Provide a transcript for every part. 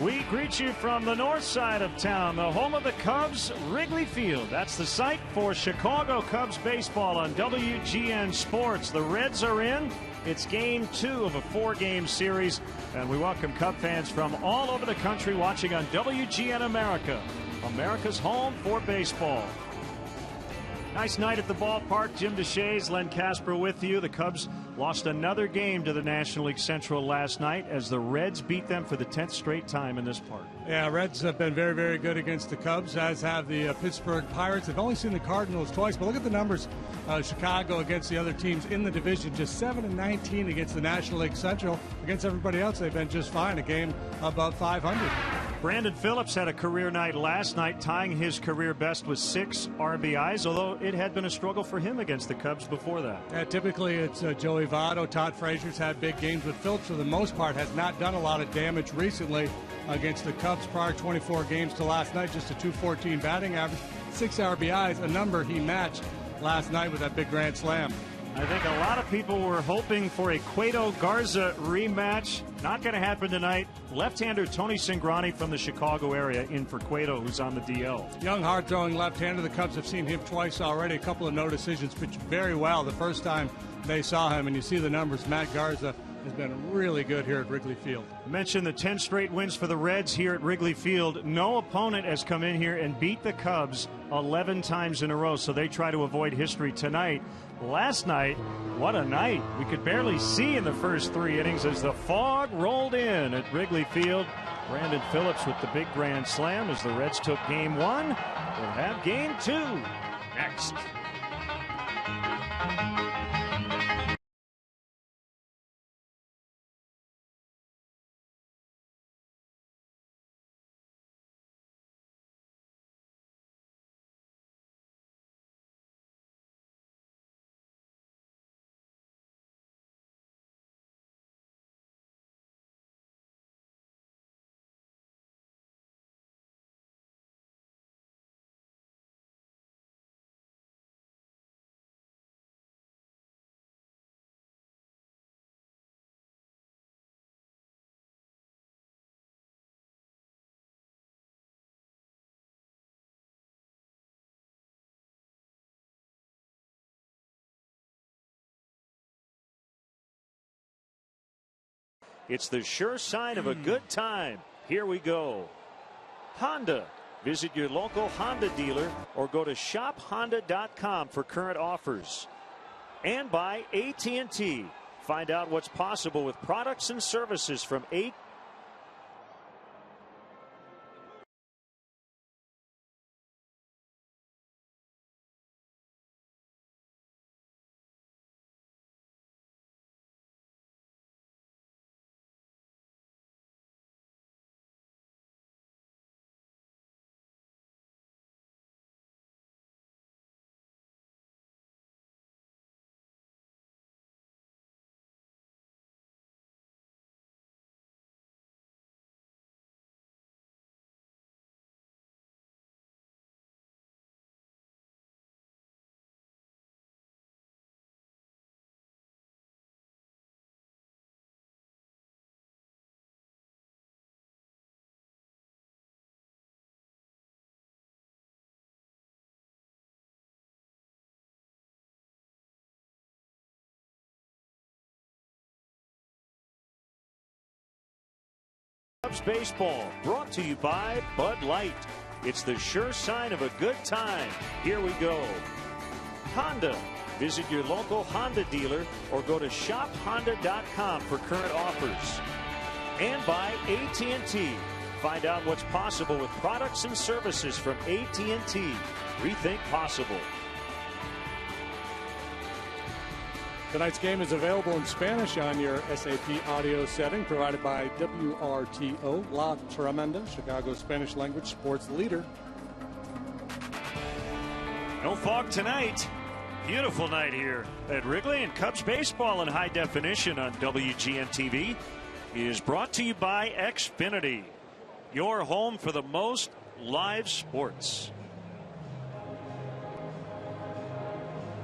We greet you from the north side of town, the home of the Cubs, Wrigley Field. That's the site for Chicago Cubs baseball on WGN Sports. The Reds are in. It's game 2 of a 4-game series, and we welcome Cub fans from all over the country watching on WGN America, America's home for baseball. Nice night at the ballpark. Jim DeShays, Len Casper with you. The Cubs lost another game to the National League Central last night as the Reds beat them for the 10th straight time in this park. Yeah, Reds have been very, very good against the Cubs, as have the Pittsburgh Pirates. They've only seen the Cardinals twice, but look at the numbers. Chicago against the other teams in the division, just 7-19 against the National League Central. Against everybody else, they've been just fine, a game above 500. Brandon Phillips had a career night last night, tying his career best with 6 RBIs, although it had been a struggle for him against the Cubs before that. Yeah, typically it's Joey Votto. Todd Frazier's had big games, but Phillips, for the most part, has not done a lot of damage recently against the Cubs. Prior 24 games to last night, just a .214 batting average, 6 RBIs, a number he matched last night with that big grand slam. I think a lot of people were hoping for a Cueto-Garza rematch. Not going to happen tonight. Left-hander Tony Cingrani from the Chicago area in for Cueto, who's on the DL. Young, hard-throwing left-hander. The Cubs have seen him twice already. A couple of no decisions, pitched very well the first time they saw him. And you see the numbers. Matt Garza has been really good here at Wrigley Field. Mentioned the 10 straight wins for the Reds here at Wrigley Field. No opponent has come in here and beat the Cubs 11 times in a row, so they try to avoid history tonight. Last night, what a night. We could barely see in the first 3 innings as the fog rolled in at Wrigley Field. Brandon Phillips with the big grand slam as the Reds took game 1. We'll have game 2 next. It's the sure sign of a good time. Here we go. Honda. Visit your local Honda dealer or go to shophonda.com for current offers. And by AT&T. Find out what's possible with products and services from AT&T. Cubs baseball brought to you by Bud Light. It's the sure sign of a good time. Here we go. Honda. Visit your local Honda dealer or go to shophonda.com for current offers. And by AT&T. Find out what's possible with products and services from AT&T. Rethink possible. Tonight's game is available in Spanish on your SAP audio setting, provided by WRTO, La Tremenda, Chicago's Spanish language sports leader. No fog tonight. Beautiful night here at Wrigley, and Cubs baseball in high definition on WGN TV is brought to you by Xfinity, your home for the most live sports.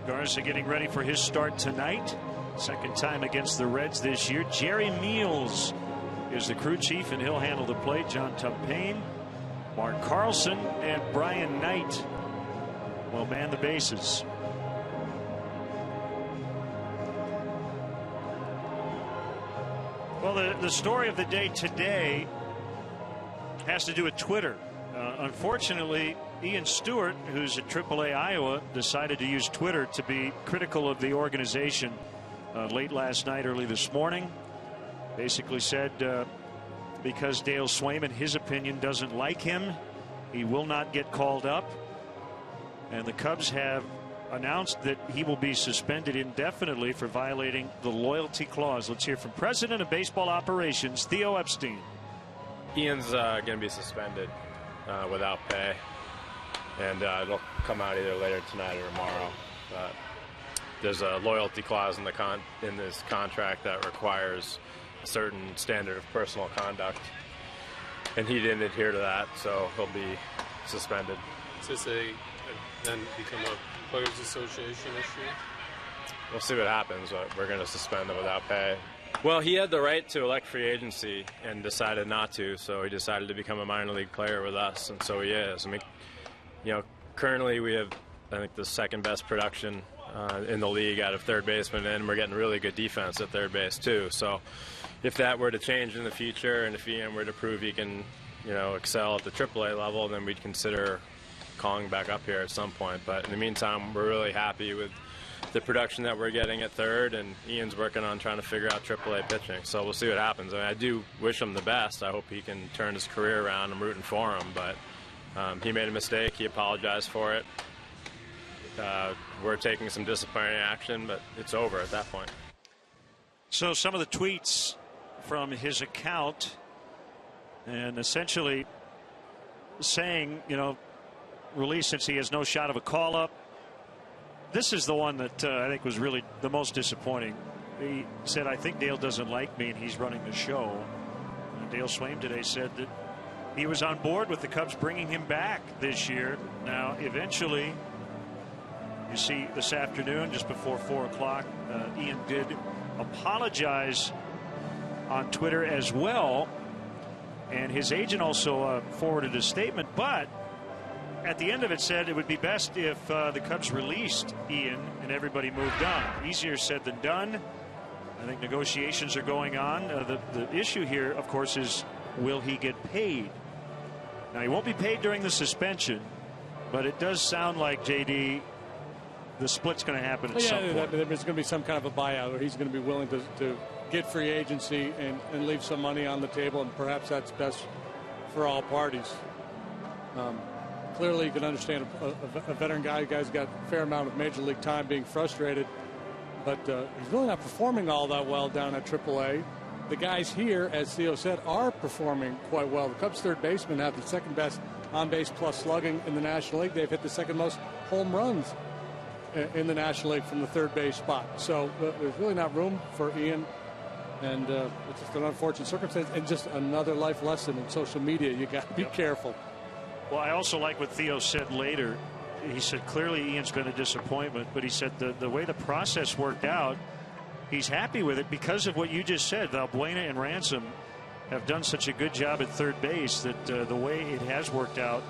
Garza getting ready for his start tonight. Second time against the Reds this year. Jerry Meals is the crew chief, and he'll handle the plate. John Tumpane, Mark Carlson, and Brian Knight will man the bases. Well, the story of the day today has to do with Twitter. Unfortunately, Ian Stewart, who's at AAA Iowa, decided to use Twitter to be critical of the organization late last night, early this morning. Basically said because Dale Swaim, in his opinion, doesn't like him, he will not get called up. And the Cubs have announced that he will be suspended indefinitely for violating the loyalty clause. Let's hear from President of Baseball Operations, Theo Epstein. Ian's going to be suspended without pay, and it'll come out either later tonight or tomorrow. But there's a loyalty clause in this contract that requires a certain standard of personal conduct, and he didn't adhere to that, so he'll be suspended. Does this then become a Players Association issue? We'll see what happens, but we're going to suspend him without pay. Well, he had the right to elect free agency and decided not to, so he decided to become a minor league player with us, and so he is. I mean, currently we have, I think, the second best production in the league out of third baseman, and we're getting really good defense at third base too. So if that were to change in the future, and if Ian were to prove he can, excel at the AAA level, then we'd consider calling back up here at some point. But in the meantime, we're really happy with the production that we're getting at third, and Ian's working on trying to figure out AAA pitching. So we'll see what happens. I mean, I do wish him the best. I hope he can turn his career around. I'm rooting for him, but he made a mistake. He apologized for it. We're taking some disciplinary action, but it's over at that point. So some of the tweets from his account, and essentially saying, release since he has no shot of a call-up. This is the one that I think was really the most disappointing. He said, I think Dale doesn't like me and he's running the show. Dale Swaim today said that he was on board with the Cubs bringing him back this year. Now, eventually, you see this afternoon, just before 4 o'clock, Ian did apologize on Twitter as well. And his agent also forwarded a statement, but at the end of it said it would be best if the Cubs released Ian and everybody moved on. Easier said than done. I think negotiations are going on. The issue here, of course, is will he get paid? Now, he won't be paid during the suspension, but it does sound like, JD, the split's going to happen at some point. There's going to be some kind of a buyout, or he's going to be willing to get free agency and leave some money on the table, and perhaps that's best for all parties. Clearly, you can understand a veteran guy. The guy's got a fair amount of major league time, being frustrated, but he's really not performing all that well down at AAA. The guys here, as Theo said, are performing quite well. The Cubs' third basemen have the second best on-base plus slugging in the National League. They've hit the second most home runs in the National League from the third base spot. So there's really not room for Ian, and it's just an unfortunate circumstance, and just another life lesson in social media. You got to be careful. Well, I also like what Theo said later. He said clearly Ian's been a disappointment, but he said the way the process worked out, he's happy with it because of what you just said. Valbuena and Ransom have done such a good job at third base that the way it has worked out,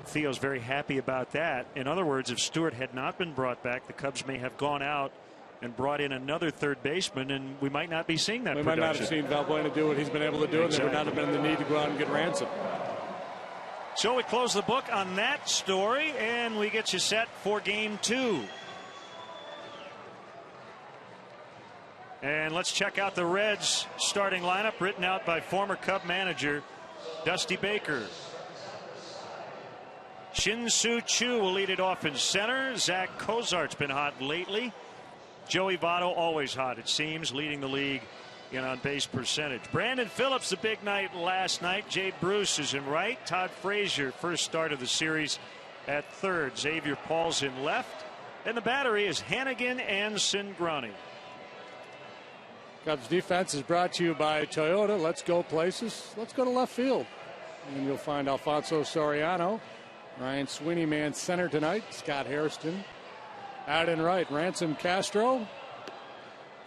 Theo's very happy about that. In other words, if Stewart had not been brought back, the Cubs may have gone out and brought in another third baseman, and we might not be seeing that production. We might not have seen Valbuena do what he's been able to do, and there would not have been the need to go out and get Ransom. So we close the book on that story, and we get you set for Game 2. And let's check out the Reds starting lineup written out by former Cub manager Dusty Baker. Shin-Soo Choo will lead it off in center. Zach Cozart's been hot lately. Joey Votto, always hot, it seems, leading the league in on-base percentage. Brandon Phillips, a big night last night. Jade Bruce is in right. Todd Frazier, first start of the series at third. Xavier Paul's in left. And the battery is Hannigan and Cingrani. Cubs defense is brought to you by Toyota. Let's go places. Let's go to left field. And you'll find Alfonso Soriano. Ryan Sweeney man center tonight. Scott Hairston out in right. Ransom Castro.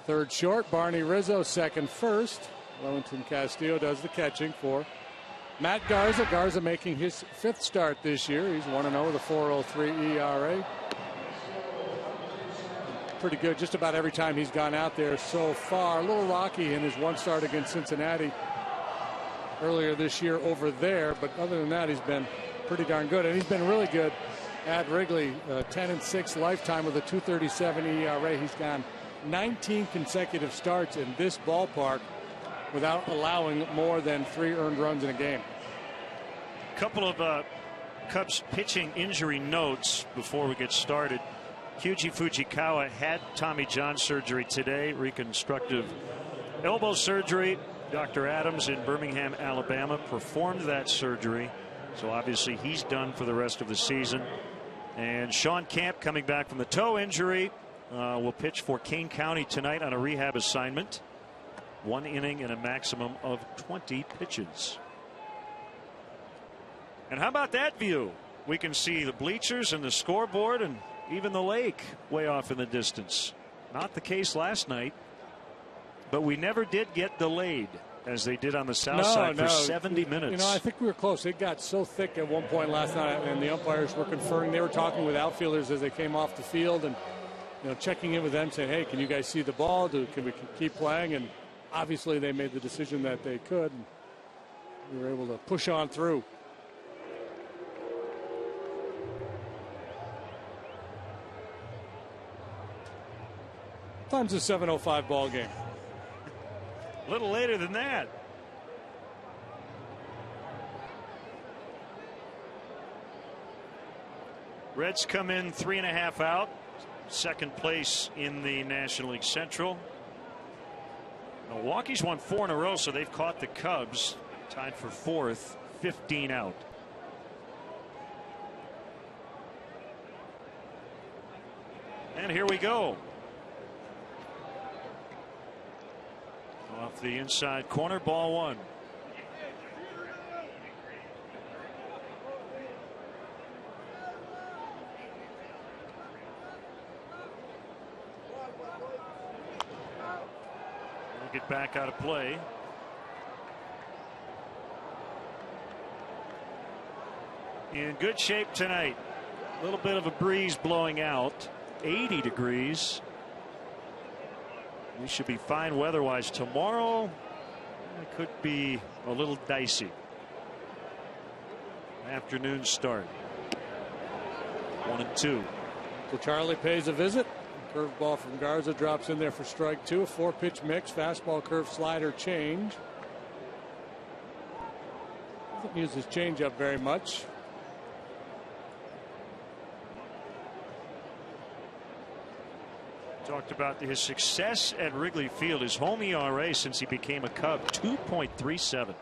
Third short. Barney Rizzo second first. Wellington Castillo does the catching for Matt Garza. Garza making his fifth start this year. He's 1-0 with a 4.03 ERA. Pretty good just about every time he's gone out there so far. A little rocky in his one start against Cincinnati earlier this year over there, but other than that, he's been pretty darn good. And he's been really good at Wrigley. 10-6 lifetime with a 2.37 ERA. He's gone 19 consecutive starts in this ballpark without allowing more than 3 earned runs in a game. A couple of Cubs pitching injury notes before we get started. Kyuji Fujikawa had Tommy John surgery today, reconstructive elbow surgery. Dr. Adams in Birmingham, Alabama, performed that surgery. So obviously he's done for the rest of the season. And Sean Camp, coming back from the toe injury, will pitch for Kane County tonight on a rehab assignment. 1 inning and a maximum of 20 pitches. And how about that view? We can see the bleachers and the scoreboard and even the lake way off in the distance. Not the case last night, but we never did get delayed as they did on the south side for 70 minutes. You know, I think we were close. It got so thick at one point last night, and the umpires were conferring. They were talking with outfielders as they came off the field and, you know, checking in with them, saying, hey, can you guys see the ball? Can we keep playing? And obviously they made the decision that they could. And we were able to push on through. Time's a 7:05 ball game. A little later than that. Reds come in 3.5 out. Second place in the National League Central. Milwaukee's won 4 in a row, so they've caught the Cubs, tied for 4th, 15 out. And here we go. Off the inside corner, ball 1. We'll get back out of play. In good shape tonight. A little bit of a breeze blowing out. 80 degrees. We should be fine weather-wise tomorrow. It could be a little dicey. Afternoon start. 1-2. So Charlie pays a visit. Curveball from Garza drops in there for strike 2. A 4-pitch mix. Fastball, curve, slider, change. Doesn't use his changeup very much. Talked about his success at Wrigley Field. His home ERA since he became a Cub, 2.37.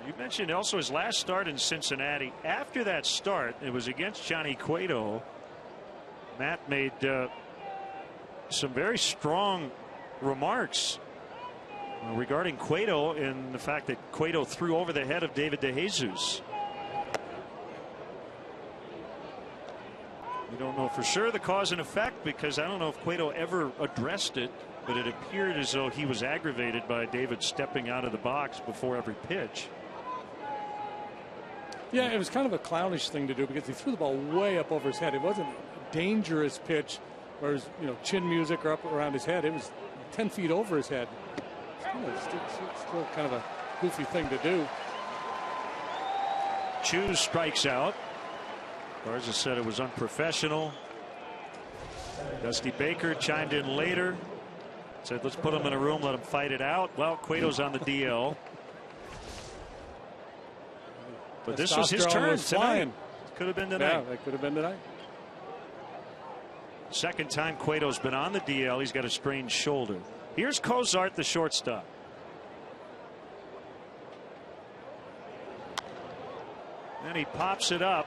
You mentioned also his last start in Cincinnati. After that start, it was against Johnny Cueto. Matt made some very strong remarks regarding Cueto and the fact that Cueto threw over the head of David DeJesus. We don't know for sure the cause and effect, because I don't know if Cueto ever addressed it, but it appeared as though he was aggravated by David stepping out of the box before every pitch. Yeah, it was kind of a clownish thing to do because he threw the ball way up over his head. It wasn't a dangerous pitch where it was, you know, chin music or up around his head. It was 10 feet over his head. It's still kind of a goofy thing to do. Chu strikes out. Garza said it was unprofessional. Dusty Baker chimed in later. Said, let's put him in a room, let him fight it out. Well, Cueto's on the DL. But this was his turn tonight. Could have been tonight. Yeah, that could have been tonight. Second time Cueto's been on the DL. He's got a sprained shoulder. Here's Cozart, the shortstop. And he pops it up.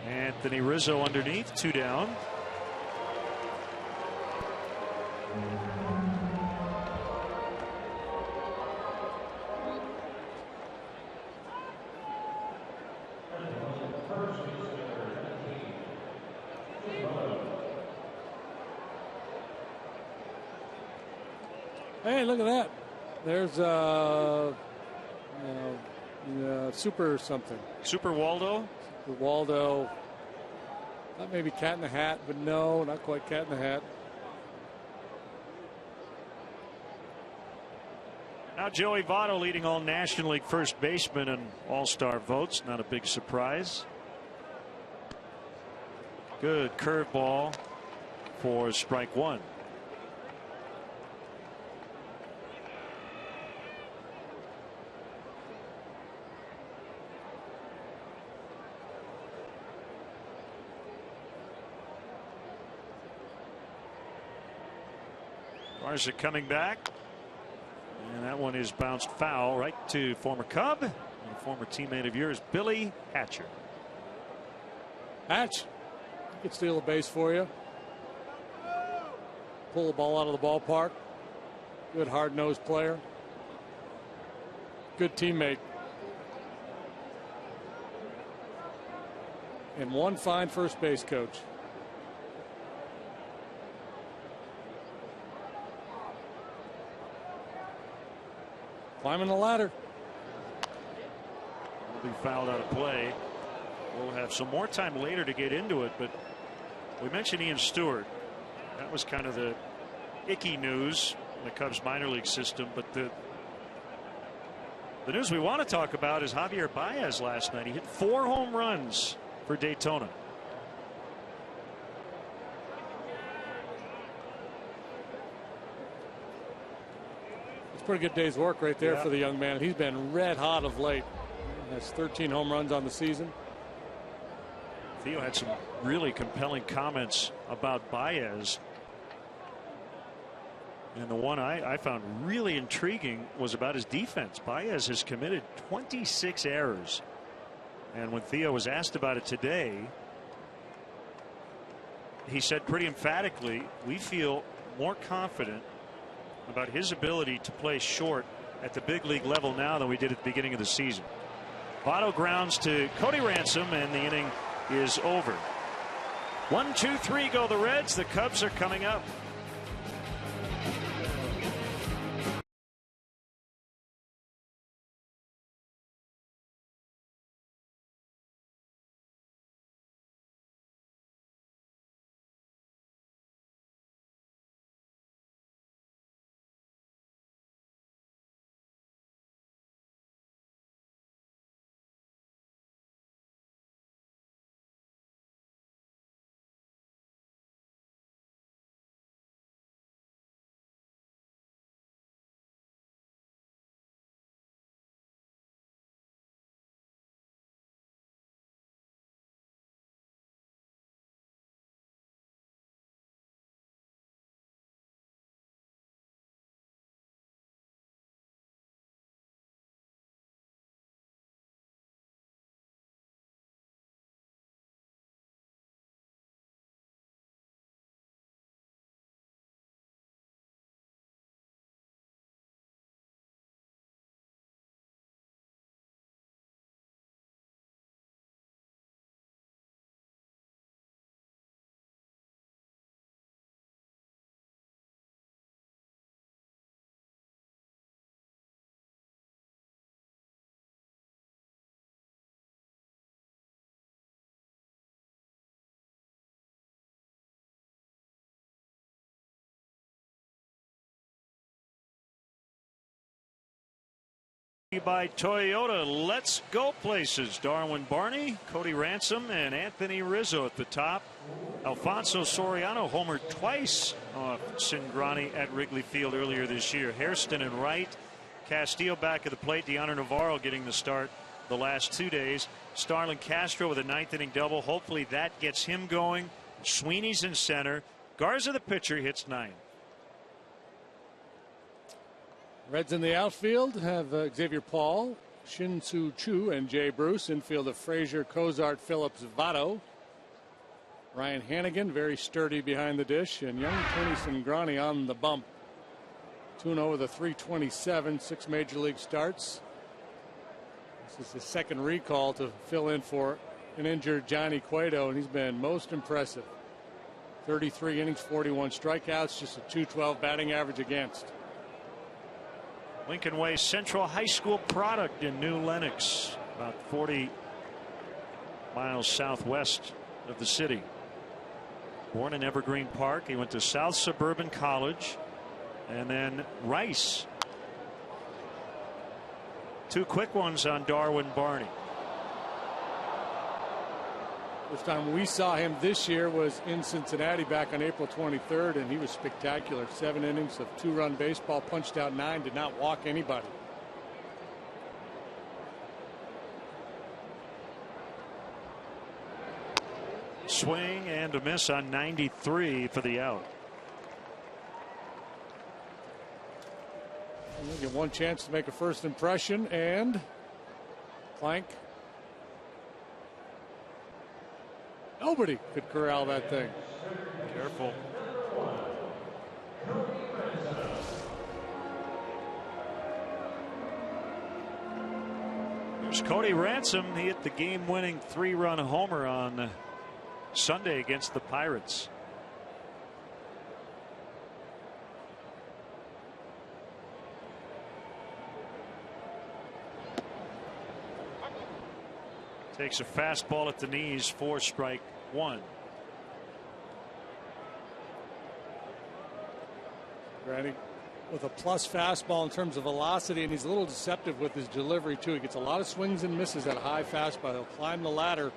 Anthony Rizzo underneath, 2 down. Hey, look at that. There's Super something. Super Waldo? Super Waldo. That may be Cat in the Hat, but no, not quite Cat in the Hat. Now Joey Votto leading all National League first basemen and all-star votes. Not a big surprise. Good curveball for strike 1. Garza coming back, and that one is bounced foul right to former Cub and former teammate of yours, Billy Hatcher. Hatch, he could steal a base for you. Pull the ball out of the ballpark. Good hard-nosed player. Good teammate. And one fine first base coach. Climbing the ladder. Will be fouled out of play. We'll have some more time later to get into it, but we mentioned Ian Stewart. That was kind of the icky news in the Cubs minor league system, but the news we want to talk about is Javier Baez last night. He hit 4 home runs for Daytona. Pretty good day's work right there for the young man. He's been red hot of late. That's 13 home runs on the season. Theo had some really compelling comments about Baez. And the one I found really intriguing was about his defense. Baez has committed 26 errors. And when Theo was asked about it today, he said pretty emphatically, we feel more confident about his ability to play short at the big league level now than we did at the beginning of the season. Votto grounds to Cody Ransom, and the inning is over. 1, 2, 3 go the Reds. The Cubs are coming up. By Toyota, let's go places. Darwin Barney, Cody Ransom, and Anthony Rizzo at the top. Alfonso Soriano homered twice off Cingrani at Wrigley Field earlier this year. Hairston and Wright Castillo back at the plate. Deanna Navarro getting the start the last 2 days. Starlin Castro with a 9th inning double. Hopefully that gets him going. Sweeney's in center. Garza, the pitcher, hits 9. Reds in the outfield have Xavier Paul, Shin-Soo Choo, and Jay Bruce. Infield of Frazier, Cozart, Phillips, Votto. Ryan Hannigan, very sturdy behind the dish, and young Tony Cingrani on the bump. 2-0 with a 327, 6 major league starts. This is his second recall to fill in for an injured Johnny Cueto, and he's been most impressive. 33 innings, 41 strikeouts, just a .212 batting average against. Lincoln Way Central High School product in New Lenox, about 40 miles southwest of the city. Born in Evergreen Park, he went to South Suburban College and then Rice. 2 quick ones on Darwin Barney. First time we saw him this year was in Cincinnati back on April 23rd, and he was spectacular. 7 innings of 2-run baseball, punched out 9, did not walk anybody. Swing and a miss on 93 for the out. We'll get one chance to make a first impression, and Plank. Nobody could corral that thing. Careful. Here's Cody Ransom. He hit the game-winning 3-run homer on Sunday against the Pirates. Takes a fastball at the knees for strike 1. Granny with a plus fastball in terms of velocity, and he's a little deceptive with his delivery too. He gets a lot of swings and misses at a high fastball. He'll climb the ladder.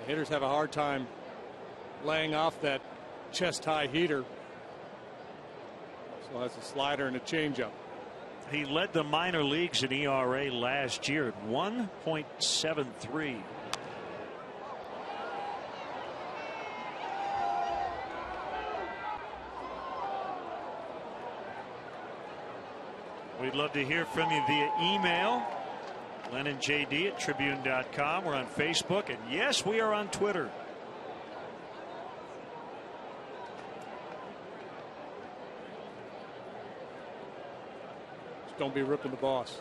The hitters have a hard time laying off that chest high heater. So has a slider and a changeup. He led the minor leagues in ERA last year at 1.73. We'd love to hear from you via email. LennonJD at Tribune.com. We're on Facebook, and yes, we are on Twitter. Don't be ripping the boss.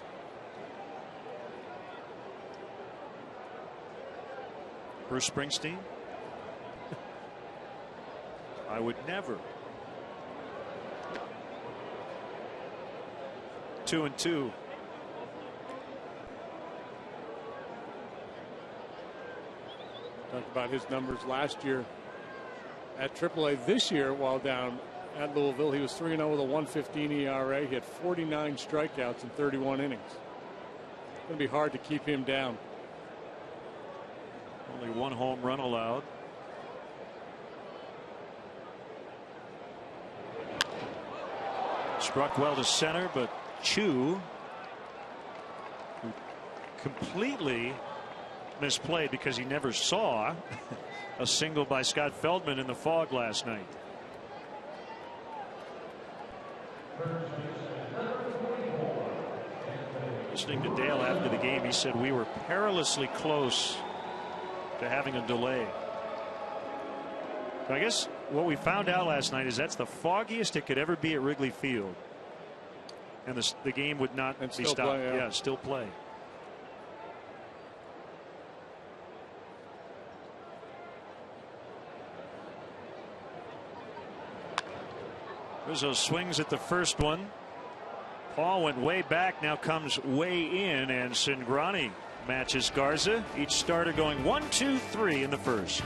Bruce Springsteen. I would never. 2-2. Talked about his numbers last year at AAA. This year, while down at Louisville, he was 3-0 with a 1.15 ERA. He had 49 strikeouts in 31 innings. It's going to be hard to keep him down. Only 1 home run allowed. Struck well to center, but Chu, who completely misplayed because he never saw a single by Scott Feldman in the fog last night. Listening to Dale after the game, he said we were perilously close to having a delay. So I guess what we found out last night is that's the foggiest it could ever be at Wrigley Field, and the game would not be stopped. Play, yeah, still play. Rizzo swings at the first one. Paul went way back, now comes way in, and Cingrani matches Garza. Each starter going 1, 2, 3 in the first.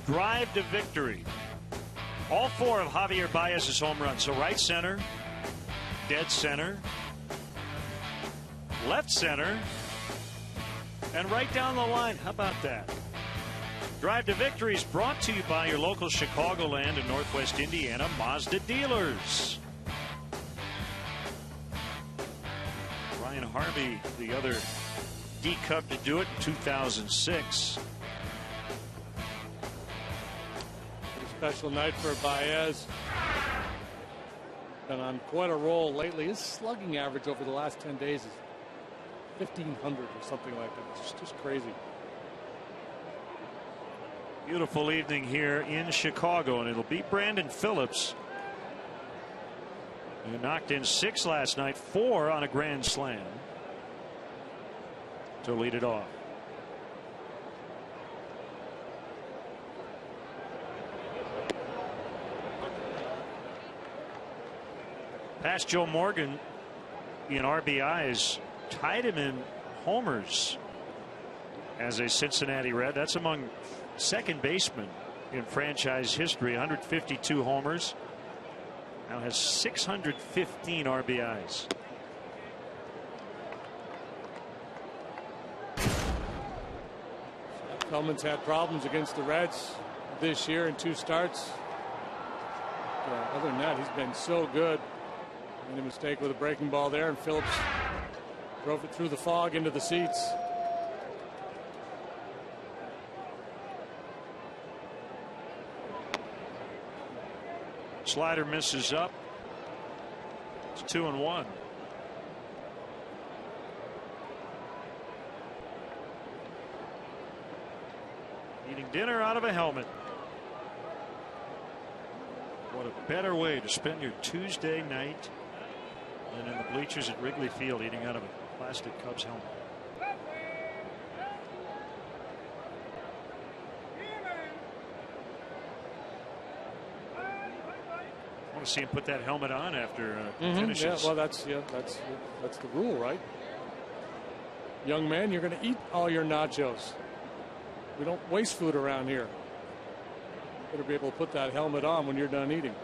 drive to victory. All 4 of Javier Baez's home runs. So right center, dead center, left center, and right down the line. How about that? Drive to Victory is brought to you by your local Chicagoland and Northwest Indiana Mazda dealers. Ryan Harvey, the other D-Cub to do it in 2006. Special night for Baez. Been on quite a roll lately. His slugging average over the last 10 days is 1,500 or something like that. It's just crazy. Beautiful evening here in Chicago, and it'll be Brandon Phillips, who knocked in 6 last night, 4 on a grand slam to lead it off. Past Joe Morgan in RBIs, tied him in homers as a Cincinnati Red. That's among second basemen in franchise history. 152 homers. Now has 615 RBIs. Feldman's had problems against the Reds this year in 2 starts. Other than that, he's been so good. Made a mistake with a breaking ball there, and Phillips drove it through the fog into the seats. Slider misses up. It's 2-1. Eating dinner out of a helmet. What a better way to spend your Tuesday night than in the bleachers at Wrigley Field eating out of a plastic Cubs helmet. I want to see him put that helmet on after finishes. Yeah, well, that's the rule, right? Young man, you're going to eat all your nachos. We don't waste food around here. Better be able to put that helmet on when you're done eating.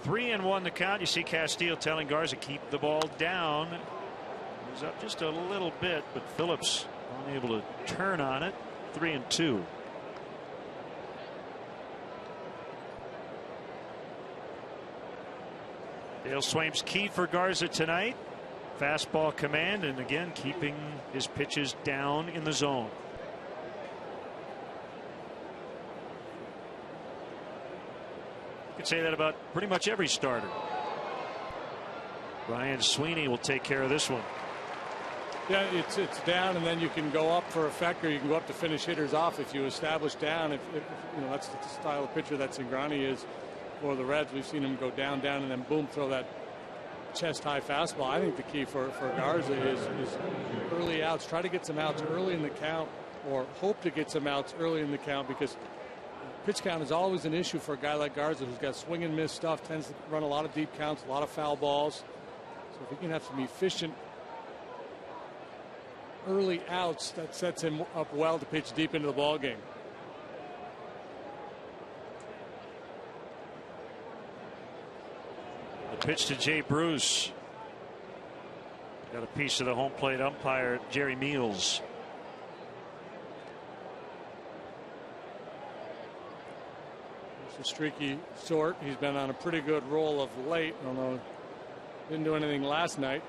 Three and one the count. You see Castillo telling Garza keep the ball down. He's up just a little bit, but Phillips unable to turn on it. 3-2. Dale Swaim's key for Garza tonight. Fastball command, and again keeping his pitches down in the zone. You could say that about pretty much every starter. Ryan Sweeney will take care of this one. Yeah, it's down, and then you can go up for effect, or you can go up to finish hitters off if you establish down. If you know, that's the style of pitcher that Cingrani is for the Reds. We've seen him go down, and then boom, throw that chest-high fastball. I think the key for Garza is early outs. Try to get some outs early in the count, or hope to get some outs early in the count, because pitch count is always an issue for a guy like Garza, who's got swing and miss stuff, tends to run a lot of deep counts, a lot of foul balls. So if he can have some efficient early outs, that sets him up well to pitch deep into the ball game. The pitch to Jay Bruce. Got a piece of the home plate umpire, Jerry Meals. It's a streaky sort. He's been on a pretty good roll of late, although didn't do anything last night.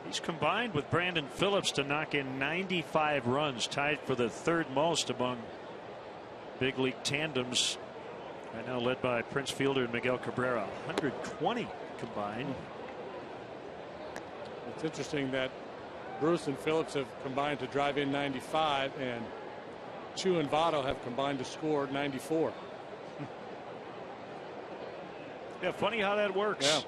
He's combined with Brandon Phillips to knock in 95 runs, tied for the third most among big league tandems. Right now led by Prince Fielder and Miguel Cabrera. 120 combined. It's interesting that Bruce and Phillips have combined to drive in 95, and Chu and Votto have combined to score 94. Yeah, funny how that works. Yeah.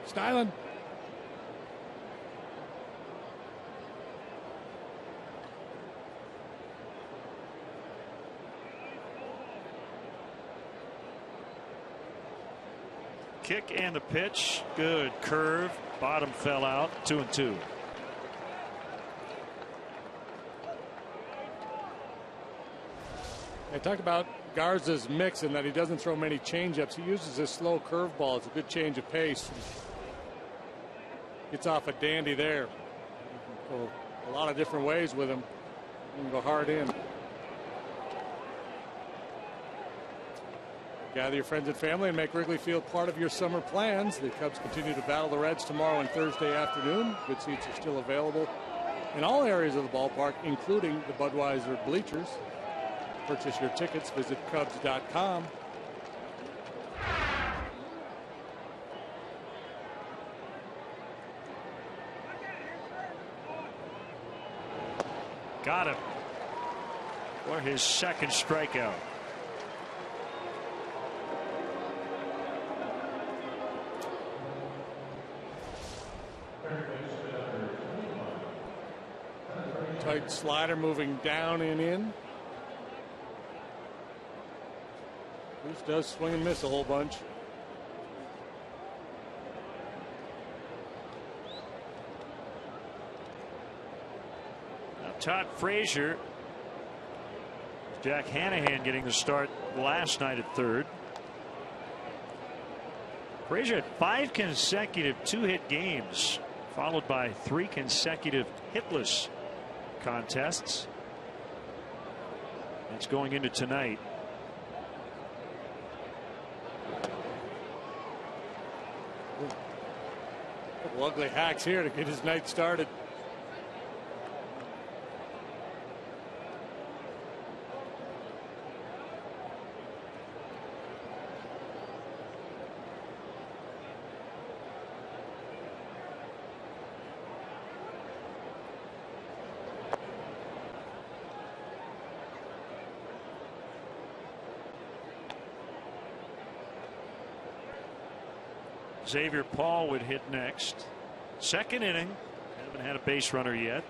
Stylen. kick and the pitch. Good curve. Bottom fell out. 2-2. I talk about Garza's mix in that he doesn't throw many changeups. He uses a slow curveball. It's a good change of pace. Gets off a dandy there. Go a lot of different ways with him. And go hard in. Gather your friends and family and make Wrigley Field part of your summer plans. The Cubs continue to battle the Reds tomorrow and Thursday afternoon. Good seats are still available in all areas of the ballpark, including the Budweiser bleachers. Purchase your tickets. Visit Cubs.com. Got him for his second strikeout. Tight slider moving down and in. Bruce does swing and miss a whole bunch. Now Todd Frazier. Jack Hanahan getting the start last night at third. Frazier had 5 consecutive 2-hit games, followed by 3 consecutive hitless contests. It's going into tonight. Couple ugly hacks here to get his night started. Xavier Paul would hit next. Second inning. Haven't had a base runner yet.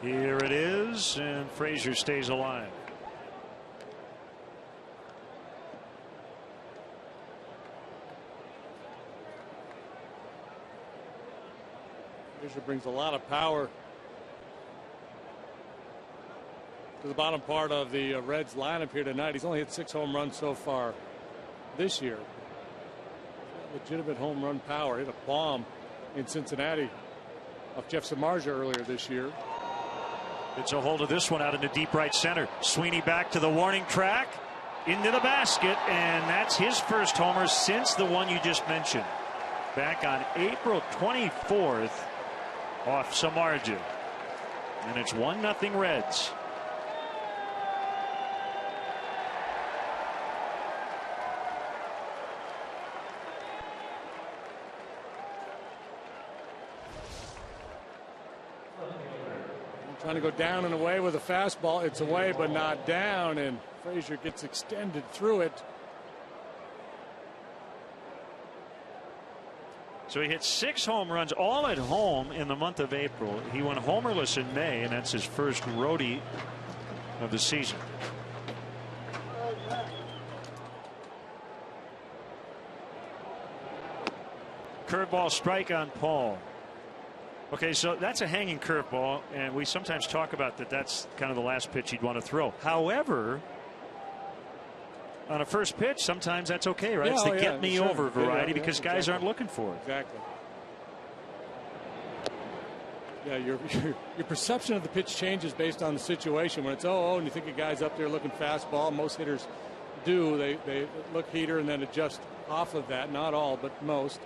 Here it is, and Frazier stays alive. Frazier brings a lot of power to the bottom part of the Reds lineup here tonight. He's only hit 6 home runs so far this year. Legitimate home run power. Hit a bomb in Cincinnati off Jeff Samardzija earlier this year. It's a hold of this one out into deep right center. Sweeney back to the warning track, into the basket, and that's his first homer since the one you just mentioned. Back on April 24th off Samardzija. And it's 1-0 Reds. Trying to go down and away with a fastball. It's away but not down, and Frazier gets extended through it. So he hit 6 home runs all at home in the month of April. He went homerless in May, and that's his first roadie of the season. Curveball strike on Paul. Okay, so that's a hanging curveball, and we sometimes talk about that. That's kind of the last pitch you'd want to throw. However, on a first pitch, sometimes that's okay, right? Yeah, it's the get me over variety because guys exactly. aren't looking for it. Exactly. Yeah, your perception of the pitch changes based on the situation. When it's 0-0 and you think a guy's up there looking fastball, most hitters do. They look heater and then adjust off of that. Not all, but most.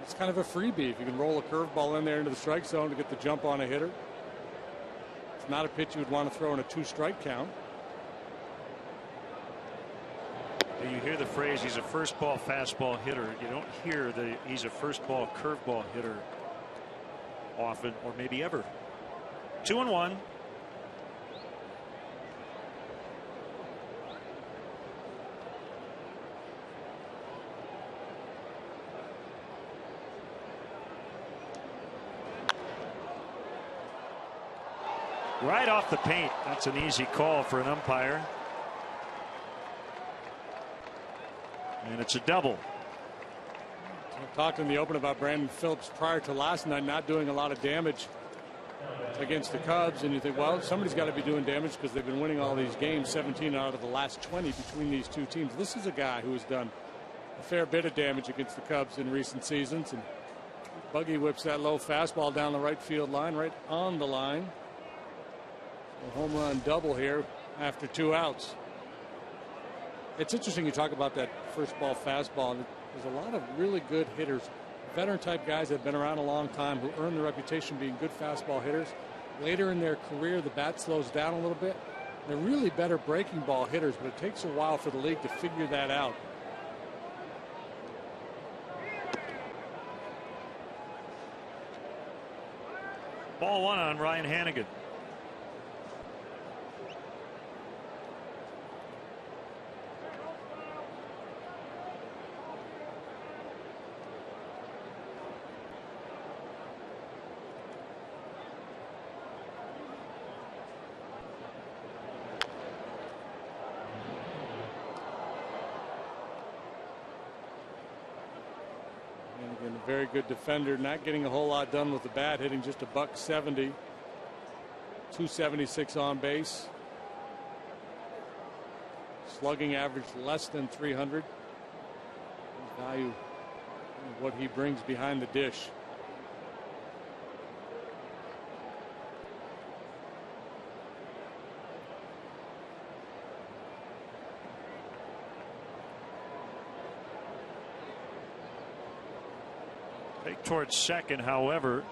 It's kind of a freebie if you can roll a curveball in there into the strike zone to get the jump on a hitter. It's not a pitch you would want to throw in a 2-strike count. You hear the phrase he's a first ball fastball hitter. You don't hear that he's a first ball curveball hitter often, or maybe ever. 2-1. Right off the paint. That's an easy call for an umpire. And it's a double. I talked in the open about Brandon Phillips prior to last night not doing a lot of damage against the Cubs, and you think, well, somebody's got to be doing damage because they've been winning all these games, 17 out of the last 20 between these two teams. This is a guy who has done a fair bit of damage against the Cubs in recent seasons, and Buggy whips that low fastball down the right field line, right on the line. A home run double here after 2 outs. It's interesting you talk about that first ball fastball. There's a lot of really good hitters, veteran type guys that have been around a long time who earn the reputation of being good fastball hitters. Later in their career, the bat slows down a little bit. They're really better breaking ball hitters, but it takes a while for the league to figure that out. Ball 1 on Ryan Hanigan. Again, a very good defender, not getting a whole lot done with the bat, hitting just a .170, 276 on base. Slugging average less than 300. His value of what he brings behind the dish. Take towards second, however,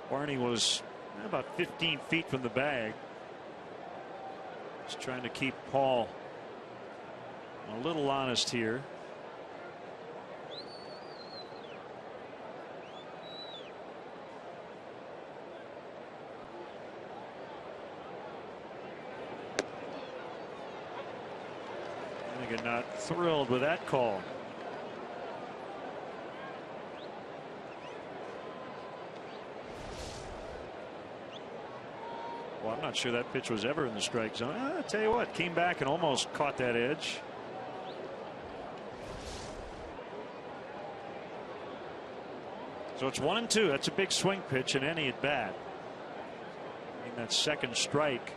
Barney was about 15 feet from the bag. Just trying to keep Paul a little honest here. Hannigan not thrilled with that call. Well, I'm not sure that pitch was ever in the strike zone. I'll tell you what, came back and almost caught that edge. So it's 1-2. That's a big swing pitch in any at bat. I mean, that second strike.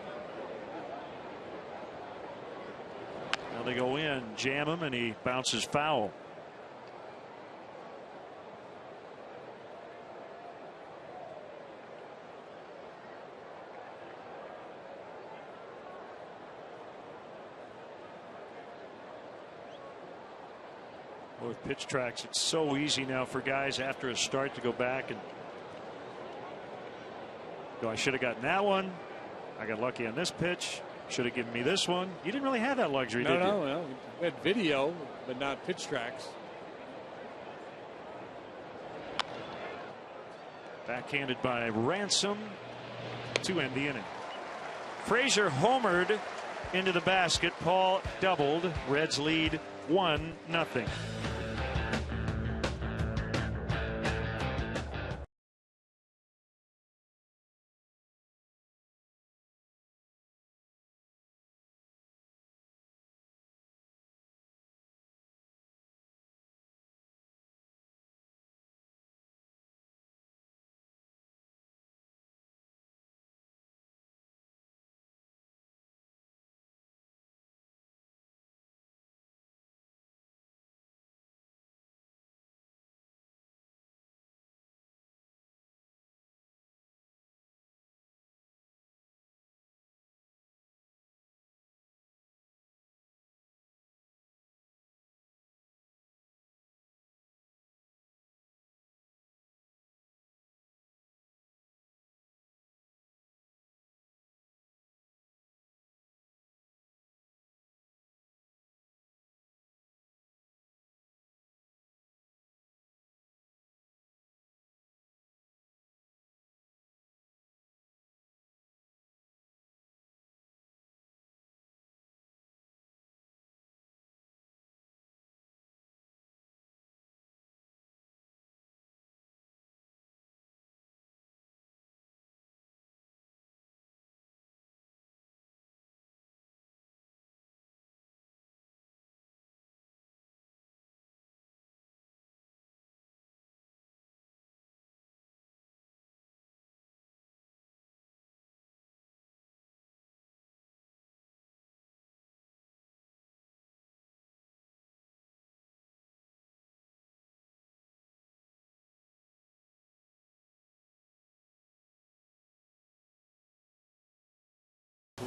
Now they go in, jam him, and he bounces foul. With pitch tracks, it's so easy now for guys after a start to go back and go, I should have gotten that one. I got lucky on this pitch. Should have given me this one. You didn't really have that luxury, did you? No. We had video, but not pitch tracks. Backhanded by Ransom to end the inning. Frazier homered into the basket. Paul doubled. Reds lead 1-0.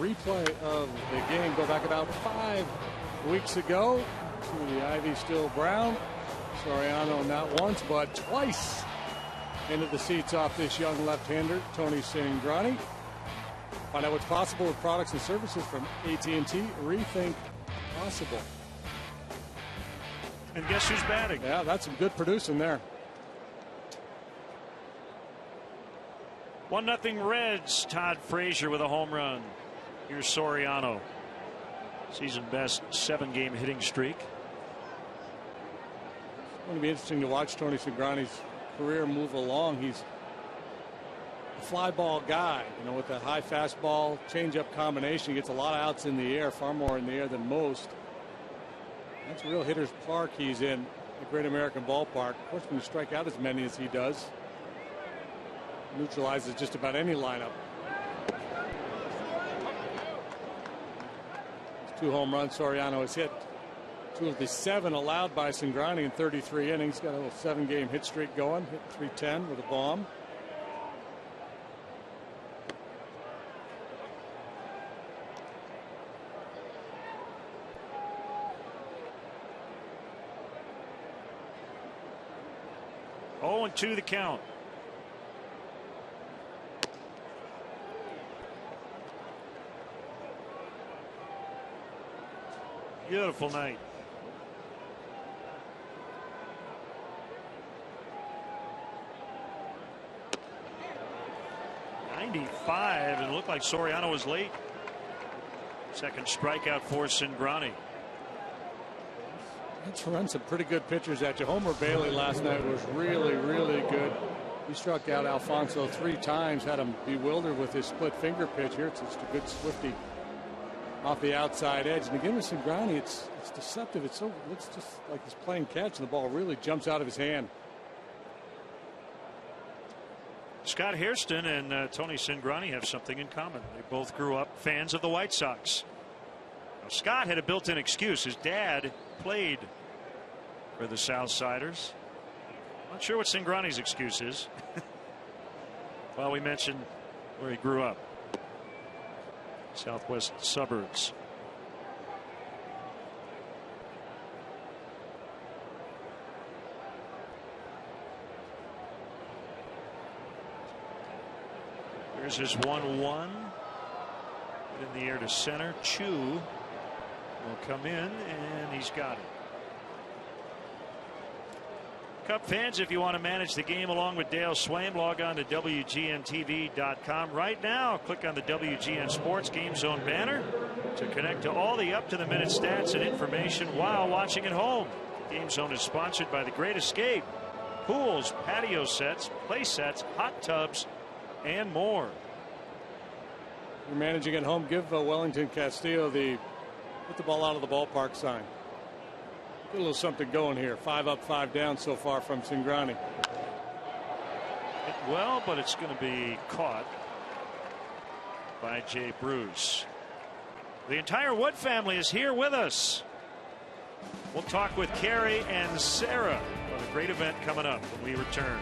replay of the game. Go back about 5 weeks ago to the Ivy Still Brown. Soriano not once but twice into the seats off this young left-hander, Tony Cingrani. Find out what's possible with products and services from AT&T. Rethink possible. And guess who's batting? Yeah, that's some good producing there. 1-0 Reds. Todd Frazier with a home run. Here's Soriano. Season best 7-game hitting streak. It's going to be interesting to watch Tony Cingrani's career move along. He's a fly ball guy, with that high fastball changeup combination. He gets a lot of outs in the air, far more in the air than most. That's a real hitter's park he's in, the Great American Ballpark. Of course, when you strike out as many as he does, neutralizes just about any lineup. 2 home runs Soriano has hit. 2 of the 7 allowed by Cingrani in 33 innings. Got a little 7-game hit streak going. Hit 310 with a bomb. Oh, and 2 the count. Beautiful night. .95, and it looked like Soriano was late. Second strikeout for Cingrani. That's run some pretty good pitchers at you. Homer Bailey last night was really, really good. He struck out Alfonso 3 times, had him bewildered with his split finger pitch. Here it's just a good swifty off the outside edge. And again with Cingrani, it's deceptive. It looks just like he's playing catch, and the ball really jumps out of his hand. Scott Hairston and Tony Cingrani have something in common. They both grew up fans of the White Sox. Now, Scott had a built-in excuse. His dad played for the Southsiders. Not sure what Cingrani's excuse is. Well, we mentioned where he grew up. Southwest suburbs. There's his 1-1. In the air to center. Chu will come in, and he's got it. Cub fans, if you want to manage the game along with Dale Swaim, log on to WGNTV.com right now. Click on the WGN Sports Game Zone banner to connect to all the up-to-the-minute stats and information while watching at home. Game Zone is sponsored by The Great Escape. Pools, patio sets, play sets, hot tubs, and more. You're managing at home. Give Wellington Castillo the put the ball out of the ballpark sign. Get a little something going here. 5 up, 5 down so far from Cingrani. Well, but it's going to be caught by Jay Bruce. The entire Wood family is here with us. We'll talk with Carrie and Sarah on a great event coming up when we return.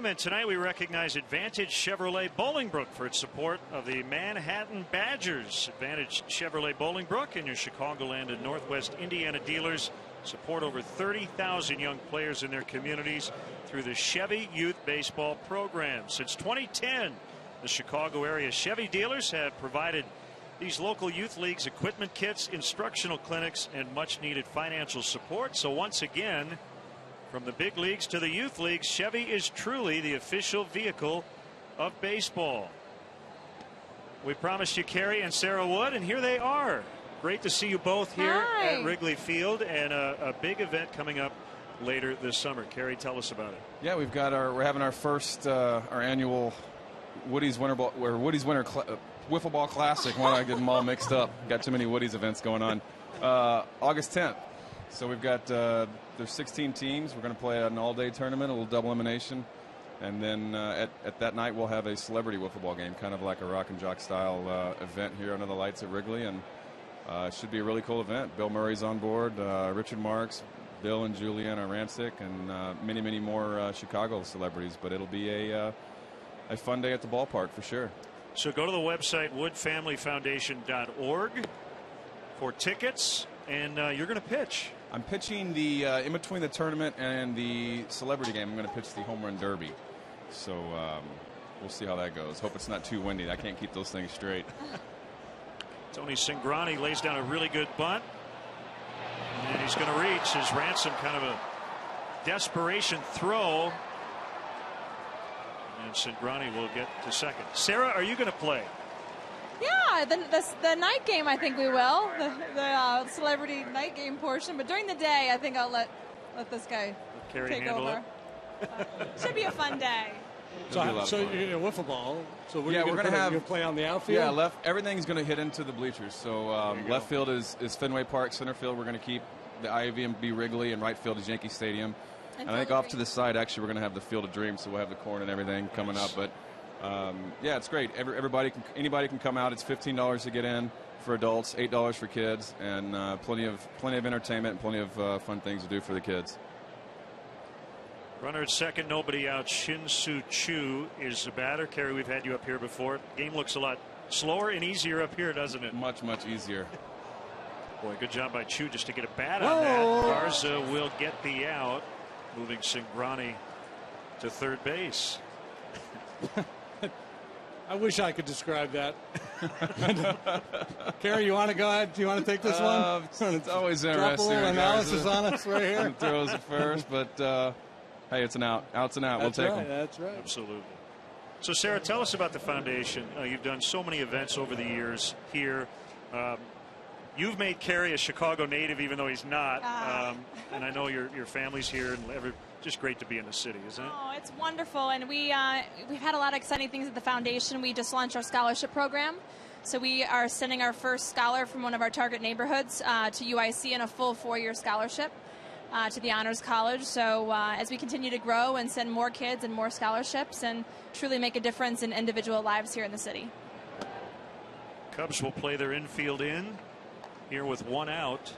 And tonight we recognize Advantage Chevrolet Bolingbrook for its support of the Manhattan Badgers. Advantage Chevrolet Bolingbrook and your Chicagoland and Northwest Indiana dealers support over 30,000 young players in their communities through the Chevy Youth Baseball Program. Since 2010, the Chicago area Chevy dealers have provided these local youth leagues equipment kits, instructional clinics, and much needed financial support. So once again, from the big leagues to the youth leagues, Chevy is truly the official vehicle of baseball. We promised you Carrie and Sarah Wood, and here they are. Great to see you both here at Wrigley Field, and a big event coming up later this summer. Carrie, tell us about it. Yeah, we're having our first our annual Woody's Winter Wiffle Ball Classic. Why did I get them all mixed up? Got too many Woody's events going on. August 10th. So we've got there's 16 teams. We're going to play an all-day tournament, a little double elimination, and then at that night we'll have a celebrity wiffle ball game, kind of like a rock and jock style event here under the lights at Wrigley, and it should be a really cool event. Bill Murray's on board, Richard Marks, Bill and Juliana Rancic, and many more Chicago celebrities. But it'll be a fun day at the ballpark for sure. So go to the website woodfamilyfoundation.org for tickets, and you're going to pitch. I'm pitching the in between the tournament and the celebrity game. I'm going to pitch the home run derby. So we'll see how that goes. Hope it's not too windy. I can't keep those things straight. Tony Cingrani lays down a really good bunt, and he's going to reach his Ransom, kind of a desperation throw, and Cingrani will get to second. Sarah, are you going to play? Yeah, the night game, I think we will. The celebrity night game portion. But during the day, I think I'll let this guy take over. Should be a fun day. So wiffle ball. So we're going to play on the outfield. Yeah, everything's going to hit into the bleachers. So left field is Fenway Park. Center field we're going to keep the IAVMB Wrigley, and right field is Yankee Stadium. And I think off to the side, actually, we're going to have the Field of Dreams. So we'll have the corn and everything coming up. But yeah, it's great. Anybody can come out. It's $15 to get in for adults, $8 for kids, and plenty of entertainment and plenty of fun things to do for the kids. Runner at second, nobody out. Shin-Soo Choo is the batter. Kerry, we've had you up here before. Game looks a lot slower and easier up here, doesn't it? Much easier. Boy, good job by Choo just to get a bat on that. Garza will get the out, moving Cingrani to third base. I wish I could describe that. Kerry, you want to go ahead? Do you want to take this one? It's always interesting. Drop a little analysis on us right here. Throws it first, but hey, it's an out. Out's an out. We'll take them. That's right. Absolutely. So, Sarah, tell us about the foundation. You've done so many events over the years here. You've made Kerry a Chicago native, even though he's not. And I know your family's here, and just great to be in the city, isn't it? Oh, it's wonderful. And we've had a lot of exciting things at the foundation. We just launched our scholarship program. So we are sending our first scholar from one of our target neighborhoods to UIC in a full 4-year scholarship to the Honors College. So as we continue to grow and send more kids and more scholarships and truly make a difference in individual lives here in the city. Cubs will play their infield in here with one out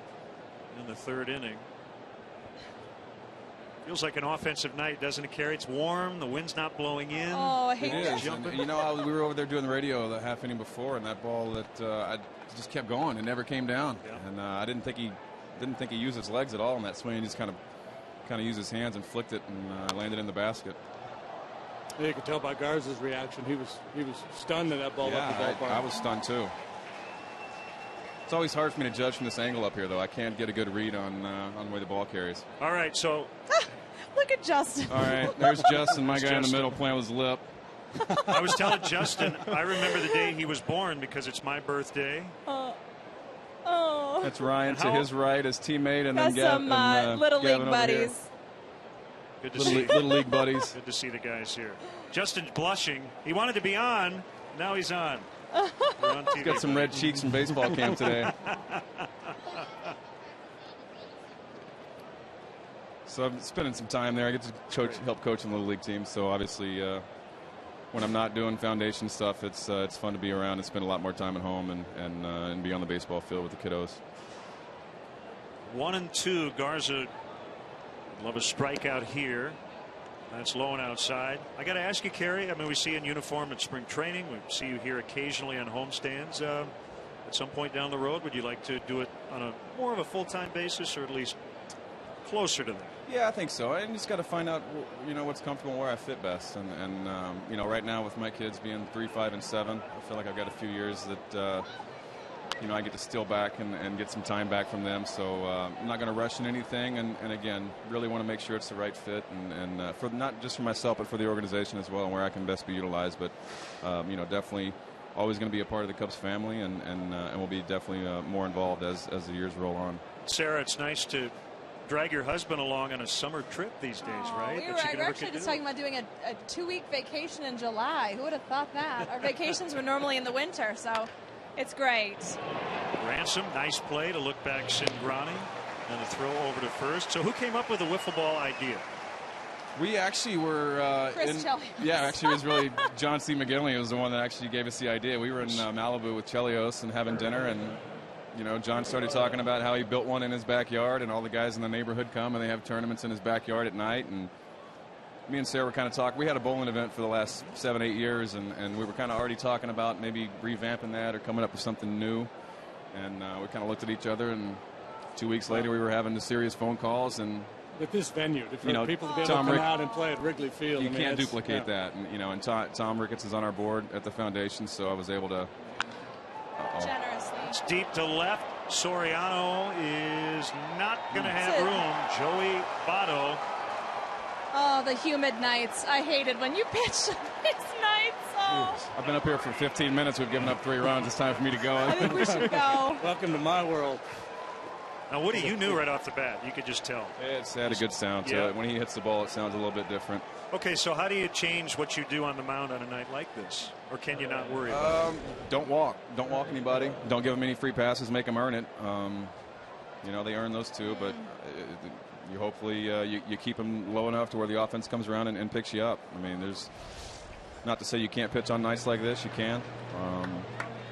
in the third inning. Feels like an offensive night, doesn't it, Kerry? It's warm. The wind's not blowing in. Oh, I hate it. Is. You know how we were over there doing the radio the half inning before, and that ball that I just kept going. It never came down. Yeah. And I didn't think he used his legs at all in that swing. He just kind of used his hands and flicked it and landed in the basket. Yeah, you could tell by Garza's reaction. He was stunned that that ball left the ballpark. I was stunned too. It's always hard for me to judge from this angle up here, though. I can't get a good read on the way the ball carries. All right, so look at Justin. All right, there's Justin, my guy in the middle playing with his lip. I was telling Justin, I remember the day he was born because it's my birthday. That's Ryan to his right, his teammate, and then some Little League buddies. Good to see Little League buddies. Good to see the guys here. Justin's blushing. He wanted to be on. Now he's on. He's got some red cheeks from baseball camp today. So I'm spending some time there. I get to help coach in the Little League team. So obviously, when I'm not doing foundation stuff, it's fun to be around and spend a lot more time at home and be on the baseball field with the kiddos. 1-2. Garza would love a strikeout here. That's low and outside. I got to ask you, Kerry. I mean, we see you in uniform at spring training. We see you here occasionally on homestands. At some point down the road, would you like to do it on a more of a full-time basis, or at least closer to that? Yeah, I think so. I just got to find out, what's comfortable and where I fit best. And right now with my kids being 3, 5, and 7, I feel like I've got a few years that I get to steal back and get some time back from them. So I'm not going to rush in anything. And again, really want to make sure it's the right fit, and for not just for myself, but for the organization as well, and where I can best be utilized. But definitely always going to be a part of the Cubs family, and we'll be definitely more involved as the years roll on. Sarah, it's nice to drag your husband along on a summer trip these days, right? We're actually just talking about doing a 2-week vacation in July. Who would have thought that? Our vacations were normally in the winter, so it's great. Ransom, nice play to look back Cingrani, and a throw over to first. So who came up with the wiffle ball idea? We actually were Chris Chelios. Yeah, actually it was really John C. McGinley was the one that actually gave us the idea. We were in Malibu with Chelios and having dinner, and John started talking about how he built one in his backyard, and all the guys in the neighborhood come and they have tournaments in his backyard at night. And me and Sarah were kind of talking. We had a bowling event for the last 7, 8 years, and we were kind of already talking about maybe revamping that or coming up with something new. And we kind of looked at each other, and 2 weeks later we were having the serious phone calls. And with this venue, for people to be able to come out and play at Wrigley Field, you can't duplicate that. And Tom Ricketts is on our board at the foundation, so I was able to. Generously. It's deep to left. Soriano is not going to have room. Joey Votto. Oh, the humid nights. I hated when you pitch these nights. Oh. I've been up here for 15 minutes. We've given up 3 runs. It's time for me to go. I think we should go. Welcome to my world. Now, Woody, you knew right off the bat. You could just tell. It's had a good sound to it. When he hits the ball, it sounds a little bit different. Okay, so how do you change what you do on the mound on a night like this? Or can you not worry about it? Don't walk. Don't walk anybody. Don't give them any free passes. Make them earn it. They earn those too, but you hopefully you keep them low enough to where the offense comes around and picks you up. I mean, there's not to say you can't pitch on nights like this. You can.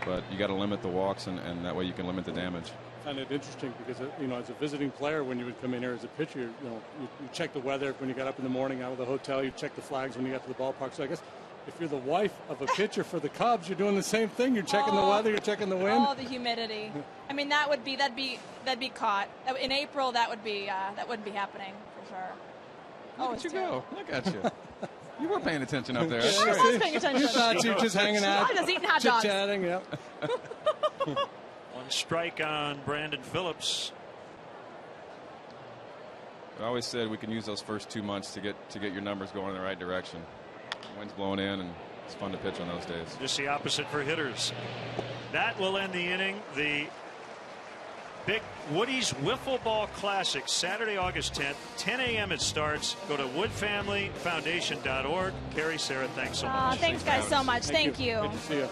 But you got to limit the walks, and that way you can limit the damage. I find it interesting because, as a visiting player, when you would come in here as a pitcher, you check the weather when you got up in the morning out of the hotel. You check the flags when you got to the ballpark. So I guess if you're the wife of a pitcher for the Cubs, you're doing the same thing. You're checking the weather. You're checking the wind. Oh, the humidity. I mean, that'd be caught in April. That wouldn't be happening for sure. Look at you go. Look at you. You were paying attention up there. I was paying attention. You thought you were just hanging out. I was just eating hot dogs. Chit-chatting, yep. One strike on Brandon Phillips. I always said we can use those first 2 months to get your numbers going in the right direction. The wind's blowing in, and it's fun to pitch on those days. Just the opposite for hitters. That will end the inning. The Big Woody's Wiffle Ball Classic, Saturday, August 10th, 10 a.m. it starts. Go to woodfamilyfoundation.org. Kerry, Sarah, thanks so much. Thanks guys so much. Thank you. Good to see you.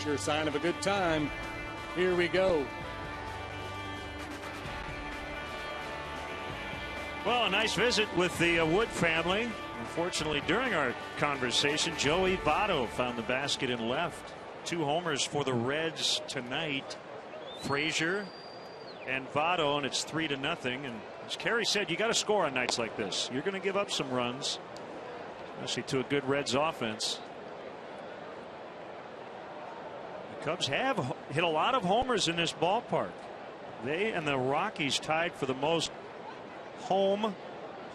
Sure sign of a good time. Here we go. Well, a nice visit with the Wood family. Unfortunately, during our conversation, Joey Votto found the basket and left. 2 homers for the Reds tonight. Frazier and Votto, and it's 3-0. And as Kerry said, you got to score on nights like this. You're going to give up some runs, especially to a good Reds offense. The Cubs have hit a lot of homers in this ballpark. They and the Rockies tied for the most home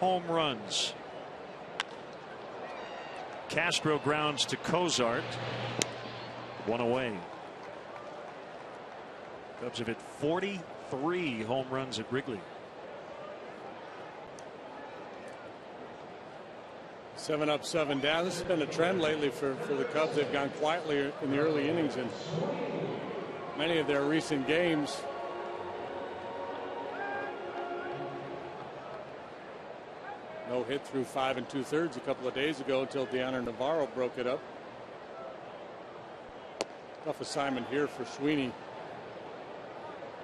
runs. Castro grounds to Cozart. 1 away. Cubs have hit 43 home runs at Wrigley. 7 up, 7 down. This has been a trend lately for the Cubs. They've gone quietly in the early innings in many of their recent games. No hit through 5 2/3 a couple of days ago until Deanna Navarro broke it up. Tough assignment here for Sweeney.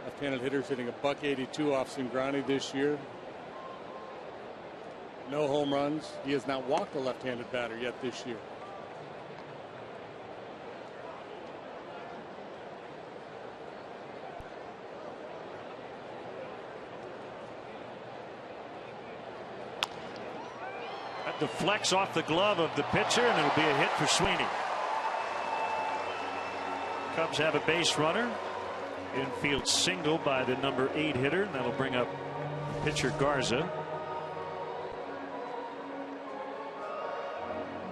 Left-handed hitters hitting a .182 off Cingrani this year. No home runs. He has not walked a left-handed batter yet this year. That deflects off the glove of the pitcher, and it'll be a hit for Sweeney. Cubs have a base runner. Infield single by the number 8 hitter, and that'll bring up pitcher Garza.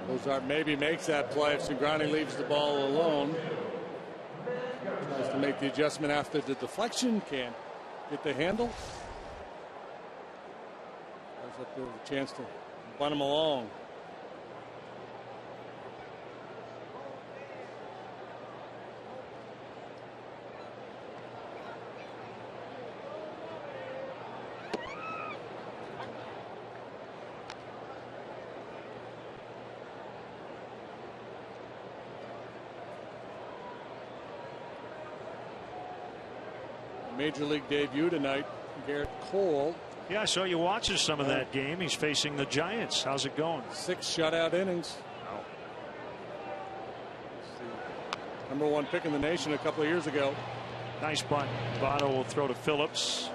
Cozart maybe makes that play if Cingrani leaves the ball alone. Tries to make the adjustment after the deflection. Can't get the handle. Has up there with a chance to bunt him along. Major League debut tonight, Garrett Cole. Yeah, I saw you watching some of that game. He's facing the Giants. How's it going? 6 shutout innings. Number 1 pick in the nation a couple of years ago. Nice bunt. Votto will throw to Phillips.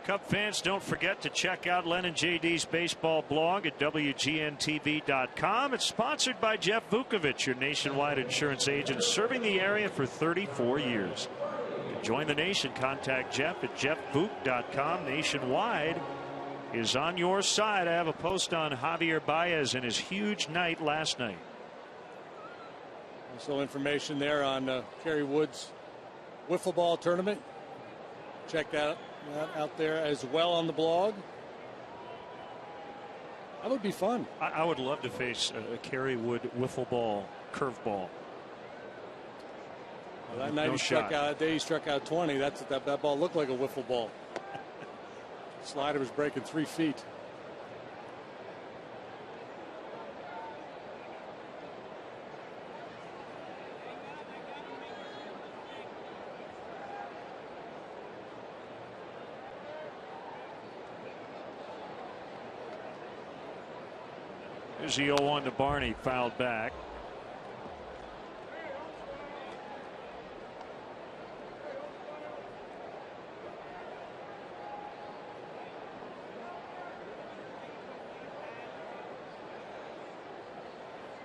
Cub fans, don't forget to check out Len and JD's baseball blog at WGNTV.com. It's sponsored by Jeff Vukovich, your nationwide insurance agent serving the area for 34 years. To join the nation, contact Jeff at jeffvuk.com. Nationwide is on your side. I have a post on Javier Baez and his huge night last night. Also information there on Kerry Wood's wiffle ball tournament. Check that out there as well on the blog. That would be fun. I would love to face a Kerry Wood wiffle ball curveball. Well, that night that day he struck out 20. That ball looked like a wiffle ball. Slider was breaking 3 feet. Here's the 0-1 to Barney, fouled back.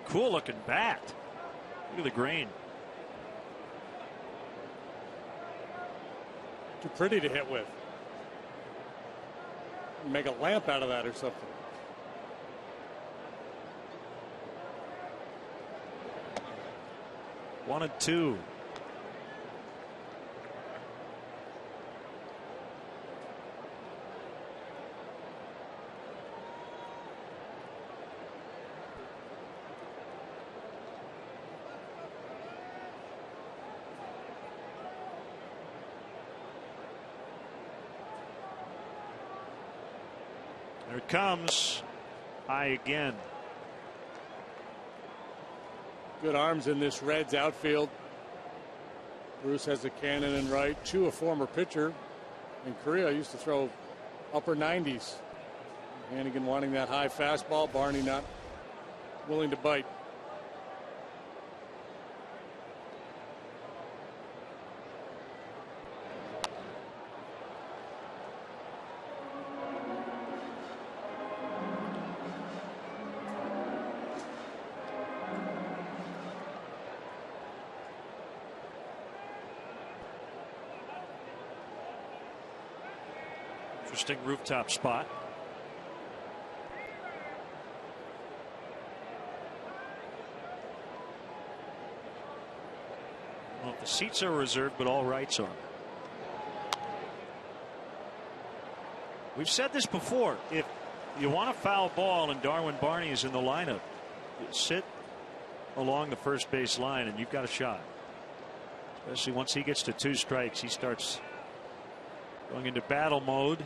Cool looking bat. Look at the grain. Too pretty to hit with. Make a lamp out of that or something. One and two. There it comes. High again. Good arms in this Reds outfield. Bruce has a cannon in right. Chu, a former pitcher in Korea, used to throw upper 90s. Hannigan wanting that high fastball. Barney not willing to bite. Interesting rooftop spot. Well, the seats are reserved, but all rights are. We've said this before. If you want a foul ball and Darwin Barney is in the lineup, you sit along the first base line and you've got a shot. Especially once he gets to 2 strikes, he starts going into battle mode.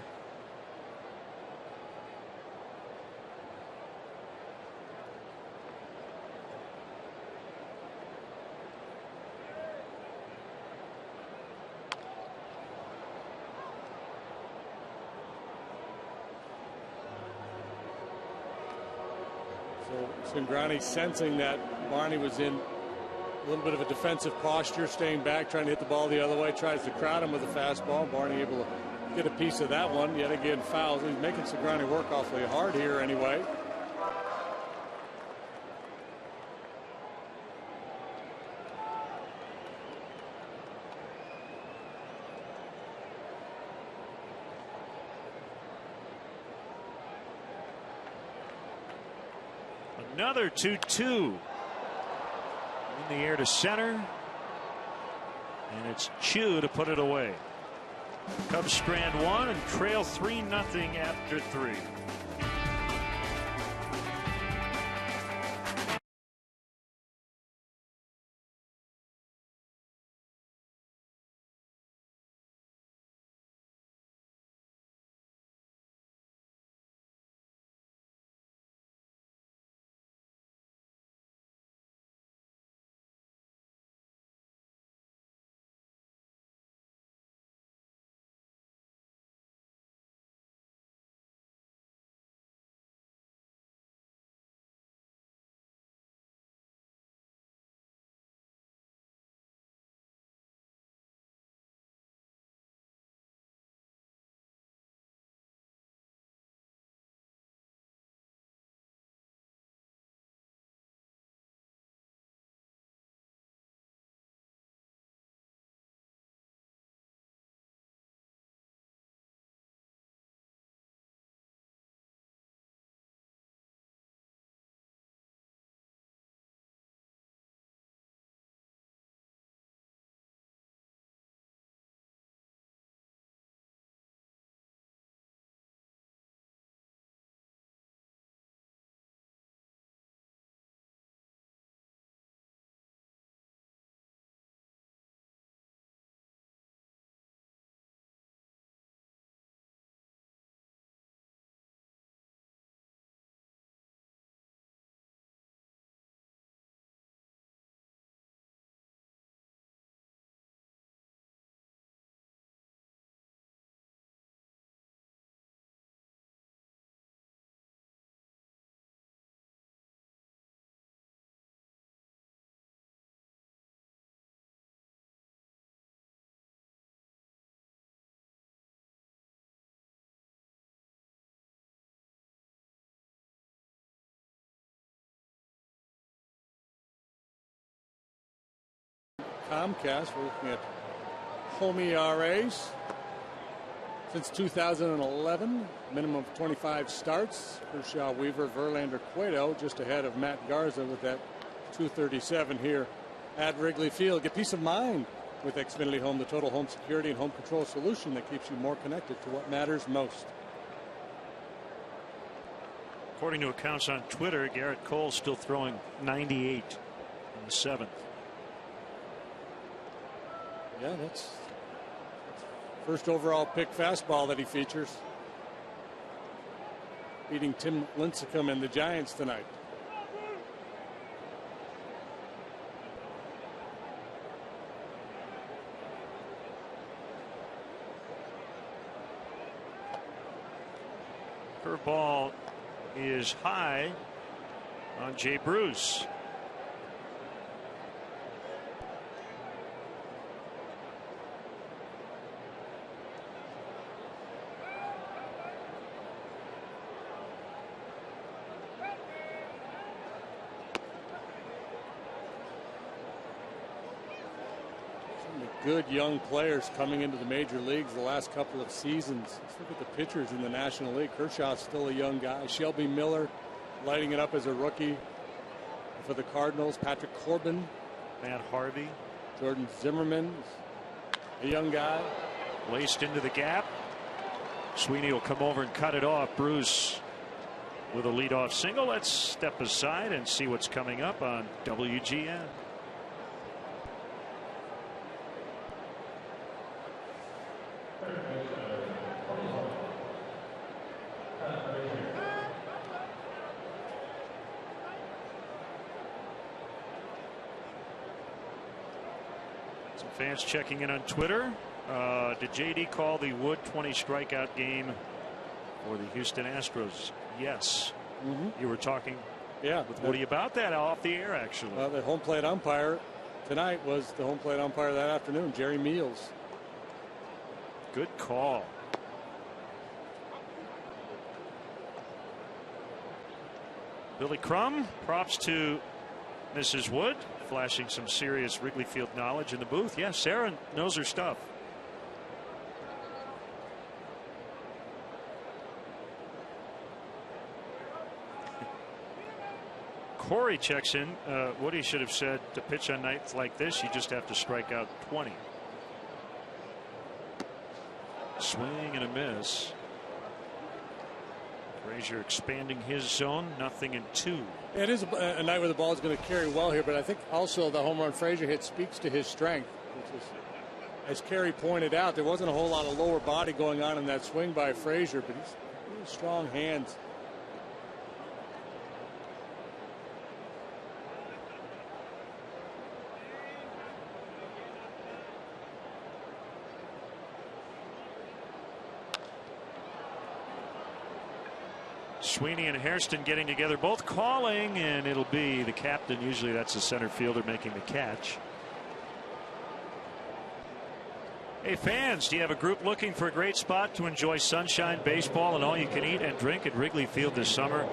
Cingrani sensing that Barney was in a little bit of a defensive posture, staying back, trying to hit the ball the other way, tries to crowd him with a fastball. Barney able to get a piece of that one. Yet again, fouls. He's making Cingrani work awfully hard here anyway. Another 2-2 in the air to center, and it's Chu to put it away. Cubs strand 1 and trail 3-0 after 3. Comcast, we're looking at home ERAs since 2011, minimum of 25 starts. Kershaw, Weaver, Verlander, Cueto just ahead of Matt Garza with that 237 here at Wrigley Field. Get peace of mind with Xfinity Home, the total home security and home control solution that keeps you more connected to what matters most. According to accounts on Twitter, Garrett Cole still throwing 98 in the 7th. Yeah, that's first overall pick fastball that he features. beating Tim Lincecum and the Giants tonight. Curveball is high on Jay Bruce. Good young players coming into the major leagues the last couple of seasons. Let's look at the pitchers in the National League. Kershaw's still a young guy. Shelby Miller lighting it up as a rookie for the Cardinals. Patrick Corbin. Matt Harvey. Jordan Zimmerman, a young guy. Laced into the gap. Sweeney will come over and cut it off. Bruce with a leadoff single. Let's step aside and see what's coming up on WGN. Fans checking in on Twitter. Did JD call the Wood 20 strikeout game for the Houston Astros? Yes. You were talking with Woody about that off the air, actually. The home plate umpire tonight was the home plate umpire that afternoon, Jerry Meals. Good call. Billy Crum, props to Mrs. Wood, flashing some serious Wrigley Field knowledge in the booth. Yeah, Sarah knows her stuff. Corey checks in. Woody should have said to pitch on nights like this, you just have to strike out 20. Swing and a miss. Frazier expanding his zone, 0-2. It is a night where the ball is going to carry well here, but I think also the home run Frazier hit speaks to his strength, which is, as Kerry pointed out, there wasn't a whole lot of lower body going on in that swing by Frazier, but he's really strong hands. Sweeney and Hairston getting together, both calling, and it'll be the captain. Usually that's the center fielder making the catch. Hey fans, do you have a group looking for a great spot to enjoy sunshine, baseball, and all you can eat and drink at Wrigley Field this summer?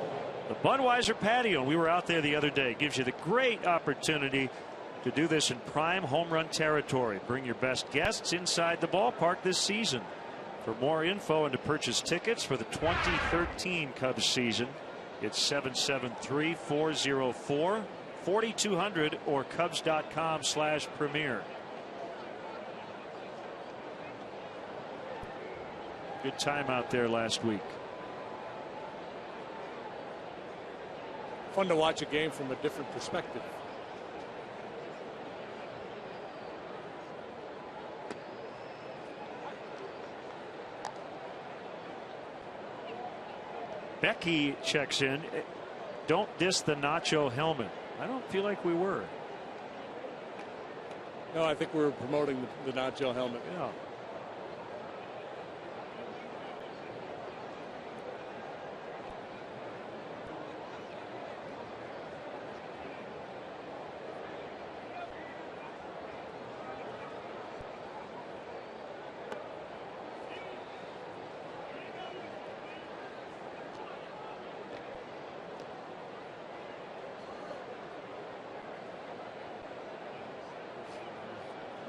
The Budweiser Patio, and we were out there the other day, gives you the great opportunity to do this in prime home run territory. Bring your best guests inside the ballpark this season. For more info and to purchase tickets for the 2013 Cubs season, it's 773-404-4200 or Cubs.com/premier. Good time out there last week. Fun to watch a game from a different perspective. Becky checks in. Don't diss the Nacho helmet. I don't feel like we were. No, I think we were promoting the Nacho helmet. Yeah.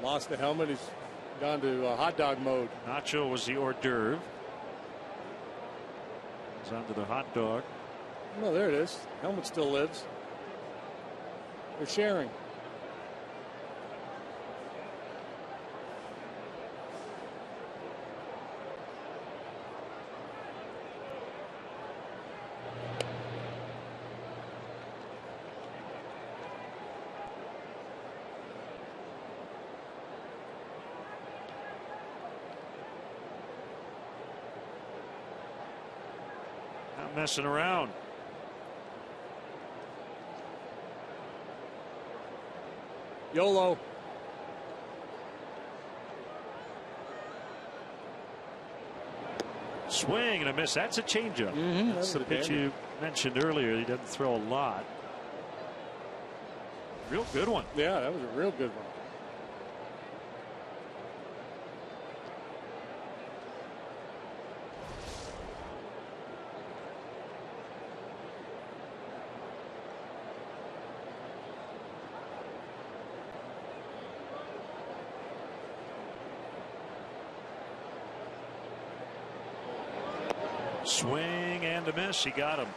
Lost the helmet. He's gone to hot dog mode. Nacho was the hors d'oeuvre. He's onto the hot dog. No, there it is. Helmet still lives. They're sharing. messing around. YOLO. Swing and a miss. That's a changeup. That's the pitch you mentioned earlier. He doesn't throw a lot. Real good one. Yeah, that was a real good one. Swing and a miss. He got him.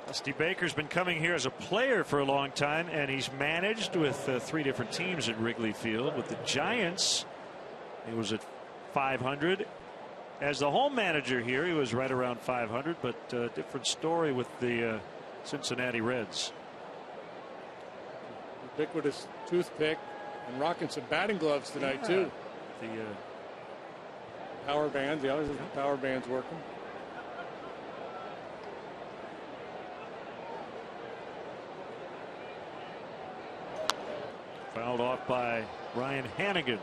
Dusty Baker's been coming here as a player for a long time, and he's managed with 3 different teams at Wrigley Field. With the Giants, he was at 500. As the home manager here, he was right around 500, but different story with the Cincinnati Reds. Ubiquitous toothpick and rocking some batting gloves tonight, too. The power bands, the others, power bands working. fouled off by Ryan Hannigan.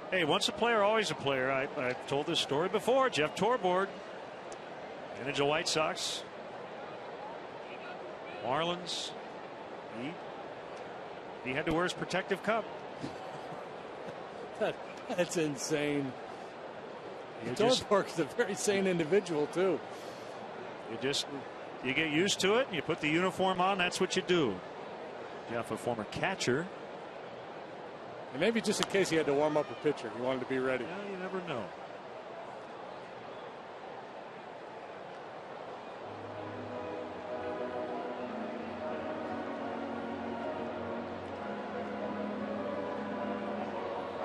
Hey, once a player, always a player. I've told this story before. Jeff Torborg, managed the White Sox, Marlins. He had to wear his protective cup. That's insane. Torborg's a very sane individual too. You get used to it. You put the uniform on. That's what you do. Jeff, a former catcher. And maybe just in case he had to warm up a pitcher, he wanted to be ready. Yeah, you never know.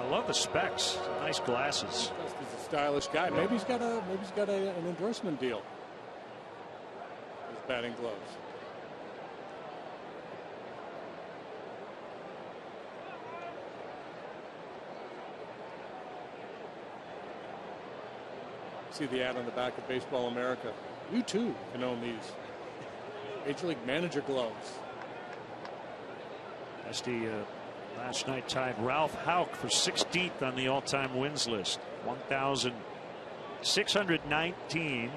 I love the specs. Nice glasses. He's a stylish guy. Maybe he's got an endorsement deal. His batting gloves. See the ad on the back of Baseball America. You too can own these Major League Manager gloves. Dusty last night tied Ralph Houck for 16th on the all-time wins list. 1,619.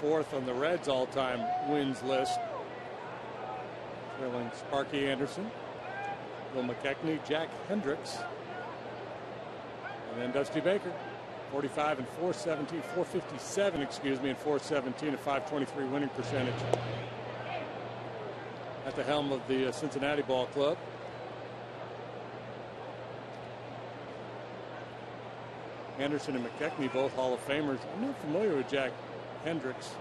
Fourth on the Reds all-time wins list, trailing Sparky Anderson, Bill McKechnie, Jack Hendricks, and then Dusty Baker, 45 and 417, 457, excuse me, and 417, a 523 winning percentage. At the helm of the Cincinnati Ball Club. Anderson and McKechnie, both Hall of Famers. I'm not familiar with Jack Hendricks.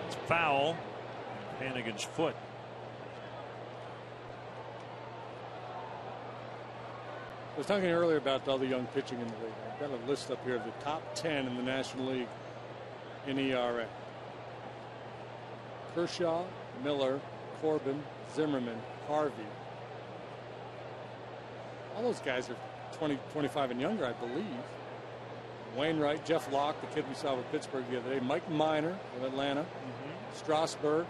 It's foul. Hannigan's foot. I was talking earlier about all the young pitching in the league. I've got a list up here of the top 10 in the National League in ERA. Kershaw, Miller, Corbin, Zimmerman, Harvey. All those guys are 20, 25 and younger, I believe. Wainwright, Jeff Locke, the kid we saw with Pittsburgh the other day, Mike Minor of Atlanta, Strasburg,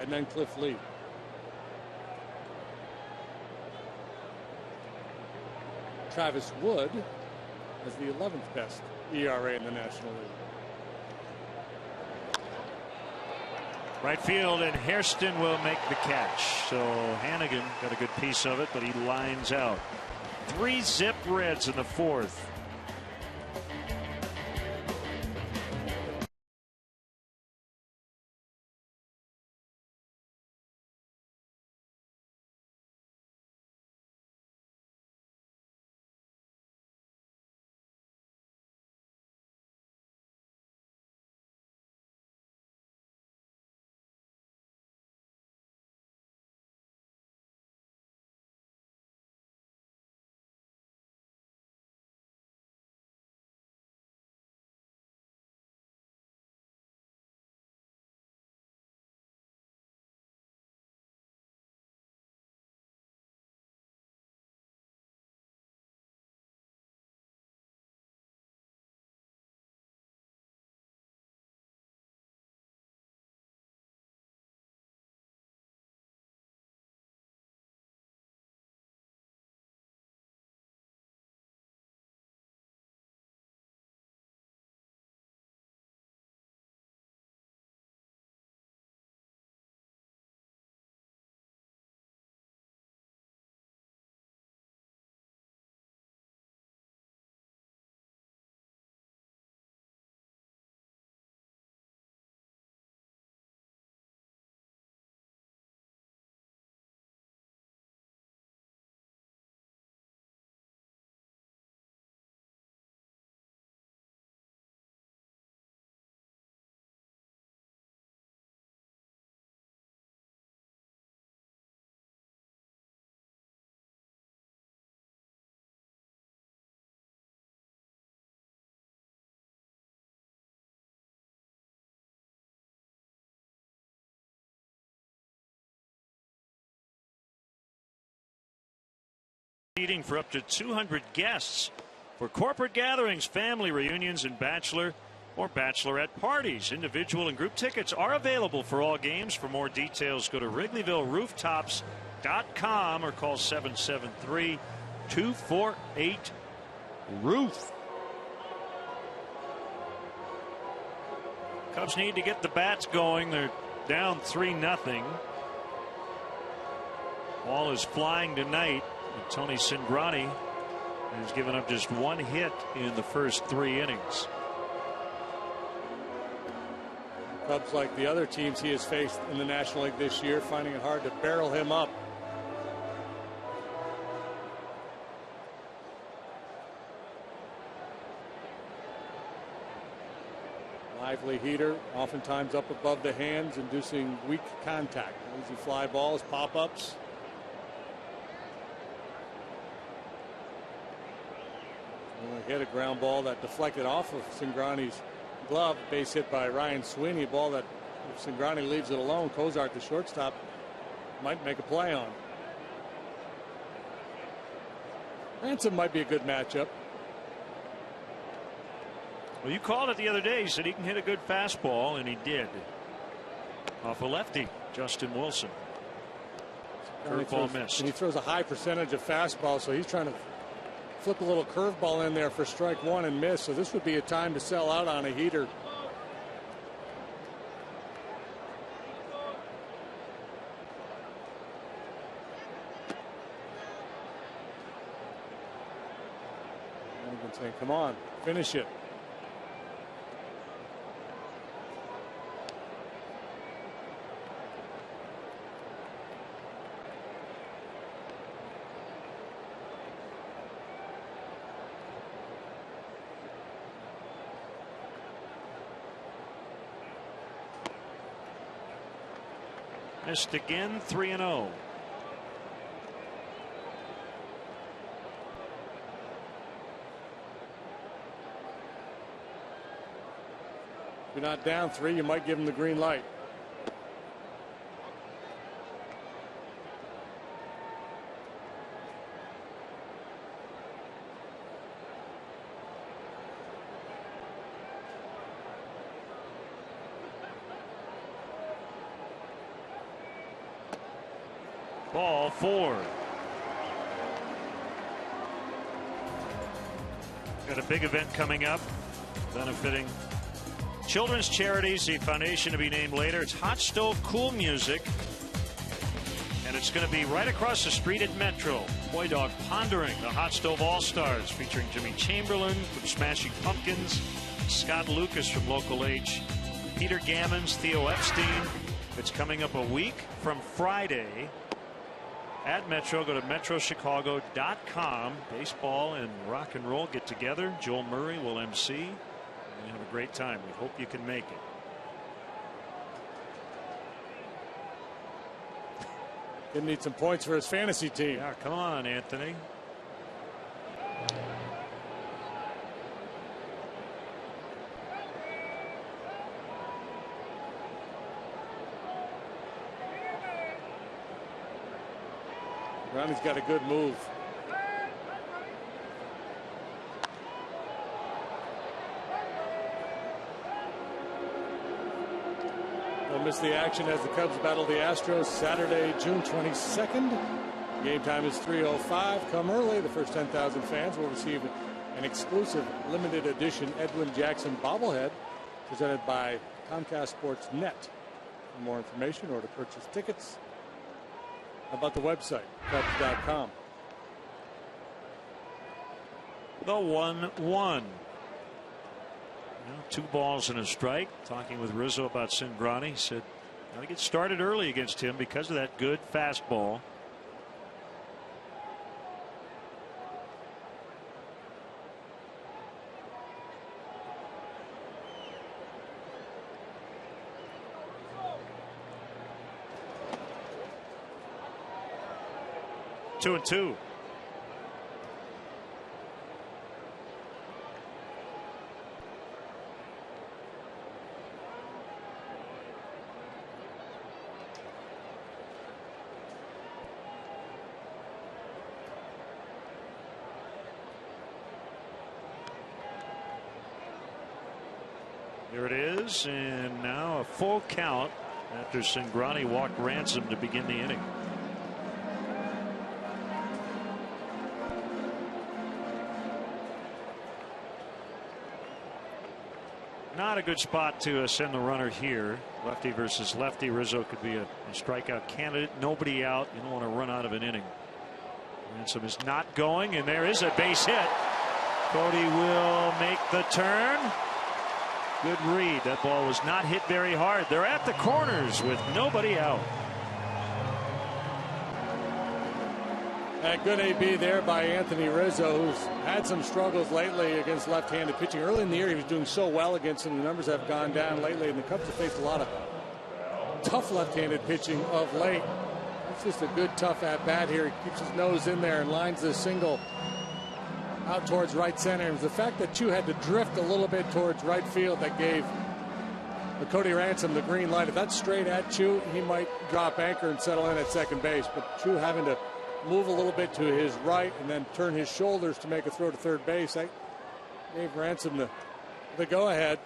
and then Cliff Lee. Travis Wood has the 11th best ERA in the National League. Right field, and Hairston will make the catch. So Hannigan got a good piece of it, but he lines out. 3-zip Reds in the fourth. Seating for up to 200 guests for corporate gatherings, family reunions, and bachelor or bachelorette parties. Individual and group tickets are available for all games. For more details, go to WrigleyvilleRooftops.com or call 773-248-ROOF. Cubs need to get the bats going. They're down 3-0. Ball is flying tonight. Tony Cingrani has given up just one hit in the first 3 innings. Cubs, like the other teams he has faced in the National League this year, finding it hard to barrel him up. Lively heater, oftentimes up above the hands, inducing weak contact. Easy fly balls, pop-ups. Hit a ground ball that deflected off of Cingrani's glove. Base hit by Ryan Sweeney. A ball that, if Cingrani leaves it alone, Cozart, the shortstop, might make a play on. Ransom might be a good matchup. Well, you called it the other day. You said he can hit a good fastball, and he did. Off a lefty, Justin Wilson. Curveball missed. And he throws a high percentage of fastball, so he's trying to flip a little curveball in there for strike one and miss. So this would be a time to sell out on a heater. Saying, come on, finish it. Missed again, 3-0. If you're not down 3, you might give him the green light. Ball 4. Got a big event coming up benefiting children's charities, the foundation to be named later. It's Hot Stove Cool Music. And it's going to be right across the street at Metro. Boy Dog pondering the Hot Stove All-Stars, featuring Jimmy Chamberlain from Smashing Pumpkins, Scott Lucas from Local H, Peter Gammons, Theo Epstein. It's coming up a week from Friday at Metro. Go to metrochicago.com. Baseball and rock and roll get together. Joel Murray will MC. And have a great time. We hope you can make it. Gonna need some points for his fantasy team. Yeah, come on, Anthony. Ronnie's got a good move. Don't miss the action as the Cubs battle the Astros Saturday, June 22nd. Game time is 3:05. Come early. The first 10,000 fans will receive an exclusive limited edition Edwin Jackson bobblehead presented by Comcast Sports Net. For more information or to purchase tickets, how about the website, Cubs.com. The 1-1. 2 balls and a strike. Talking with Rizzo about Cingrani. Said, got to get started early against him because of that good fastball. Two and two. Here it is, and now a full count after Cingrani walked Ransom to begin the inning. Not a good spot to send the runner here. Lefty versus lefty. Rizzo could be a strikeout candidate. Nobody out. You don't want to run out of an inning. Ransom is not going, and there is a base hit. Cody will make the turn. Good read. That ball was not hit very hard. They're at the corners with nobody out. And good AB there by Anthony Rizzo, who's had some struggles lately against left-handed pitching. Early in the year, he was doing so well against him. The numbers have gone down lately, and the Cubs have faced a lot of tough left-handed pitching of late. It's just a good, tough at-bat here. He keeps his nose in there and lines the single out towards right center. It was the fact that Chu had to drift a little bit towards right field that gave Cody Ransom the green light. If that's straight at Chu, he might drop anchor and settle in at second base. But Chu having to move a little bit to his right and then turn his shoulders to make a throw to third base, that gave Ransom the go-ahead.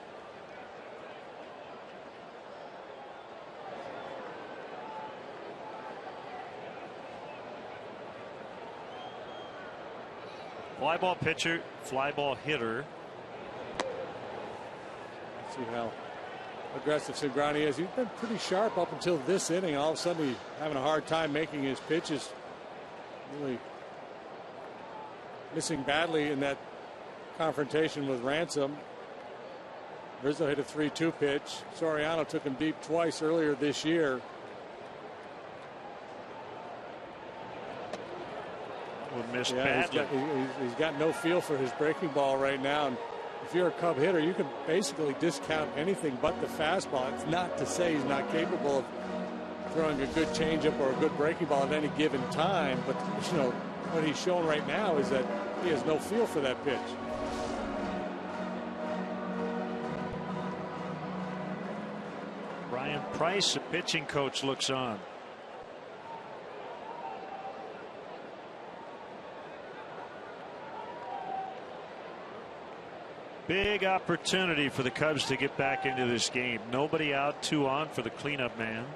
Fly ball pitcher, fly ball hitter. Let's see how aggressive Cingrani is. He's been pretty sharp up until this inning. All of a sudden he's having a hard time making his pitches. Really missing badly in that confrontation with Ransom. Rizzo hit a 3-2 pitch. Soriano took him deep twice earlier this year. Missed badly. He's got no feel for his breaking ball right now. And if you're a Cub hitter, you can basically discount anything but the fastball. It's not to say he's not capable of throwing a good changeup or a good breaking ball at any given time, but you know what he's showing right now is that he has no feel for that pitch. Brian Price, the pitching coach, looks on. Big opportunity for the Cubs to get back into this game. Nobody out, 2 on for the cleanup man.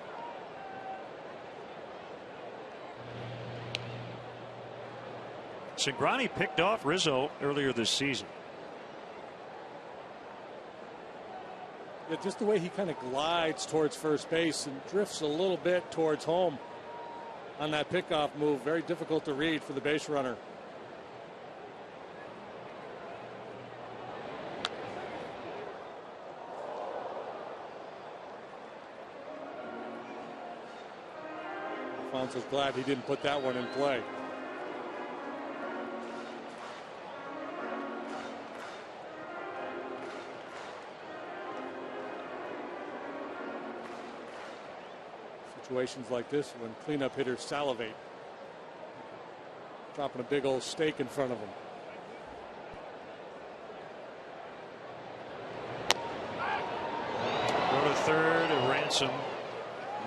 Cingrani picked off Rizzo earlier this season. Yeah, just the way he kind of glides towards first base and drifts a little bit towards home on that pickoff move. Very difficult to read for the base runner. Alfonso's glad he didn't put that one in play. Situations like this when cleanup hitters salivate. Dropping a big old steak in front of them. Go to third, a Ransom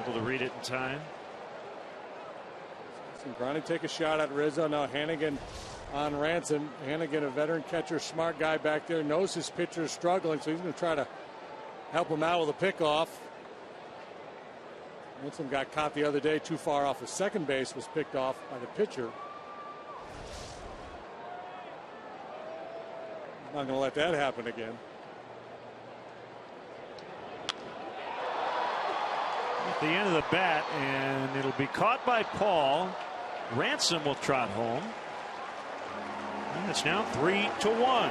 able to read it in time. Cingrani take a shot at Rizzo. Now Hannigan on Ransom. Hannigan, a veteran catcher, smart guy back there, knows his pitcher is struggling, so he's going to try to help him out with a pickoff. Ransom got caught the other day too far off of second base, was picked off by the pitcher. He's not going to let that happen again. At the end of the bat, and it'll be caught by Paul. Ransom will trot home. And it's now 3-1.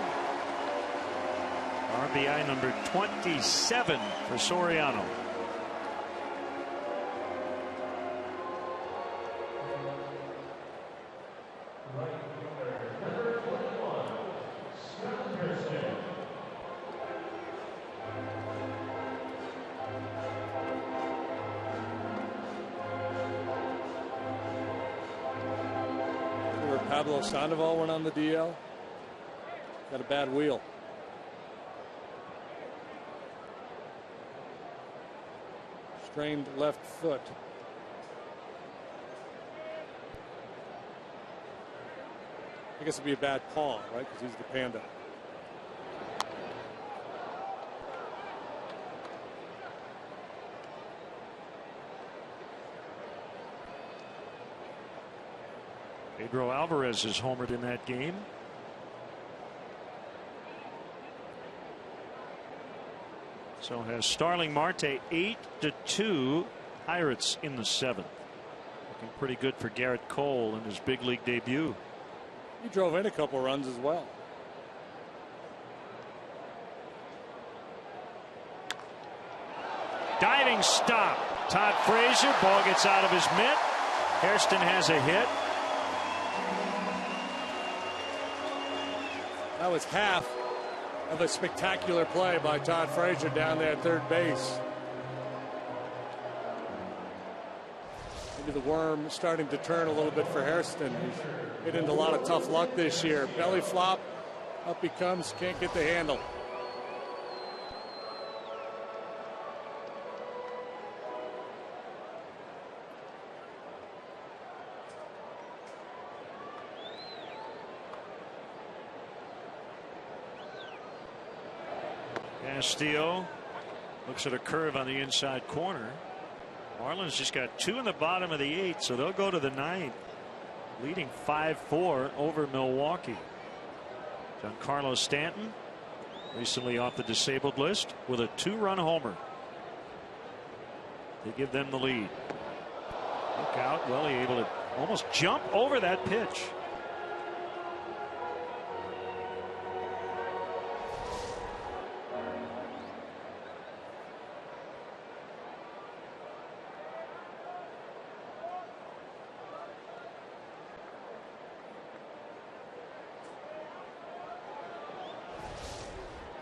RBI number 27 for Soriano. Pablo Sandoval went on the DL. Got a bad wheel. Strained left foot. I guess it'd be a bad paw, right? Because he's the panda. Pedro Alvarez is homered in that game. So has Starling Marte. 8-2 Pirates in the seventh. Looking pretty good for Garrett Cole in his big league debut. He drove in a couple runs as well. Diving stop. Todd Frazier. Ball gets out of his mitt. Hairston has a hit. That was half of a spectacular play by Todd Frazier down there at third base. Maybe the worm starting to turn a little bit for Hairston. He's hit into a lot of tough luck this year. Belly flop, up he comes, can't get the handle. Castillo looks at a curve on the inside corner. Marlins just got 2 in the bottom of the 8th, so they'll go to the 9th, leading 5-4 over Milwaukee. Giancarlo Stanton, recently off the disabled list, with a 2-run homer. They give them the lead. Look out, Welly able to almost jump over that pitch.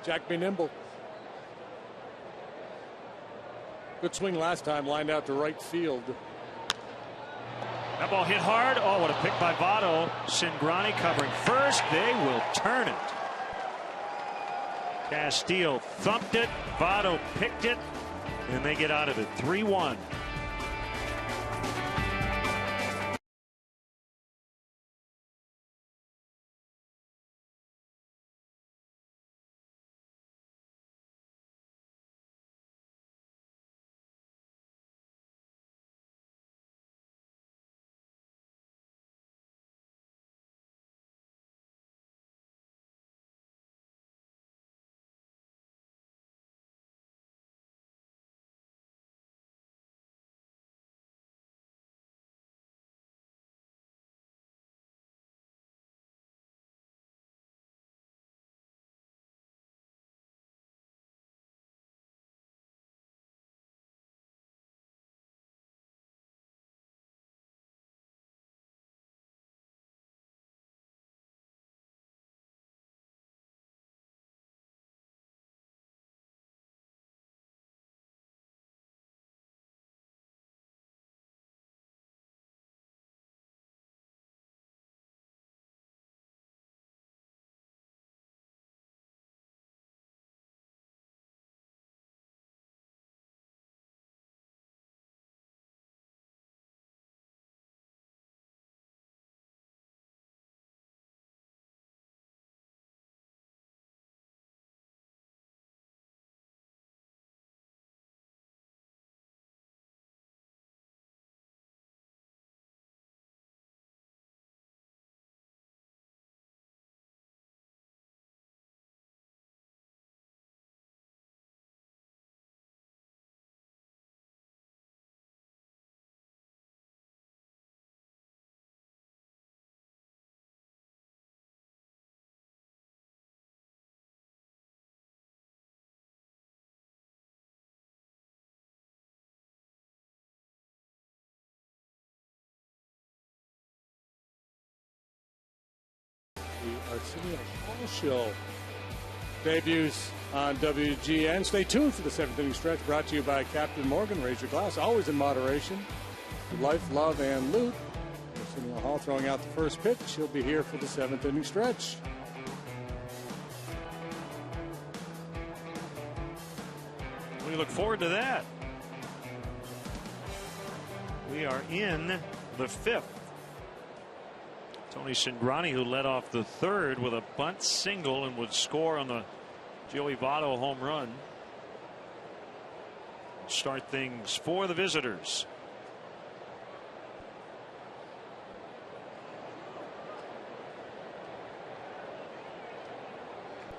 Jack be nimble. Good swing last time, lined out to right field. That ball hit hard. Oh, what a pick by Votto. Cingrani covering first. They will turn it. Castillo thumped it. Votto picked it. And they get out of it 3-1. The Arsenio Hall Show debuts on WGN. Stay tuned for the 7th inning stretch, brought to you by Captain Morgan. Raise your glass, always in moderation. Life, love, and loot. Arsenio Hall throwing out the first pitch. He'll be here for the 7th inning stretch. We look forward to that. We are in the 5th. Tony Cingrani, who led off the 3rd with a bunt single and would score on the Joey Votto home run. Start things for the visitors.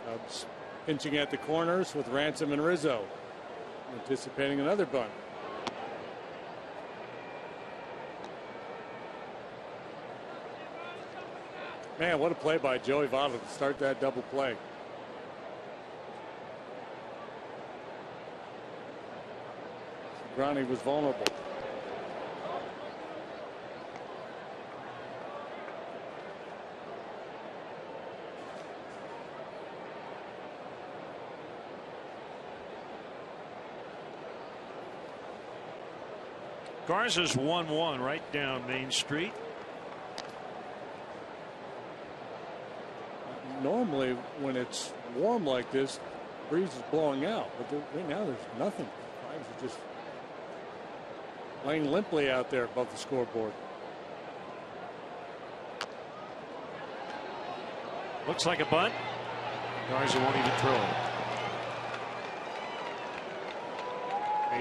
Cubs pinching at the corners with Ransom and Rizzo, anticipating another bunt. Man, what a play by Joey Votto to start that double play. Cingrani was vulnerable. Garza's 1-1 right down Main Street. Normally, when it's warm like this, the breeze is blowing out, but right now there's nothing. The Flags are just laying limply out there above the scoreboard. Looks like a bunt. Garza won't even throw it.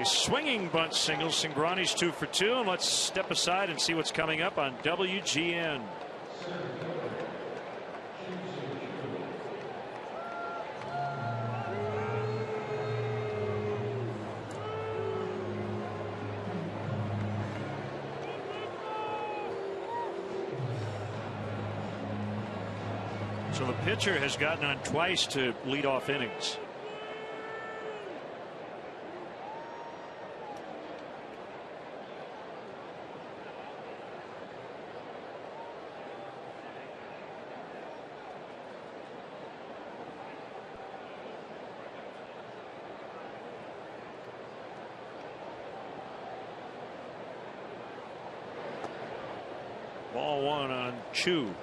A swinging bunt single. Cingrani's 2 for 2, and let's step aside and see what's coming up on WGN. So the pitcher has gotten on twice to lead off innings. Ball 1 on Chu.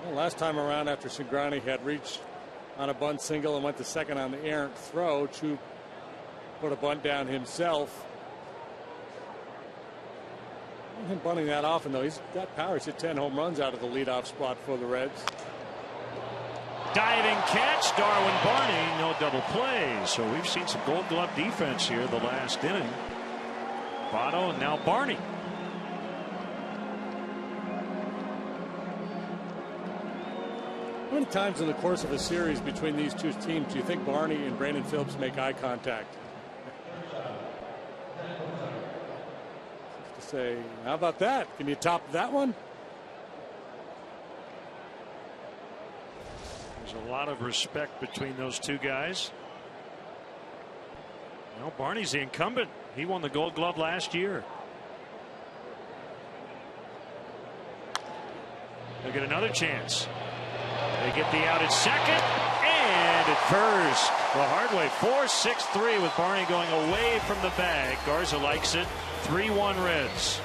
Well, last time around, after Cingrani had reached on a bunt single and went to second on the errant throw, Chu put a bunt down himself. Not him bunting that often, though. He's got power. He's hit 10 home runs out of the leadoff spot for the Reds. Diving catch, Darwin Barney, no double play. So we've seen some Gold Glove defense here the last inning. Votto and now Barney. How many times in the course of a series between these two teams do you think Barney and Brandon Phillips make eye contact? To say, how about that? Can you top that one? There's a lot of respect between those two guys. Well, Barney's the incumbent. He won the Gold Glove last year. They'll get another chance. They get the out at second, and it occurs the hard way. 4-6-3 with Barney going away from the bag. Garza likes it. 3-1 Reds.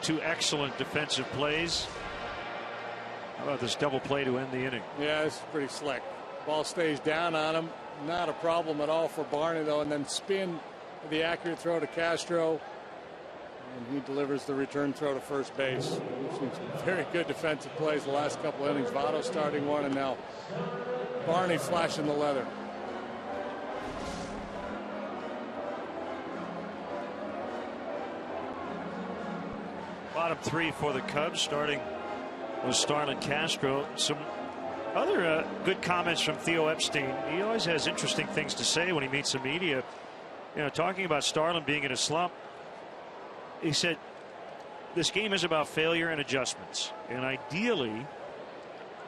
2 excellent defensive plays. How about this double play to end the inning? Yeah, it's pretty slick. Ball stays down on him. Not a problem at all for Barney, though, and then spin the accurate throw to Castro. And he delivers the return throw to first base. We've seen some very good defensive plays the last couple of innings. Votto starting one, and now Barney flashing the leather. Bottom 3 for the Cubs, starting with Starlin Castro. Some other good comments from Theo Epstein. He always has interesting things to say when he meets the media. You know, talking about Starlin being in a slump. He said this game is about failure and adjustments, and ideally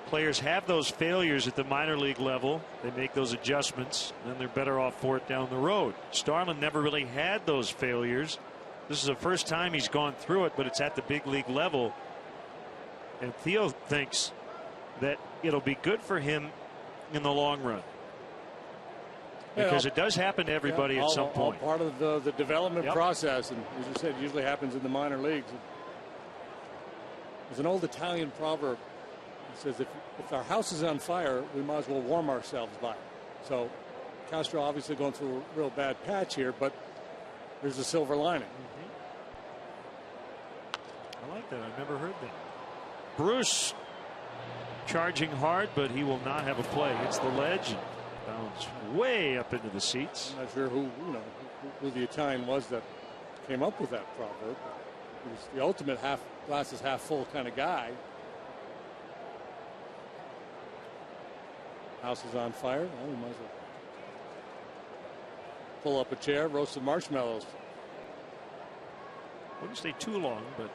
players have those failures at the minor league level. They make those adjustments, and then they're better off for it down the road. Starlin never really had those failures. This is the first time he's gone through it, but it's at the big league level. And Theo thinks that it'll be good for him in the long run. Because it does happen to everybody at some point. All part of the development process, and as you said, it usually happens in the minor leagues. There's an old Italian proverb that says, if our house is on fire, we might as well warm ourselves by it. So Castro obviously going through a real bad patch here, but there's a silver lining. I like that. I've never heard that. Bruce charging hard, but he will not have a play. Hits the ledge and bounds way up into the seats. I'm not sure who the Italian was that came up with that proverb. He was the ultimate glass is half full kind of guy. House is on fire. Well, we might as well pull up a chair, roast some marshmallows. Wouldn't stay too long, but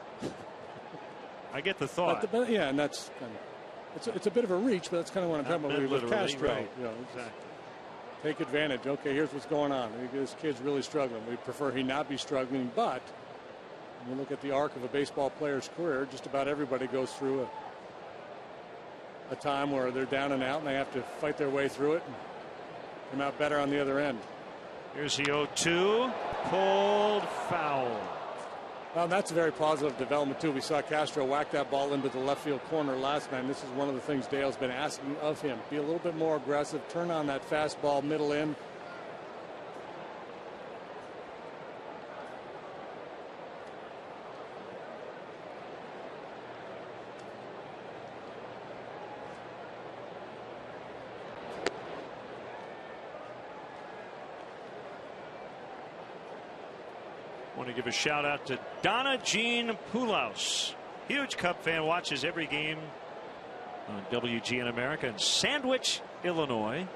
I get the thought. Yeah, and that's kind of it's a bit of a reach, but that's kind of what I'm talking about with Castro. Right. You know, exactly. Take advantage. Okay, here's what's going on. This kid's really struggling. We prefer he not be struggling, but when you look at the arc of a baseball player's career, just about everybody goes through a time where they're down and out, and they have to fight their way through it and come out better on the other end. Here's the 0-2, pulled foul. Well, that's a very positive development, too. We saw Castro whack that ball into the left field corner last night. And this is one of the things Dale's been asking of him. Be a little bit more aggressive. Turn on that fastball middle in. Want to give a shout out to Donna Jean Pulaus. Huge Cub fan, watches every game on WGN America in Sandwich, Illinois.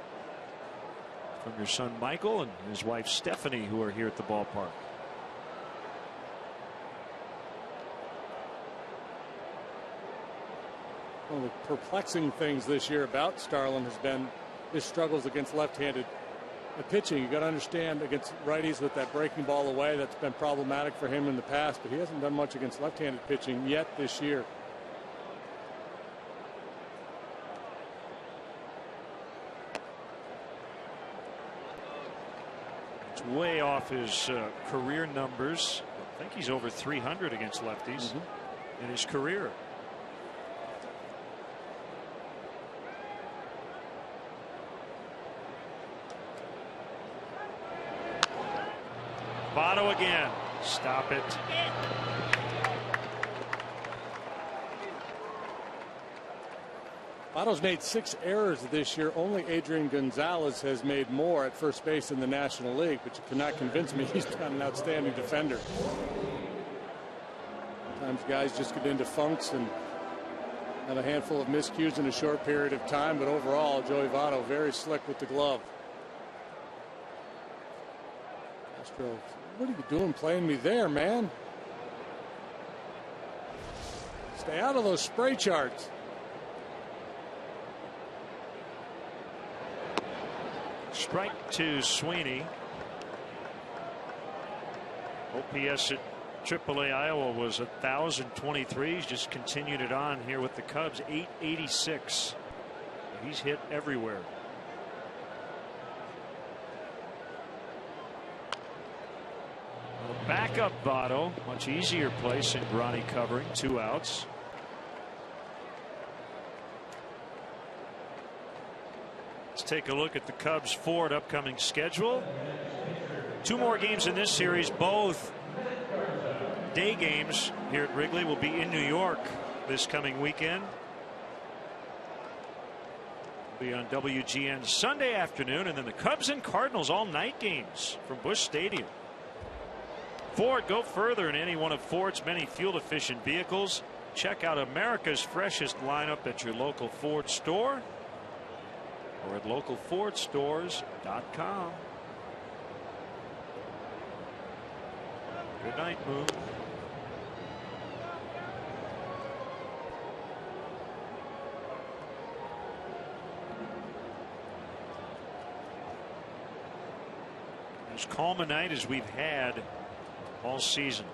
From your son Michael and his wife Stephanie, who are here at the ballpark. One of the perplexing things this year about Starlin has been his struggles against left-handed pitching. You got to understand, against righties with that breaking ball away, that's been problematic for him in the past, but he hasn't done much against left-handed pitching yet this year. It's way off his career numbers. I think he's over 300 against lefties in his career. Votto again. Stop it. Votto's made 6 errors this year. Only Adrian Gonzalez has made more at first base in the National League, but you cannot convince me he's not an outstanding defender. Sometimes guys just get into funks and have a handful of miscues in a short period of time, but overall, Joey Votto very slick with the glove. Castro, what are you doing playing me there, man? Stay out of those spray charts. Strike to Sweeney. OPS at AAA Iowa was 1,023. He's just continued it on here with the Cubs. 886. He's hit everywhere. Backup Votto, much easier place in Grani covering, 2 outs. Let's take a look at the Cubs' forward upcoming schedule. 2 more games in this series, both day games here at Wrigley. Will be in New York this coming weekend. Be on WGN Sunday afternoon, and then the Cubs and Cardinals all night games from Busch Stadium. Ford, go further in any one of Ford's many fuel efficient vehicles. Check out America's freshest lineup at your local Ford store or at localfordstores.com. Good night, Moon. As calm a night as we've had all season.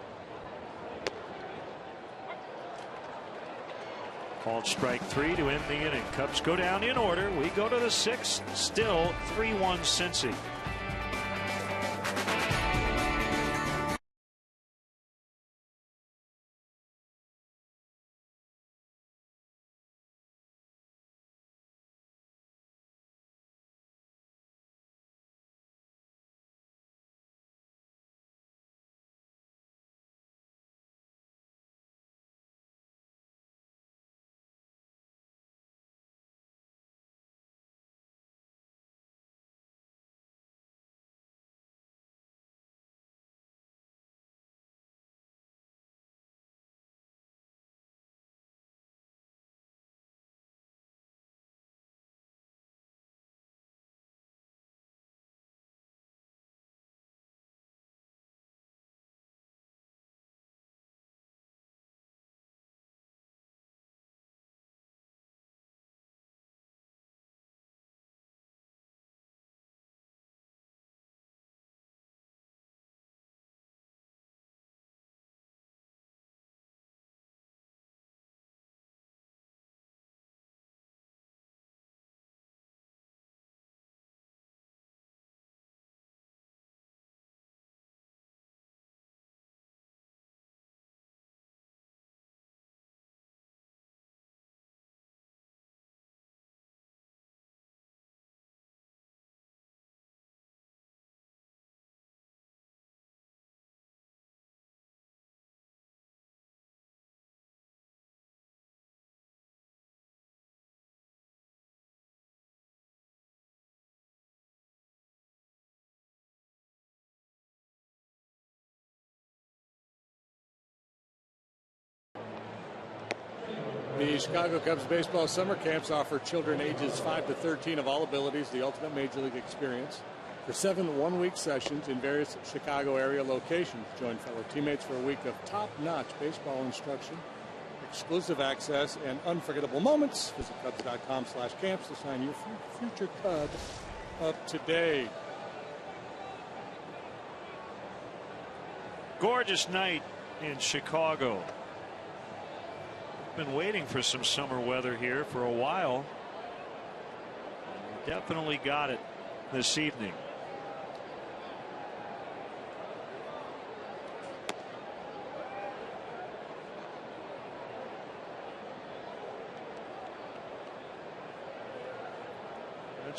Called strike 3 to end the inning. Cubs go down in order. We go to the 6th. Still 3-1 Cincy. The Chicago Cubs baseball summer camps offer children ages 5 to 13 of all abilities the ultimate major league experience. For 7 one-week sessions in various Chicago area locations, join fellow teammates for a week of top-notch baseball instruction, exclusive access, and unforgettable moments. Visit Cubs.com/camps to sign your future Cub up today. Gorgeous night in Chicago. Been waiting for some summer weather here for a while. Definitely got it this evening.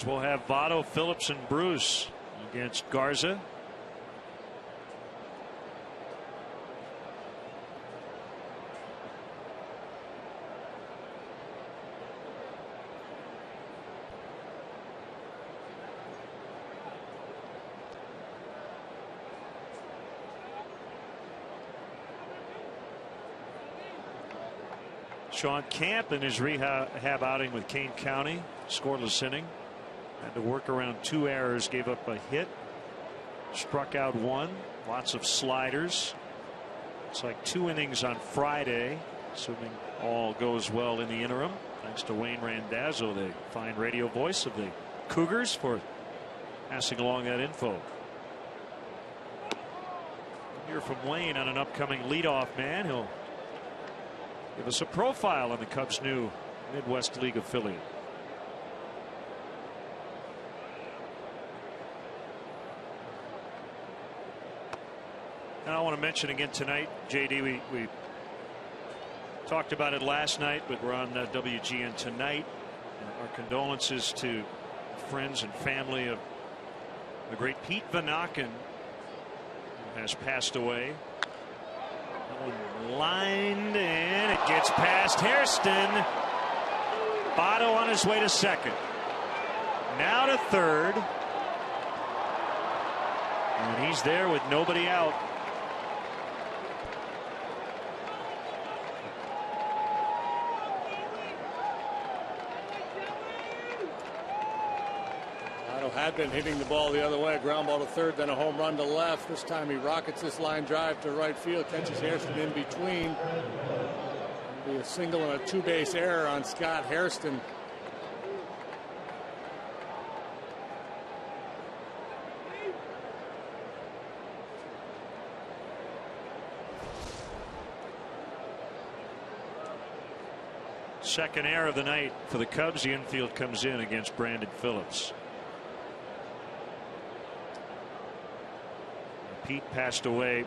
We'll have Votto, Phillips, and Bruce against Garza. Sean Camp in his rehab outing with Kane County, scoreless inning. Had to work around 2 errors, gave up a hit, struck out 1, lots of sliders. It's like 2 innings on Friday, assuming all goes well in the interim. Thanks to Wayne Randazzo, the fine radio voice of the Cougars, for passing along that info. We'll hear from Wayne on an upcoming leadoff man. He'll give us a profile on the Cubs' new Midwest League affiliate. want to mention again tonight, JD, we talked about it last night, but we're on WGN tonight. Our condolences to friends and family of the great Pete Van Aken, who has passed away. That one lined, and it gets past Hairston. Votto on his way to second. Now to third. And he's there with nobody out. Had been hitting the ball the other way, a ground ball to third, then a home run to left. This time he rockets this line drive to right field, catches Hairston in between. It'll be a single and a two-base error on Scott Hairston. Second error of the night for the Cubs. The infield comes in against Brandon Phillips. Pete passed away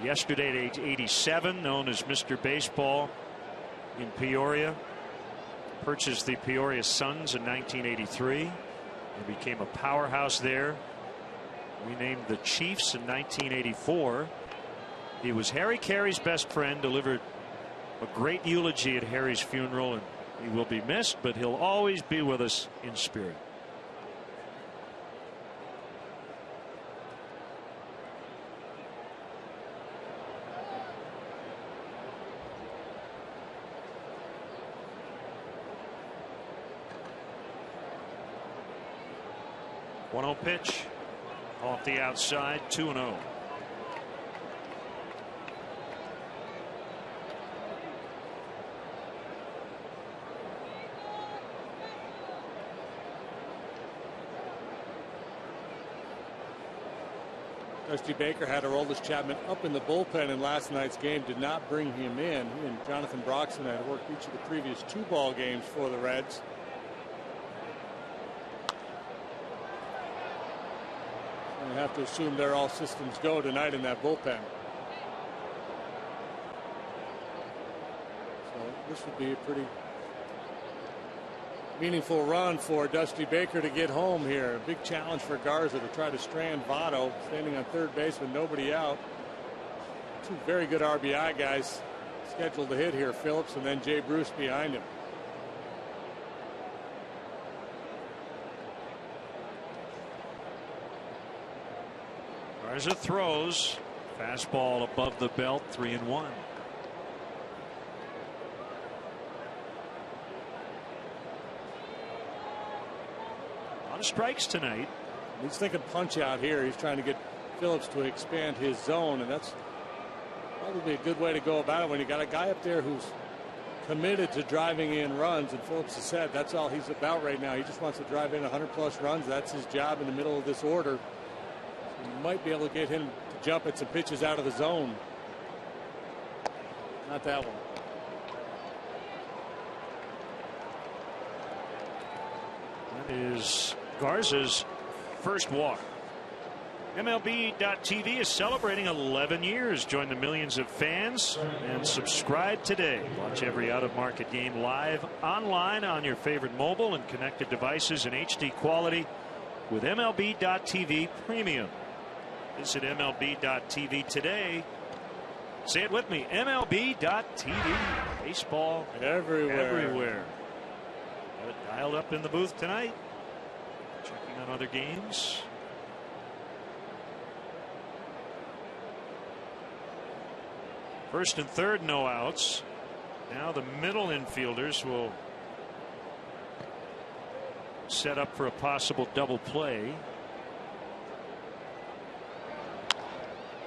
yesterday at age 87, known as Mr. Baseball in Peoria. Purchased the Peoria Suns in 1983 and became a powerhouse there. Renamed the Chiefs in 1984. He was Harry Carey's best friend, delivered a great eulogy at Harry's funeral, and he will be missed, but he'll always be with us in spirit. One-0 pitch off the outside, 2-0. Dusty Baker had Aroldis Chapman up in the bullpen in last night's game, did not bring him in. He and Jonathan Broxton had worked each of the previous 2 ball games for the Reds. I have to assume they're all systems go tonight in that bullpen. So this would be a pretty meaningful run for Dusty Baker to get home here. A big challenge for Garza to try to strand Votto, standing on third base with nobody out. 2 very good RBI guys scheduled to hit here, Phillips and then Jay Bruce behind him. Garza throws. Fastball above the belt, 3-1. A lot of strikes tonight. He's thinking punch out here. He's trying to get Phillips to expand his zone, and that's probably a good way to go about it when you got a guy up there who's committed to driving in runs. And Phillips has said that's all he's about right now. He just wants to drive in 100+ runs. That's his job in the middle of this order. You might be able to get him to jump at some pitches out of the zone. Not that one. That is Garza's first walk. MLB.TV is celebrating 11 years. Join the millions of fans and subscribe today. Watch every out-of-market game live online on your favorite mobile and connected devices in HD quality with MLB.TV Premium. Visit MLB.TV today. Say it with me, MLB.TV. Baseball everywhere. Got it dialed up in the booth tonight. Checking on other games. First and third, no outs. Now the middle infielders will set up for a possible double play.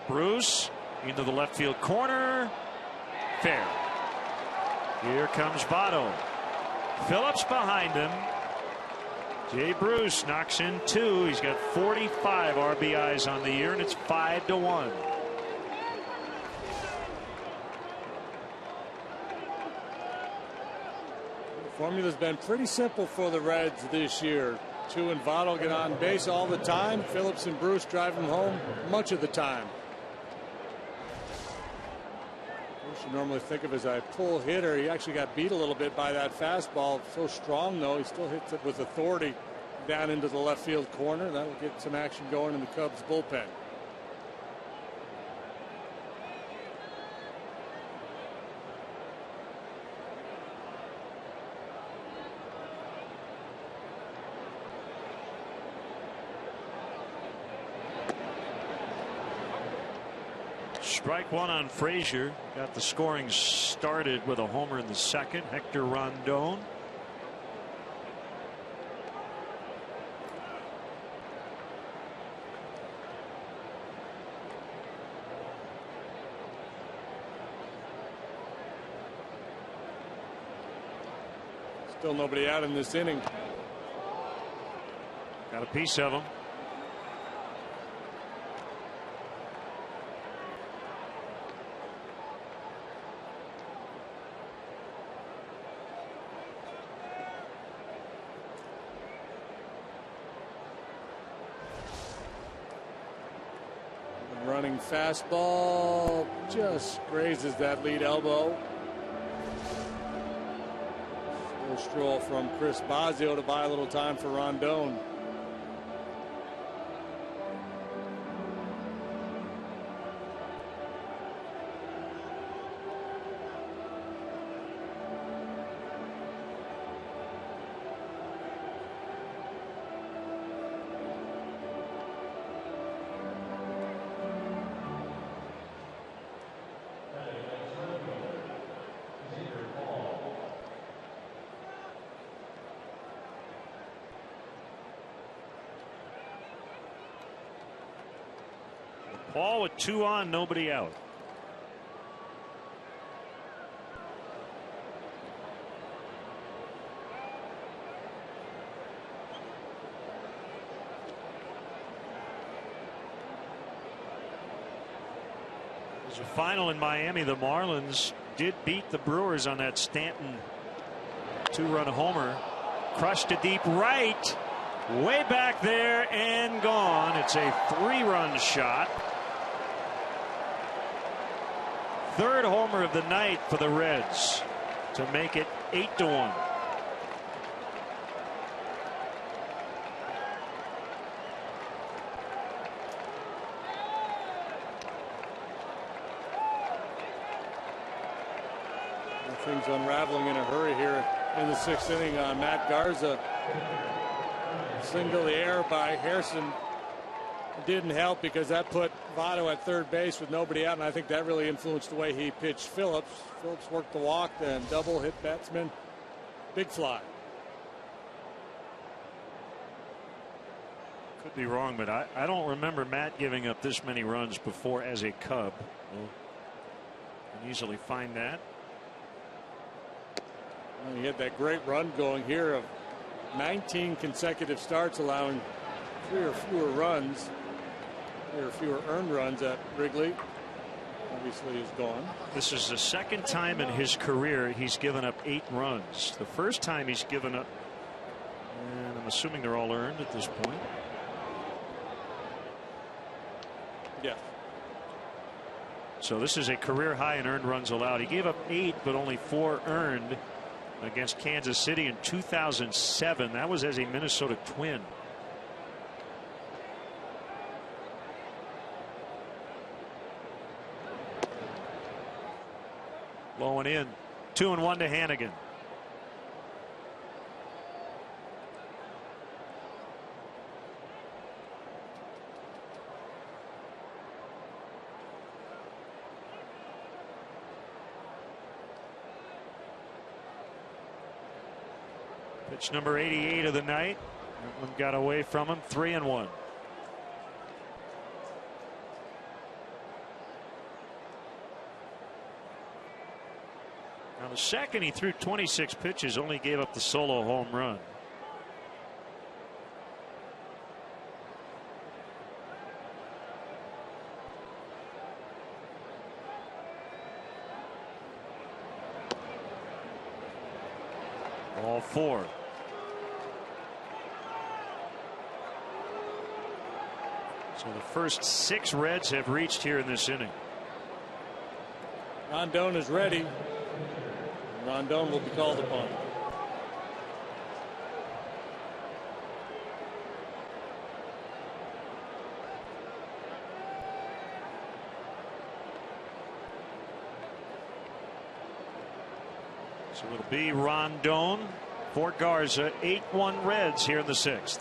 Bruce into the left field corner. Fair. Here comes Votto. Phillips behind him. Jay Bruce knocks in 2. He's got 45 RBIs on the year, and it's 5-1. The formula's been pretty simple for the Reds this year. 2 and Votto get on base all the time. Phillips and Bruce drive them home much of the time. you normally think of as a pull hitter. He actually got beat a little bit by that fastball. So strong, though, he still hits it with authority down into the left field corner. That'll get some action going in the Cubs bullpen. Strike one on Frazier. Got the scoring started with a homer in the second. Hector Rondon. Still nobody out in this inning. Got a piece of him. Running fastball just grazes that lead elbow. Little stroll from Chris Bosio to buy a little time for Rondon. Paul with 2 on, nobody out. There's a final in Miami. The Marlins did beat the Brewers on that Stanton 2-run homer. Crushed to deep right. Way back there and gone. It's a 3-run shot. Third homer of the night for the Reds to make it 8-1. Things unraveling in a hurry here in the 6th inning. Matt Garza single the air by Harrison didn't help because that put Votto at third base with nobody out, and I think that really influenced the way he pitched Phillips. Phillips worked the walk, then double, hit batsman, big fly. Could be wrong, but I don't remember Matt giving up this many runs before as a Cub. We'll can easily find that. Well, he had that great run going here of 19 consecutive starts, allowing 3 or fewer runs. 3 or fewer earned runs at Wrigley. Obviously is gone. This is the second time in his career he's given up 8 runs. The first time he's given up, and I'm assuming they're all earned at this point. Yeah. So this is a career high in earned runs allowed. He gave up 8 but only 4 earned against Kansas City in 2007. That was as a Minnesota Twin. Low and in. 2-1 to Hannigan. Pitch number 88 of the night. That one got away from him. 3-1. Now the second he threw 26 pitches, only gave up the solo home run. All 4. So the first 6 Reds have reached here in this inning. Rondon is ready. Rondon will be called upon. So it'll be Rondon for Garza. 8-1 Reds here in the 6th.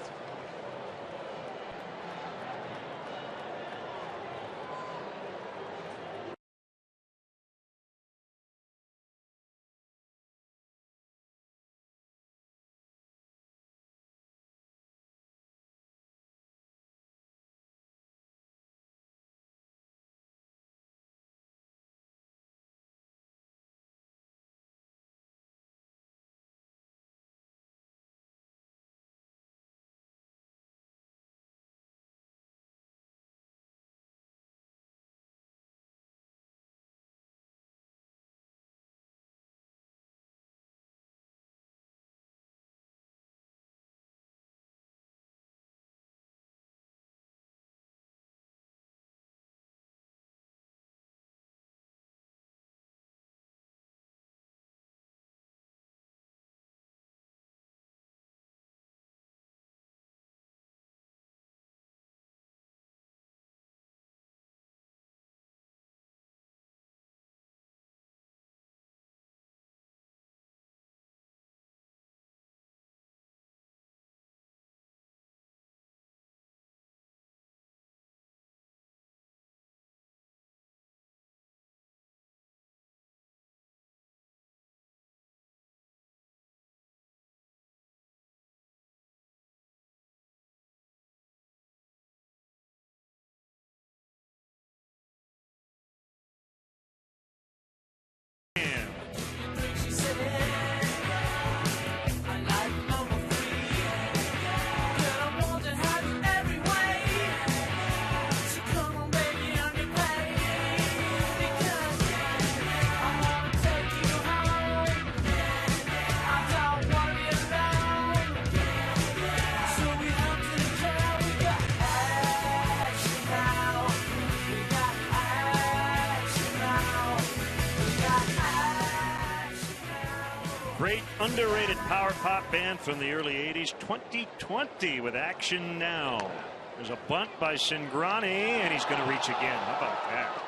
Great underrated power pop band from the early 80s. 2020 with Action Now. There's a bunt by Cingrani, and he's going to reach again. How about that?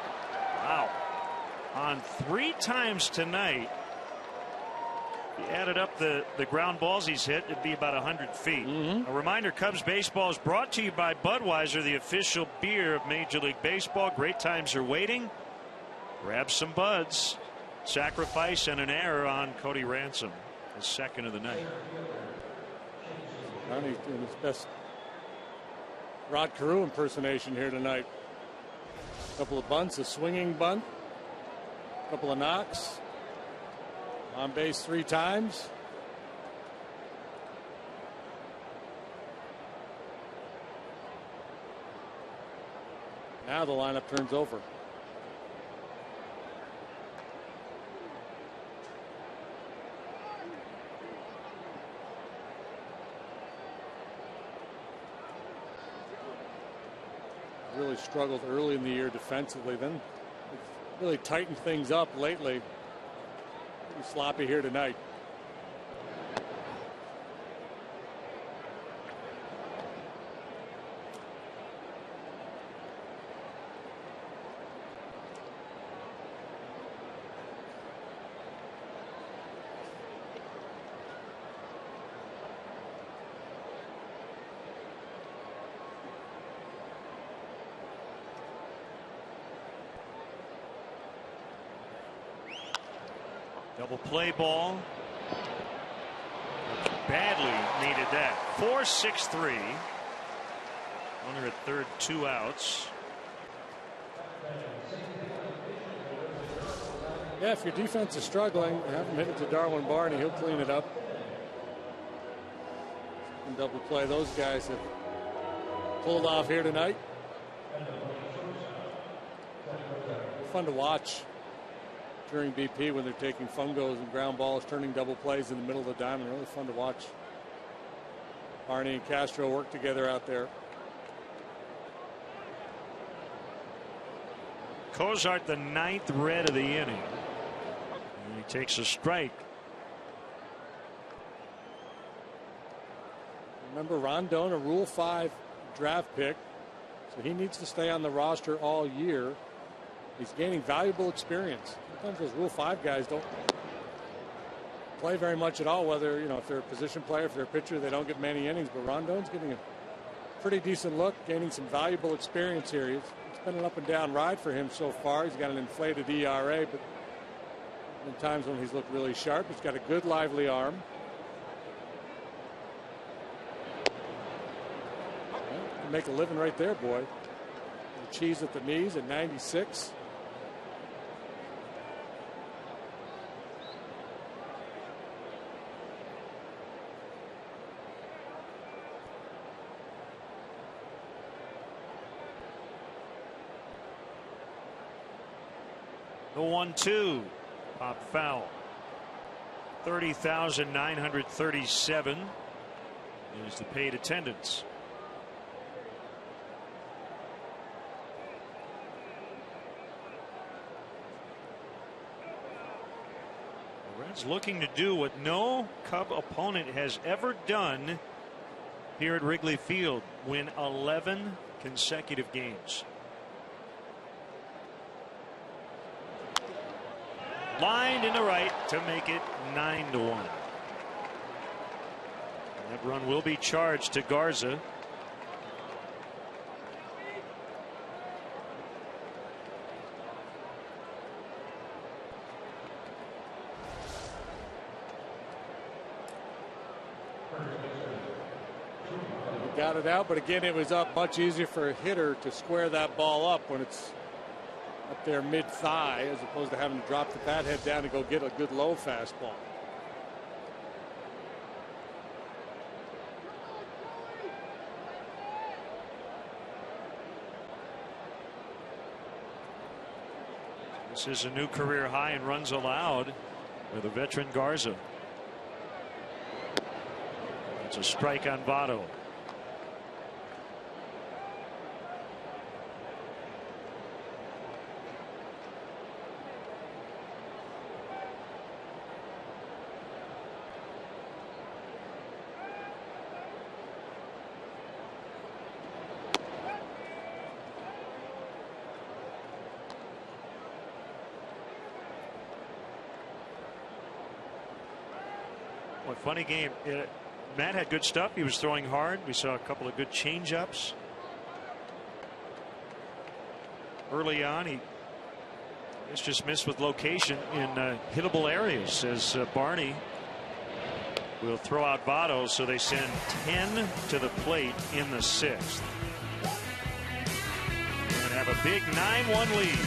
Wow. On 3 times tonight, if you added up the ground balls he's hit, it'd be about 100 feet. A reminder, Cubs baseball is brought to you by Budweiser, the official beer of Major League Baseball. Great times are waiting. Grab some buds. Sacrifice and an error on Cody Ransom, his 2nd of the night. Ronnie's doing his best Rod Carew impersonation here tonight. A couple of bunts, a swinging bunt, a couple of knocks, on base 3 times. Now the lineup turns over. Really struggled early in the year defensively, then really tightened things up lately. Pretty sloppy here tonight. Double play ball. Badly needed that. 4-6-3. Runner at third, 2 outs. Yeah, if your defense is struggling, have him hit it to Darwin Barney. He'll clean it up. And double play. Those guys have pulled off here tonight. Fun to watch during BP when they're taking fungos and ground balls, turning double plays in the middle of the diamond. Really fun to watch. Barney and Castro work together out there. Cozart, the 9th red of the inning. takes a strike. Remember, Rondon, a Rule 5 draft pick, so he needs to stay on the roster all year. He's gaining valuable experience. Sometimes those Rule 5 guys don't play very much at all, whether, if they're a position player, if they're a pitcher, they don't get many innings. But Rondon's getting a pretty decent look, gaining some valuable experience here. It's been an up and down ride for him so far. He's got an inflated ERA, but in times when he's looked really sharp, he's got a good, lively arm. Can make a living right there, boy. The cheese at the knees at 96. The 1-2. Pop foul. 30,937 is the paid attendance. The Reds looking to do what no Cub opponent has ever done here at Wrigley Field: win 11 consecutive games. Lined into right to make it 9-1. That run will be charged to Garza. He got it out, but again, it was up much easier for a hitter to square that ball up when it's up there mid-thigh, as opposed to having to drop the bat head down to go get a good low fastball. This is a new career high in runs allowed for the veteran Garza. It's a strike on Votto. What funny game. Matt had good stuff. He was throwing hard. We saw a couple of good change-ups early on. He just missed with location in hittable areas, as Barney will throw out Votto, so they send 10 to the plate in the 6th and have a big 9-1 lead.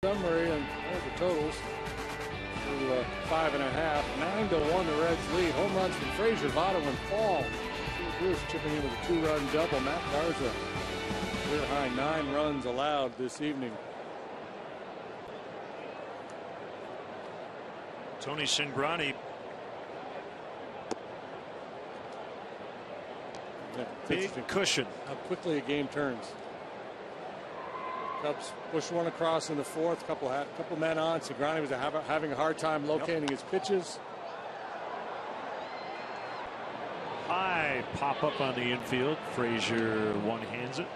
Summary and the totals to 5.5. 9-1 the Reds lead. Home runs from Frazier, Votto, and Fall. Bruce chipping in with a 2-run double. Matt Garza career high 9 runs allowed this evening. Tony Cingrani. Yeah, big cushion. How quickly a game turns. Cubs push one across in the fourth. Couple men on. Cingrani was having a hard time locating his pitches. High pop up on the infield. Frazier one-hands it.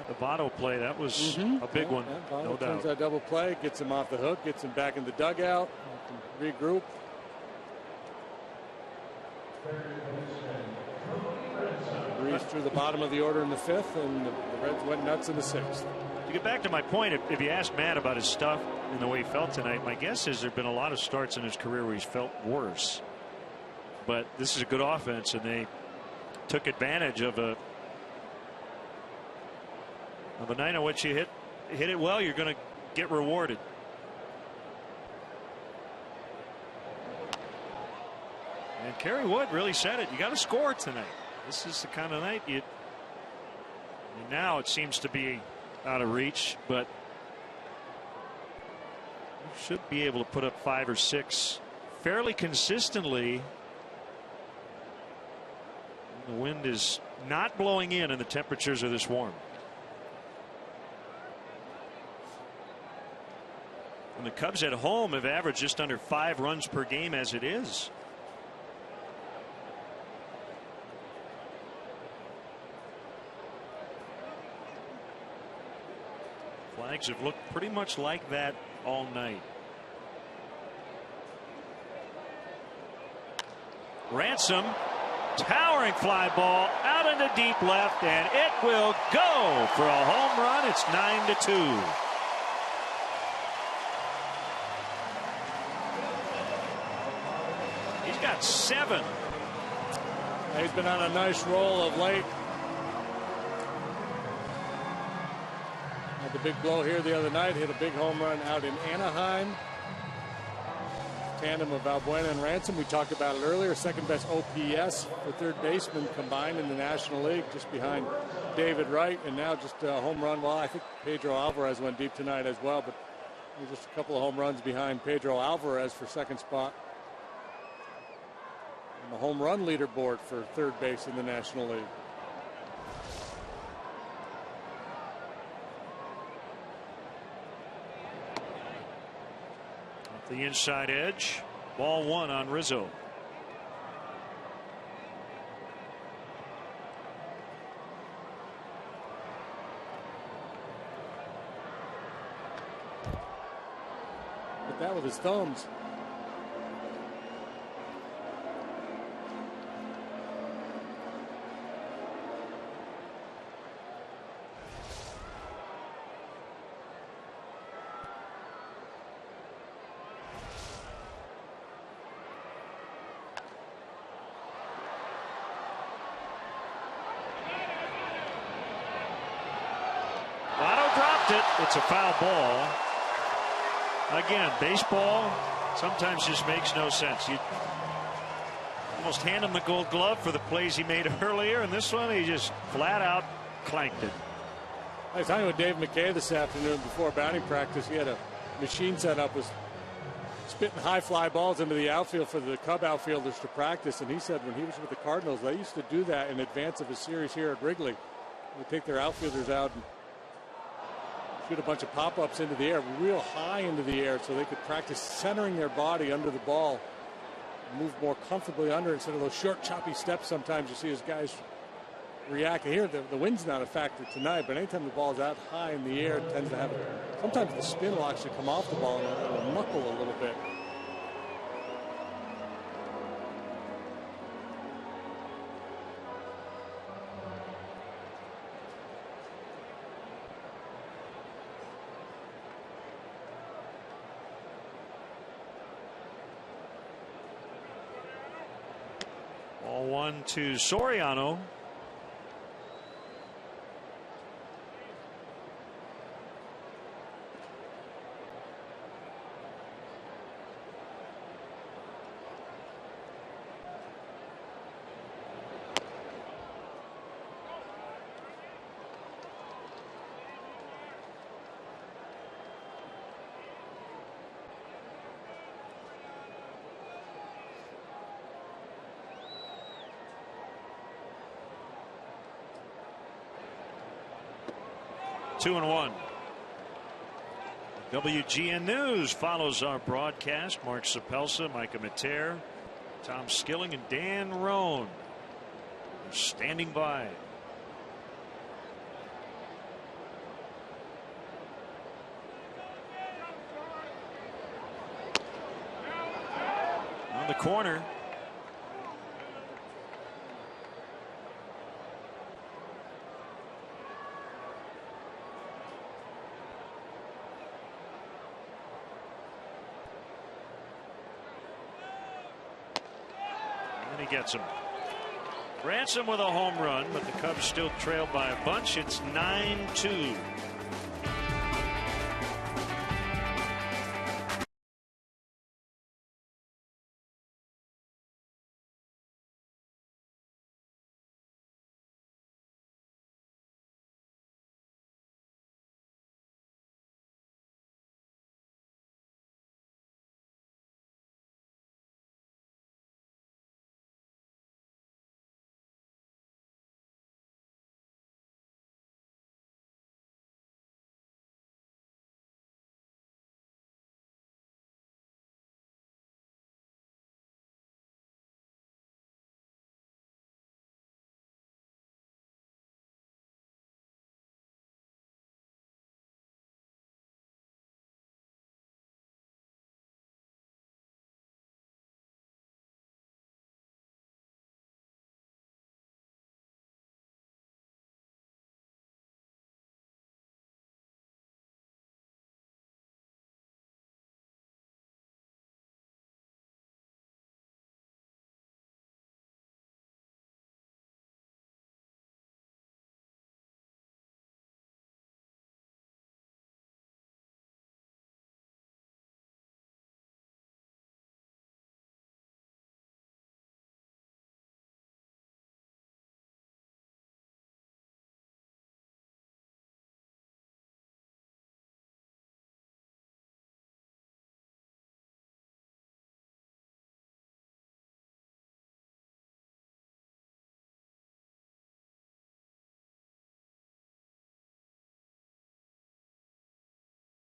The Votto play, that was a big one. Yeah, no doubt. Turns that double play, gets him off the hook, gets him back in the dugout, regroup. Breeze through the bottom of the order in the fifth, and the Reds went nuts in the sixth. To get back to my point, if you ask Matt about his stuff and the way he felt tonight, my guess is there have been a lot of starts in his career where he's felt worse. But this is a good offense, and they took advantage of a night on which you hit it well, you're going to get rewarded. And Kerry Wood really said it. You got to score tonight. This is the kind of night and now it seems to be out of reach, but you should be able to put up 5 or 6 fairly consistently. The wind is not blowing in and the temperatures are this warm. And the Cubs at home have averaged just under 5 runs per game as it is. Flags have looked pretty much like that all night. Ransom, towering fly ball out into deep left, and it will go for a home run. It's 9-2. He's got 7. He's been on a nice roll of late. Had the big blow here the other night, hit a big home run out in Anaheim. Tandem of Valbuena and Ransom. We talked about it earlier. Second best OPS for third baseman combined in the National League, just behind David Wright. And now just a home run. Well, I think Pedro Alvarez went deep tonight as well, but just a couple of home runs behind Pedro Alvarez for second spot on the home run leaderboard for third base in the National League. The inside edge, ball 1 on Rizzo. Hit that with his thumbs. It's a foul ball. Again, baseball sometimes just makes no sense. You almost hand him the gold glove for the plays he made earlier, and this one he just flat out clanked it. I was talking with Dave McKay this afternoon before batting practice. He had a machine set up, was spitting high fly balls into the outfield for the Cub outfielders to practice, and he said when he was with the Cardinals, they used to do that in advance of a series here at Wrigley. They take their outfielders out and shoot a bunch of pop-ups into the air, real high into the air, so they could practice centering their body under the ball, move more comfortably under it instead of those short, choppy steps. Sometimes you see as guys react. Here, the wind's not a factor tonight, but anytime the ball is out high in the air, it tends to have. Sometimes the spin will actually come off the ball and it'll knuckle a little bit. Ball 1 to Soriano. 2-1. WGN News follows our broadcast. Mark Sapelsa, Micah Mater, Tom Skilling, and Dan Roan are standing by. On the corner. And he gets him. Ransom with a home run, but the Cubs still trail by a bunch. It's 9-2.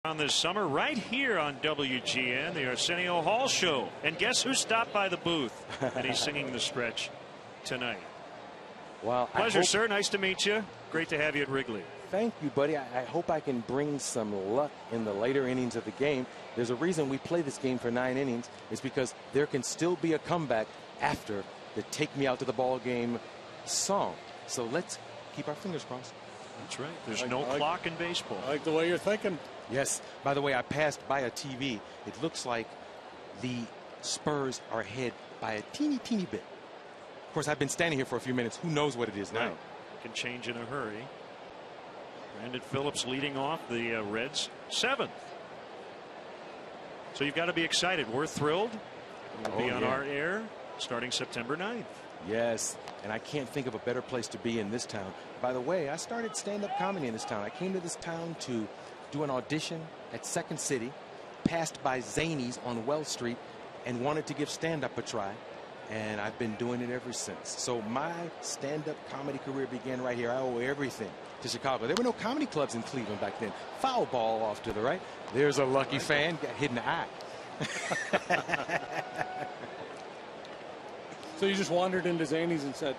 On this summer right here on WGN, the Arsenio Hall Show. And guess who stopped by the booth? And he's singing the stretch tonight. Well, pleasure, sir. Nice to meet you. Great to have you at Wrigley. Thank you, buddy. I hope I can bring some luck in the later innings of the game. There's a reason we play this game for 9 innings. It's because there can still be a comeback after the Take Me Out to the Ball Game song. So let's keep our fingers crossed. That's right. There's no clock in baseball. I like the way you're thinking. Yes. By the way, I passed by a TV. It looks like the Spurs are ahead by a teeny bit. Of course, I've been standing here for a few minutes. Who knows what it is now? Right. It can change in a hurry. Brandon Phillips leading off the Reds 7th. So you've got to be excited. We're thrilled. We'll be on our air starting September 9th. Yes, and I can't think of a better place to be in this town. By the way, I started stand-up comedy in this town. I came to this town to do an audition at Second City, passed by Zanies on Wells Street, and wanted to give stand-up a try. And I've been doing it ever since. So my stand-up comedy career began right here. I owe everything to Chicago. There were no comedy clubs in Cleveland back then. Foul ball off to the right. There's a lucky fan. Got hit in the eye. So you just wandered into Zanies and said,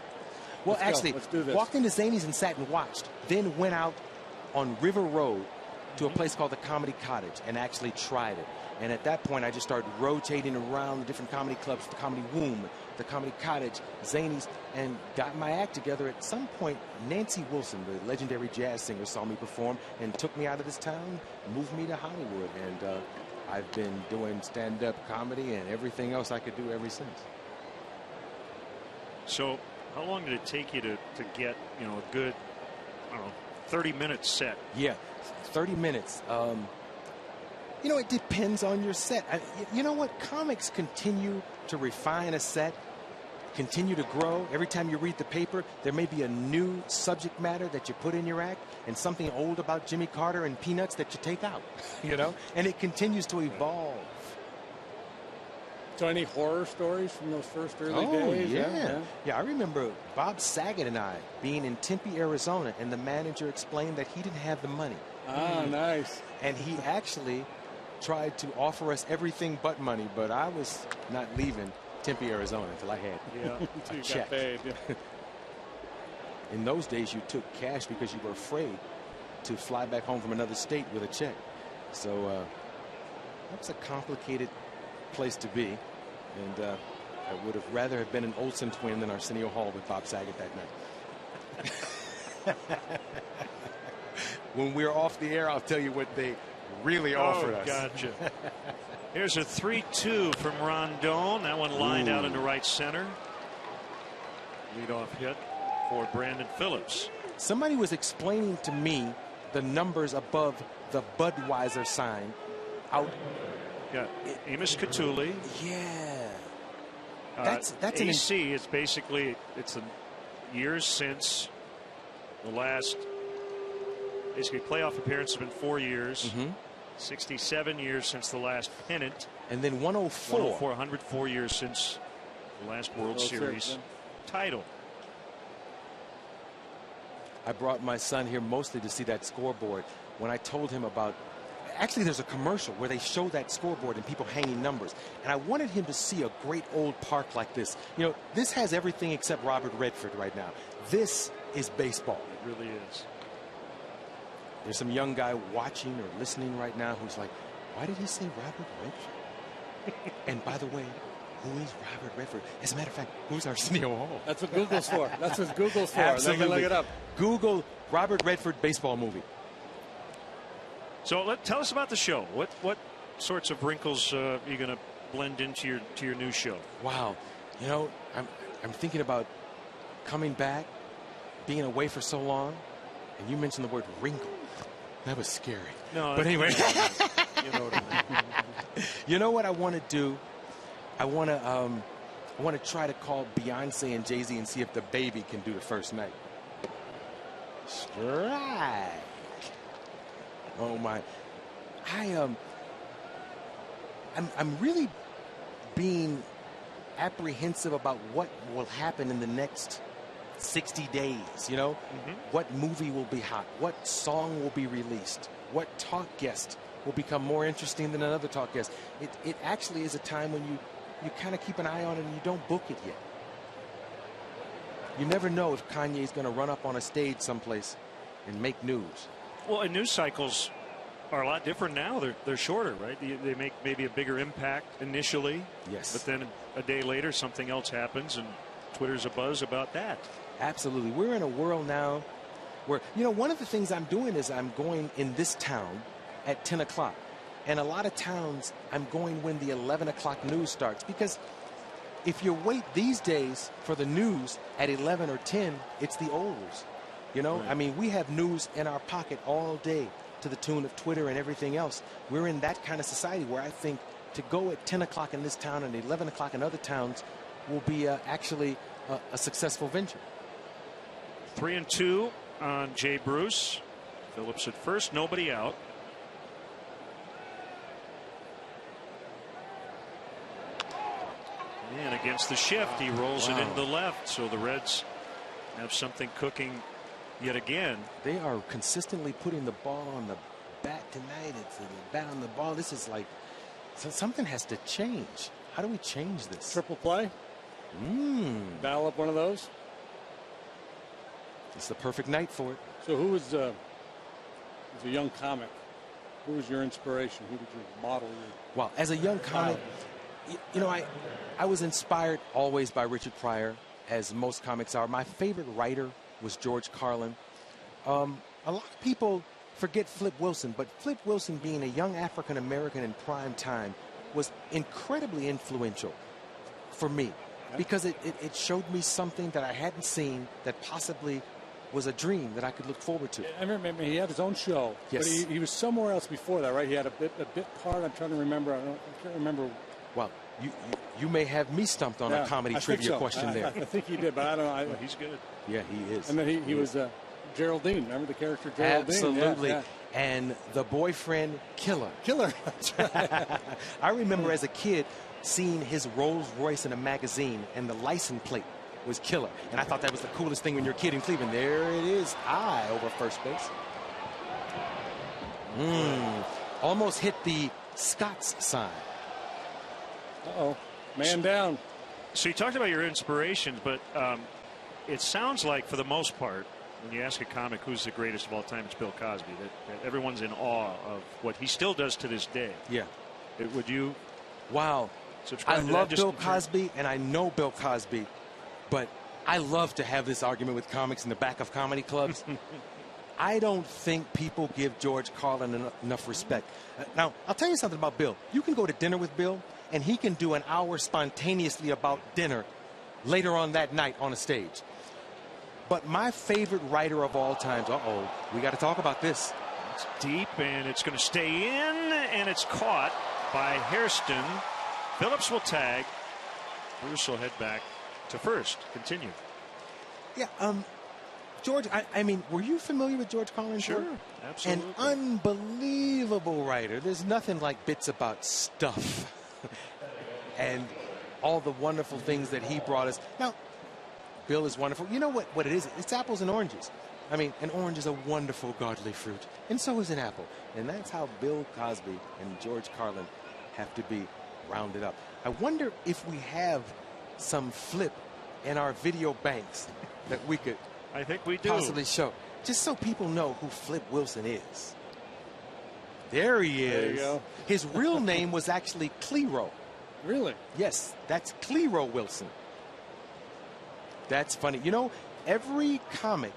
well, actually, let's do this. Walked into Zanies and sat and watched. Then went out on River Road to a place called the Comedy Cottage and actually tried it. And at that point, I just started rotating around the different comedy clubs, the Comedy Womb, the Comedy Cottage, Zanies, and got my act together. At some point, Nancy Wilson, the legendary jazz singer, saw me perform and took me out of this town, moved me to Hollywood. And I've been doing stand-up comedy and everything else I could do ever since. So how long did it take you to get, a good, 30-minute set? Yeah, 30 minutes. It depends on your set. You know what? Comics continue to refine a set, continue to grow. Every time you read the paper, there may be a new subject matter that you put in your act and something old about Jimmy Carter and Peanuts that you take out, and it continues to evolve. So any horror stories from those first early Oh, days? yeah. I remember Bob Saget and I being in Tempe, Arizona, and the manager explained that he didn't have the money. Ah, nice. And he actually tried to offer us everything but money, but I was not leaving Tempe, Arizona until I had a check. Got paid. In those days, you took cash because you were afraid to fly back home from another state with a check. So that was a complicated place to be. And I would have rather have been an Olsen twin than Arsenio Hall with Bob Saget that night. When we're off the air, I'll tell you what they really offered us. Gotcha. Here's a 3-2 from Rondon. That one lined out into right center. Leadoff hit for Brandon Phillips. Somebody was explaining to me the numbers above the Budweiser sign out. Got Amos Catulli. Yeah. That's AC. It's basically the years since the last. Basically, playoff appearance has been 4 years. 67 years since the last pennant. And then 104. 104 years since the last World Series title. I brought my son here mostly to see that scoreboard. When I told him about, actually there's a commercial where they show that scoreboard and people hanging numbers. And I wanted him to see a great old park like this. You know, this has everything except Robert Redford right now. This is baseball. It really is. There's some young guy watching or listening right now who's like, why did he say Robert Redford? And by the way, who is Robert Redford? As a matter of fact, who's Arsenio Hall? That's what Google's for. That's what Google's for. Absolutely. They can look it up. Google Robert Redford baseball movie. So tell us about the show. What sorts of wrinkles are you going to blend into your new show? Wow. You know, I'm thinking about coming back, being away for so long, and you mentioned the word wrinkle. That was scary. No, but anyway. You know what I mean. You know what I want to do? I want to try to call Beyonce and Jay-Z and see if the baby can do the first night. Strike. Oh my. I'm really being apprehensive about what will happen in the next 60 days, you know? What movie will be hot? What song will be released? What talk guest will become more interesting than another talk guest? It actually is a time when you kind of keep an eye on it and you don't book it yet. You never know if Kanye's going to run up on a stage someplace and make news. Well, and news cycles are a lot different now. They're shorter, right? They make maybe a bigger impact initially. Yes. But then a day later, something else happens, and Twitter's abuzz about that. Absolutely. We're in a world now where, you know, one of the things I'm doing is I'm going in this town at 10 o'clock. And a lot of towns, I'm going when the 11 o'clock news starts. Because if you wait these days for the news at 11 or 10, it's the olds. You know, right. I mean, we have news in our pocket all day to the tune of Twitter and everything else. We're in that kind of society where I think to go at 10 o'clock in this town and 11 o'clock in other towns will be actually a successful venture. 3-2 on Jay Bruce. Phillips at first, nobody out. And against the shift, he rolls it into the left. So the Reds have something cooking yet again. They are consistently putting the ball on the bat tonight. It's the bat on the ball. This is like, so something has to change. How do we change this? Triple play? Battle up one of those? It's the perfect night for it. So who was as a young comic, who was your inspiration? Who did you model your? Well, as a young comic, you know, I was inspired always by Richard Pryor, as most comics are. My favorite writer was George Carlin. A lot of people forget Flip Wilson, but Flip Wilson, being a young African American in prime time, was incredibly influential for me because it showed me something that I hadn't seen that possibly was a dream that I could look forward to. I remember he had his own show, yes. But he was somewhere else before that, right? He had a bit part. I'm trying to remember. I can't remember. Well, you may have me stumped on a comedy trivia question there. I think he did, but I don't know. He's good. Yeah, he is. And then he was Geraldine. Remember the character Geraldine? Absolutely. Yeah. and the boyfriend Killer. Killer. I remember as a kid seeing his Rolls Royce in a magazine, and the license plate was Killer. And I thought that was the coolest thing when you're a kid in Cleveland. There it is, high over first base. Almost hit the Scott's sign. Uh-oh, man down. So you talked about your inspirations, but it sounds like, for the most part, when you ask a comic who's the greatest of all time, it's Bill Cosby. That everyone's in awe of what he still does to this day. Yeah. Would you? Wow. I love Bill Cosby, and I know Bill Cosby, but I love to have this argument with comics in the back of comedy clubs. I don't think people give George Carlin enough respect. Now, I'll tell you something about Bill. You can go to dinner with Bill, and he can do an hour spontaneously about dinner later on that night on a stage. But my favorite writer of all times, we got to talk about this. It's deep, and it's going to stay in, and it's caught by Hairston. Phillips will tag. Bruce will head back to first. Continue. Yeah, George, I mean, were you familiar with George Carlin? Sure, absolutely. An unbelievable writer. There's nothing like bits about stuff and all the wonderful things that he brought us. Now, Bill is wonderful. You know what it is? It's apples and oranges. I mean, an orange is a wonderful, godly fruit, and so is an apple. And that's how Bill Cosby and George Carlin have to be rounded up. I wonder if we have some flip in our video banks that we could I think we do. Possibly show, just so people know who Flip Wilson is. There he is. There you go. His real name was actually Clero. Really? Yes, that's Clero Wilson. That's funny. You know, every comic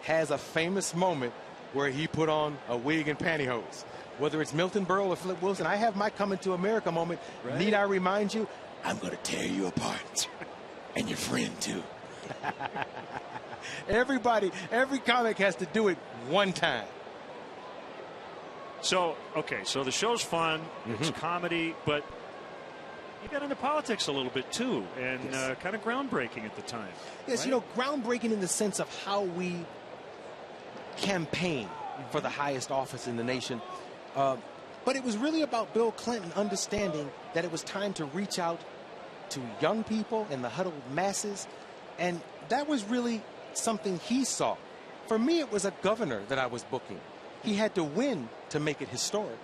has a famous moment where he put on a wig and pantyhose. Whether it's Milton Berle or Flip Wilson, I have my Coming to America moment. Right. Need I remind you? I'm going to tear you apart. And your friend, too. Every comic has to do it one time. So, okay, so the show's fun. It's comedy, but you got into politics a little bit, too, and yes. Kind of groundbreaking at the time. Yes, right? You know, groundbreaking in the sense of how we campaign for the highest office in the nation. But it was really about Bill Clinton understanding that it was time to reach out to young people and the huddled masses. And that was really something he saw. For me, it was a governor that I was booking. He had to win to make it historic.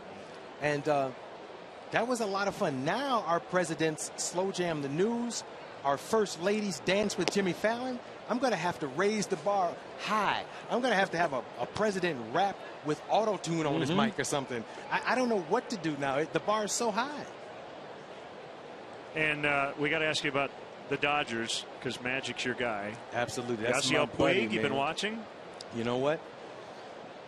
And that was a lot of fun. Now our presidents slow jam the news. Our first ladies dance with Jimmy Fallon. I'm going to have to raise the bar high. I'm going to have a president rap with auto-tune on his mic or something. I don't know what to do now. The bar is so high. And we got to ask you about the Dodgers, because Magic's your guy. Absolutely. That's Yasiel my buddy, Puig, you've been watching? You know what?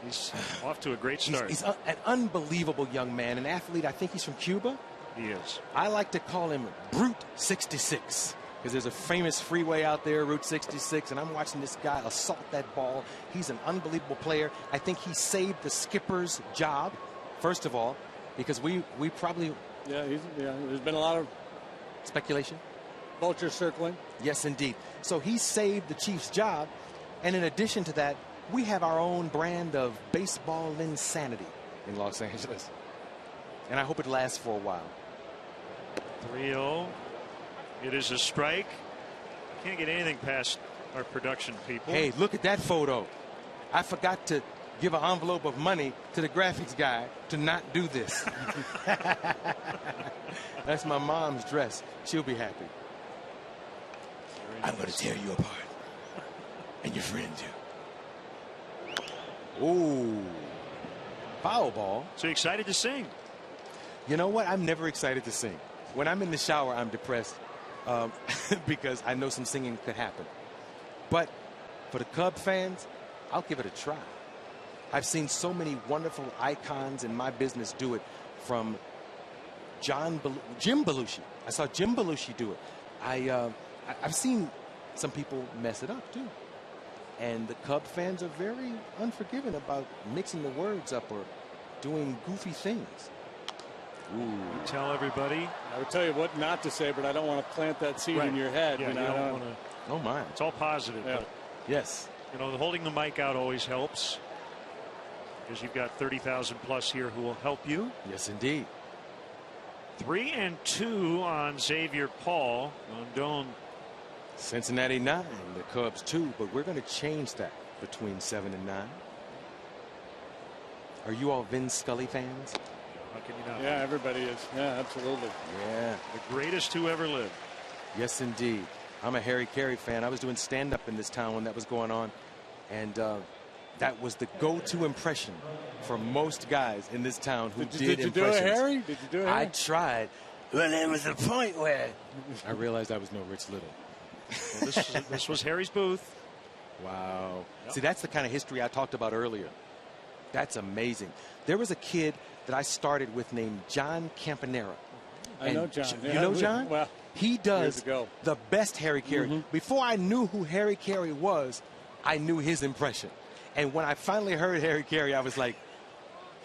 He's off to a great start. He's an unbelievable young man, an athlete. I think he's from Cuba. He is. I like to call him Brute 66, because there's a famous freeway out there, Route 66, and I'm watching this guy assault that ball. He's an unbelievable player. I think he saved the skipper's job, first of all, because we probably... Yeah, there's been a lot of speculation. Vultures circling. Yes, indeed. So he saved the Chiefs' job, and in addition to that, we have our own brand of baseball insanity in Los Angeles. And I hope it lasts for a while. 3-0. It is a strike. Can't get anything past our production people. Hey, look at that photo. I forgot to give an envelope of money to the graphics guy to not do this. That's my mom's dress. She'll be happy. I'm going to tear you apart. And your friend too. Ooh. Foul ball. So you excited to sing? You know what? I'm never excited to sing. When I'm in the shower, I'm depressed because I know some singing could happen. But for the Cub fans, I'll give it a try. I've seen so many wonderful icons in my business do it, from Jim Belushi. I saw Jim Belushi do it. I've seen some people mess it up, too. And the Cub fans are very unforgiving about mixing the words up or doing goofy things. Ooh. Tell everybody. I would tell you what not to say, but I don't want to plant that seed in your head. Yeah, you don't want to. Oh, my. It's all positive. Yeah. But, yes. you know, holding the mic out always helps. because you've got 30,000 plus here who will help you. Yes, indeed. 3-2 on Xavier Paul. Rondon. Cincinnati 9, the Cubs 2, but we're going to change that between 7 and 9. Are you all Vin Scully fans? How can you not? Yeah, everybody is. Yeah, absolutely. Yeah. The greatest who ever lived. Yes, indeed. I'm a Harry Carey fan. I was doing stand-up in this town when that was going on, and that was the go-to impression for most guys in this town who did you impressions. Do a Harry? Did you do a Harry? I tried. Well, there was a point where I realized I was no Rich Little. Well, this was Harry's booth. Wow. Yep. See, that's the kind of history I talked about earlier. That's amazing. There was a kid that I started with named John Campanera. I know John. You know John? Well, he does ago. the best Harry Carey. Before I knew who Harry Carey was, I knew his impression. And when I finally heard Harry Carey, I was like,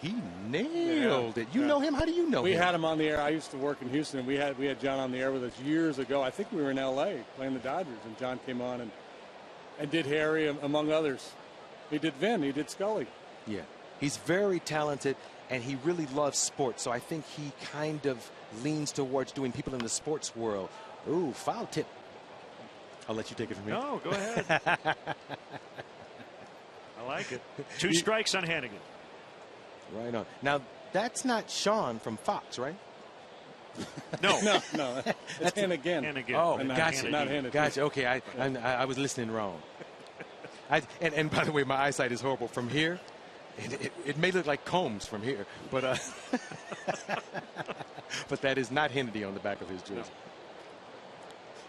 he nailed it. You know him? How do you know him? We had him on the air. I used to work in Houston. We had John on the air with us years ago. I think we were in L.A. playing the Dodgers, and John came on and did Harry, among others. He did Vin. He did Scully. Yeah. He's very talented, and he really loves sports. So I think he kind of leans towards doing people in the sports world. Ooh, foul tip. I'll let you take it from here. No, go ahead. I like it. 2 strikes on Hannigan. Right on. Now, that's not Sean from Fox, right? No. No. It's Hannigan. Hannigan. Oh, not gotcha. Not Hannigan. Gotcha. Okay, I was listening wrong. And by the way, my eyesight is horrible from here. It may look like Combs from here, but but that is not Hennedy on the back of his jersey. No.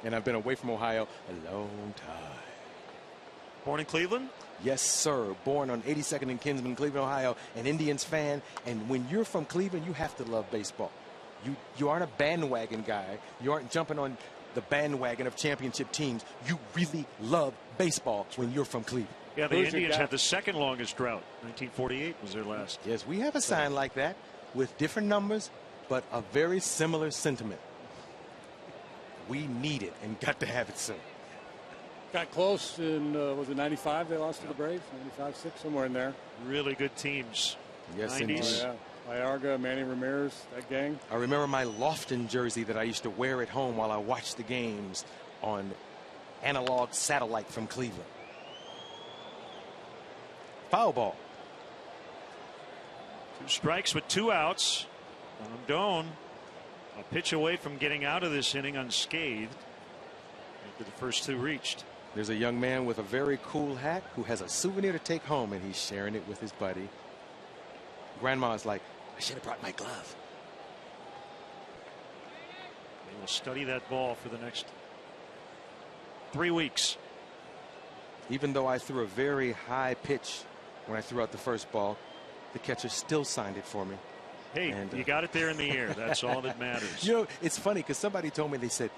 And I've been away from Ohio a long time. Born in Cleveland? Yes, sir. Born on 82nd and Kinsman, Cleveland, Ohio, an Indians fan. And when you're from Cleveland, you have to love baseball. You aren't a bandwagon guy. You aren't jumping on the bandwagon of championship teams. You really love baseball when you're from Cleveland. Yeah, the Indians had the second longest drought. 1948 was their last. Yes, we have a sign like that with different numbers, but a very similar sentiment. We need it and got to have it soon. Got close in, was it 95 they lost to the Braves? 95-6, somewhere in there. Really good teams. Yes, 90s. indeed. Oh, yeah. Iarga, Manny Ramirez, that gang. I remember my Lofton jersey that I used to wear at home while I watched the games on analog satellite from Cleveland. Foul ball. 2 strikes with 2 outs. Rondon, a pitch away from getting out of this inning unscathed after the first 2 reached. There's a young man with a very cool hat who has a souvenir to take home, and he's sharing it with his buddy. Grandma's like, I should have brought my glove. They will study that ball for the next 3 weeks. Even though I threw a very high pitch when I threw out the first ball, the catcher still signed it for me. Hey, you got it there in the air. That's all that matters. You know, it's funny because somebody told me, they said,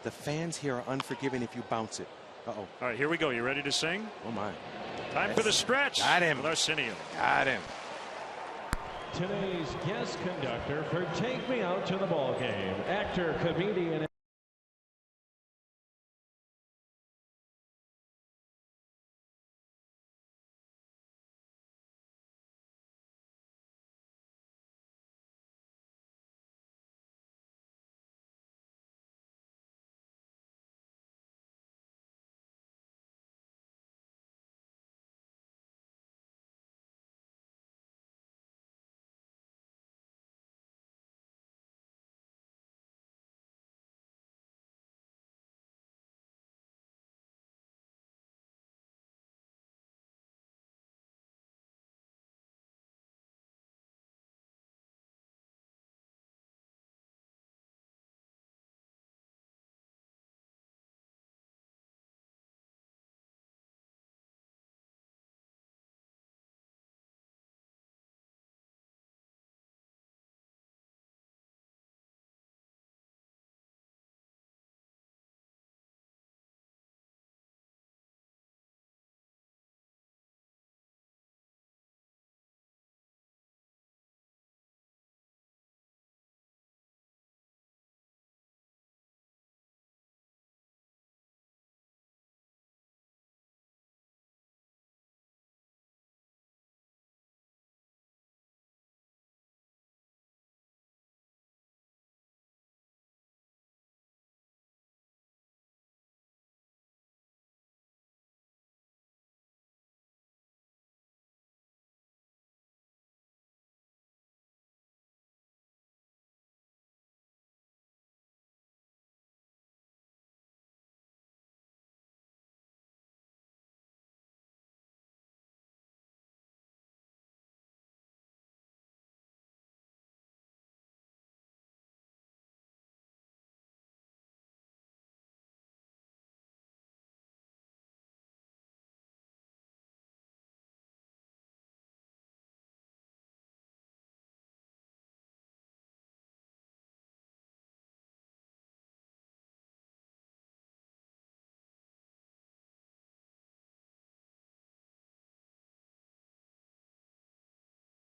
the fans here are unforgiving if you bounce it. Uh-oh. All right, here we go. You ready to sing? Oh, my. Time for the stretch. Got him. With Arsenio. Got him. Today's guest conductor for Take Me Out to the Ball Game, actor, comedian,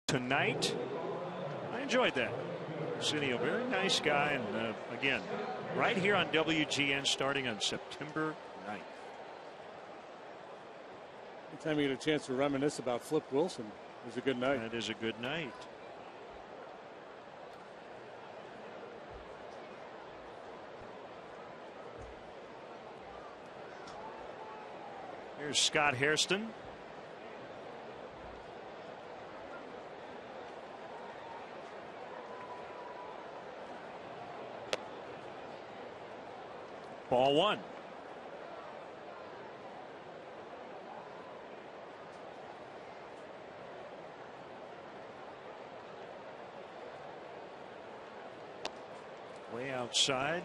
tonight. I enjoyed that. Cindy, a very nice guy, and again, right here on WGN starting on September 9th. Anytime you get a chance to reminisce about Flip Wilson, it was a good night. That is a good night. Here's Scott Hairston. Ball one. Way outside.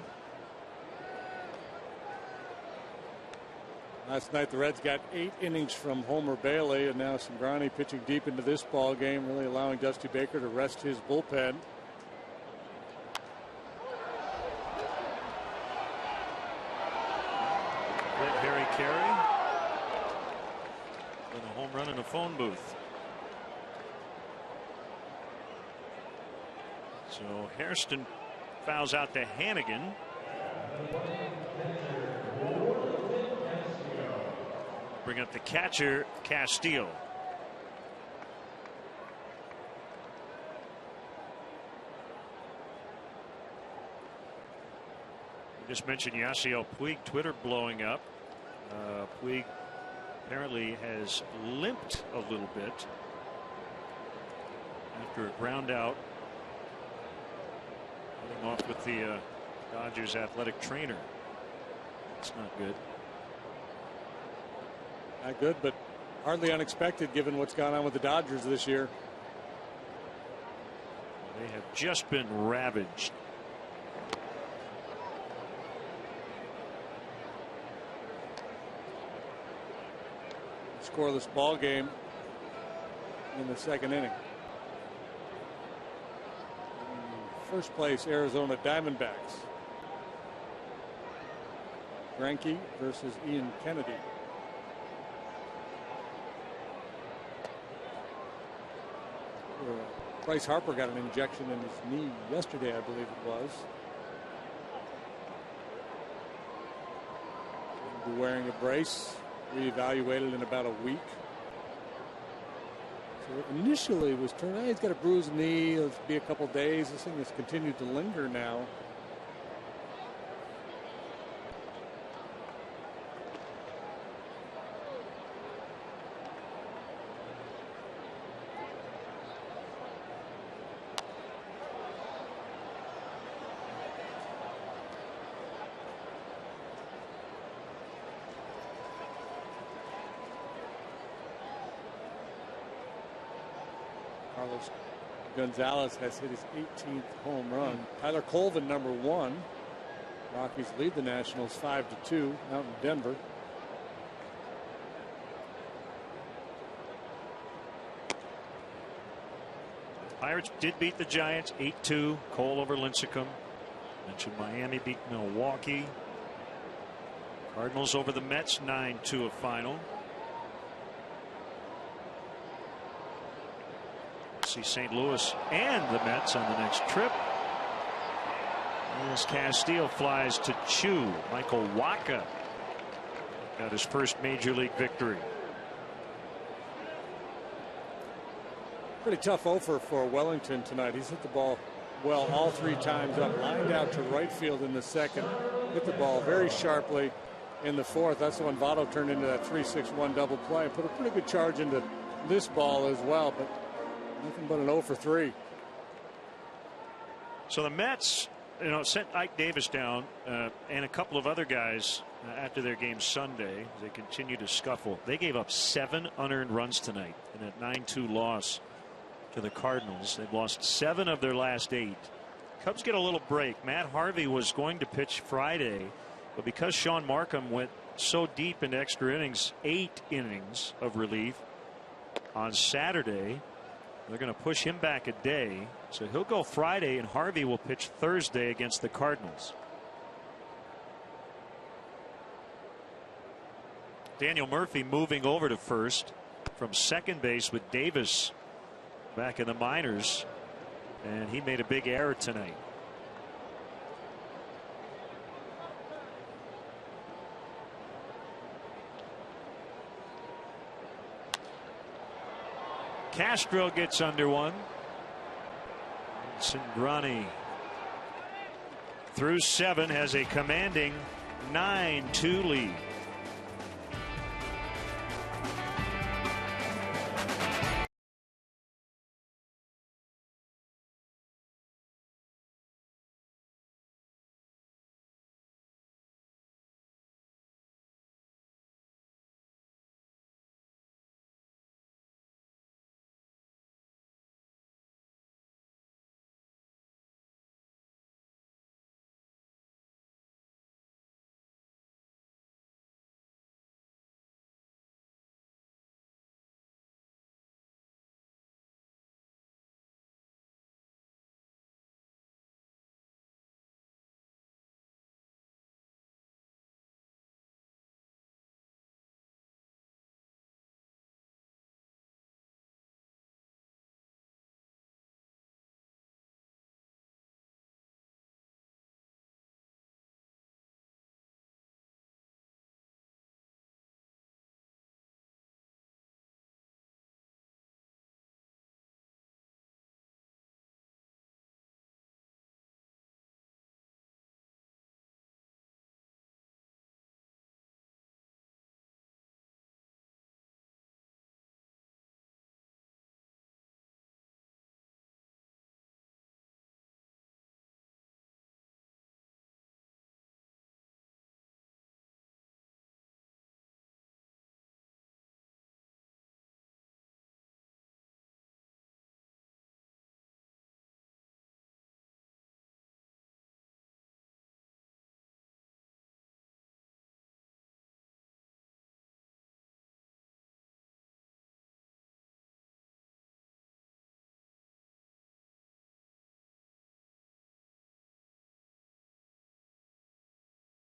Last night the Reds got 8 innings from Homer Bailey, and now Cingrani pitching deep into this ball game, really allowing Dusty Baker to rest his bullpen. Harry Carey with a home run in a phone booth. So Hairston fouls out to Hannigan. Bring up the catcher, Castillo. We just mentioned Yasiel Puig, Twitter blowing up. Puig apparently has limped a little bit after a ground out, getting off with the Dodgers athletic trainer. That's not good. Not good, but hardly unexpected given what's gone on with the Dodgers this year. They have just been ravaged. Scoreless ball game in the second inning. First place, Arizona Diamondbacks. Greinke versus Ian Kennedy. Bryce Harper got an injection in his knee yesterday, I believe it was. He'll be wearing a brace, reevaluated in about a week. So initially was turned out, he's got a bruised knee, it'll be a couple days. This thing has continued to linger now. Carlos Gonzalez has hit his 18th home run. Tyler Colvin, #1. Rockies lead the Nationals 5-2 out in Denver. Pirates did beat the Giants 8-2. Cole over Lincecum. Mentioned Miami beat Milwaukee. Cardinals over the Mets 9-2 a final. See St. Louis and the Mets on the next trip. As Castillo flies to Chew. Michael Wacha got his first major league victory. Pretty tough offer for Wellington tonight. He's hit the ball well all 3 times up, lined out to right field in the second, hit the ball very sharply in the fourth. That's the one Votto turned into that 3-6-1 double play. Put a pretty good charge into this ball as well, but nothing but an 0 for 3. So the Mets, sent Ike Davis down and a couple of other guys after their game Sunday. They continue to scuffle. They gave up 7 unearned runs tonight in that 9-2 loss to the Cardinals. They've lost 7 of their last 8. Cubs get a little break. Matt Harvey was going to pitch Friday, but because Sean Markham went so deep into extra innings, 8 innings of relief on Saturday, they're going to push him back a day. So he'll go Friday, and Harvey will pitch Thursday against the Cardinals. Daniel Murphy moving over to first from second base with Davis back in the minors, and he made a big error tonight. Castro gets under one. Cingrani through 7 has a commanding 9-2 lead.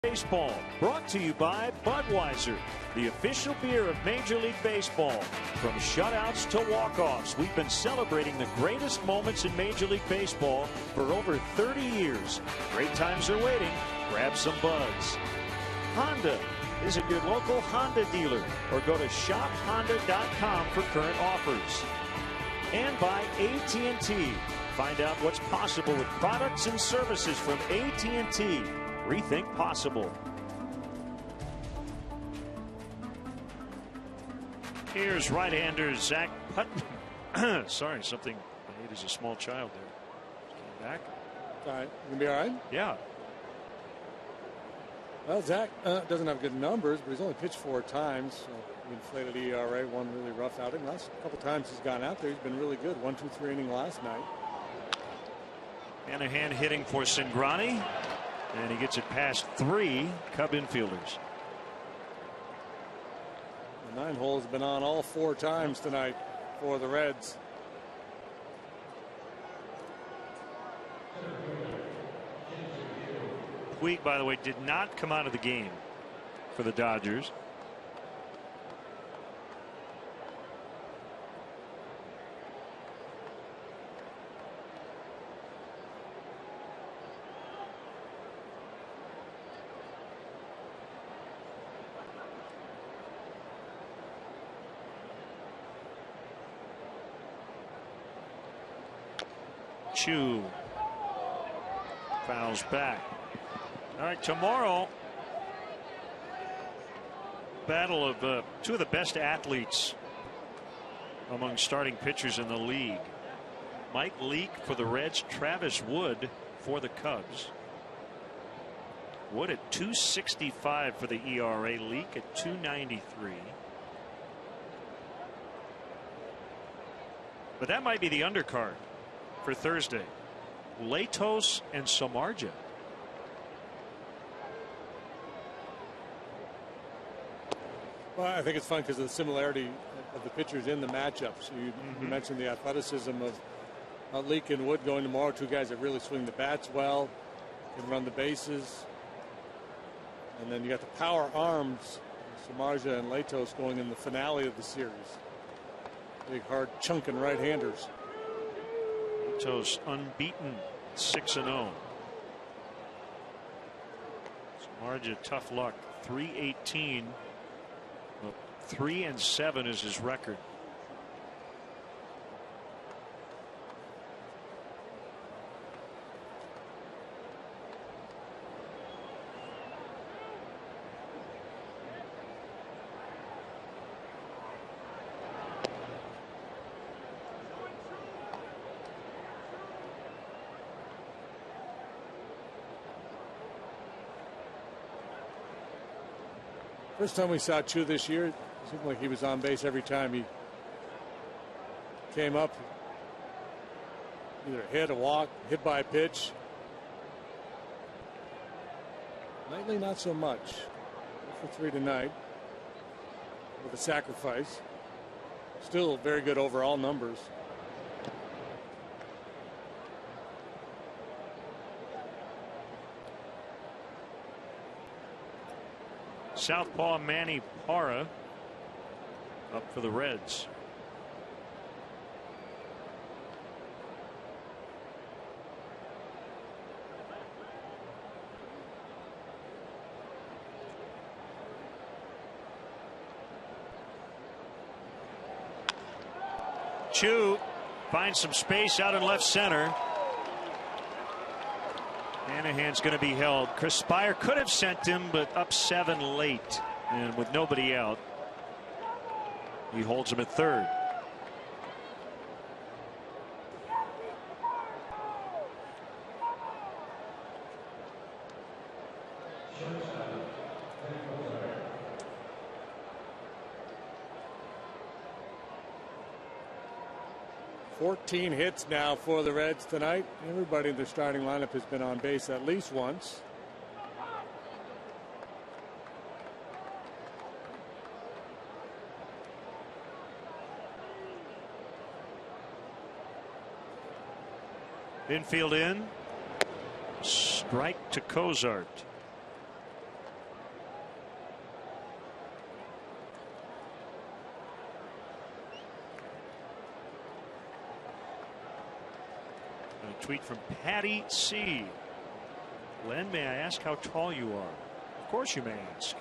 Baseball, brought to you by Budweiser, the official beer of Major League Baseball. From shutouts to walk-offs, we've been celebrating the greatest moments in Major League Baseball for over 30 years. Great times are waiting. Grab some Buds. Honda. Visit your local Honda dealer or go to shophonda.com for current offers. And by AT&T. Find out what's possible with products and services from AT&T. Rethink possible. Here's right-hander Zach Putnam. Sorry, something I ate as a small child there. Came back. All right, you gonna be all right? Yeah. Well, Zach doesn't have good numbers, but he's only pitched 4 times. So inflated ERA, one really rough outing. Last couple times he's gone out there, he's been really good. 1, 2, 3 inning last night. Hanahan hitting for Cingrani. And he gets it past 3 Cub infielders. The 9-hole has been on all 4 times tonight for the Reds. Puig, by the way, did not come out of the game for the Dodgers. Chu fouls back. All right, tomorrow, battle of 2 of the best athletes among starting pitchers in the league. Mike Leake for the Reds, Travis Wood for the Cubs. Wood at 2.65 for the ERA, Leake at 2.93. But that might be the undercard for Thursday. Latos and Samardzija. Well, I think it's fun because of the similarity of the pitchers in the matchups. You mentioned the athleticism of Leake and Wood going tomorrow. 2 guys that really swing the bats well, can run the bases. And then you got the power arms, Samardzija and Latos, going in the finale of the series. Big, hard, chunking right-handers. Santos unbeaten, 6-0. Marja, tough luck. 318. Well, 3-7 is his record. First time we saw Chu this year, it seemed like he was on base every time he came up. Either hit a walk, hit by a pitch. Lately, not so much. 4 for 3 tonight with a sacrifice. Still very good overall numbers. Southpaw Manny Parra up for the Reds. Chu finds some space out in left center. Hanahan's going to be held. Chris Spire could have sent him, but up 7 late, and with nobody out, he holds him at third. Fourteen hits now for the Reds tonight. Everybody in their starting lineup has been on base at least once. Infield in. Strike to Cozart. A tweet from Patty C. Len, may I ask how tall you are? Of course you may ask.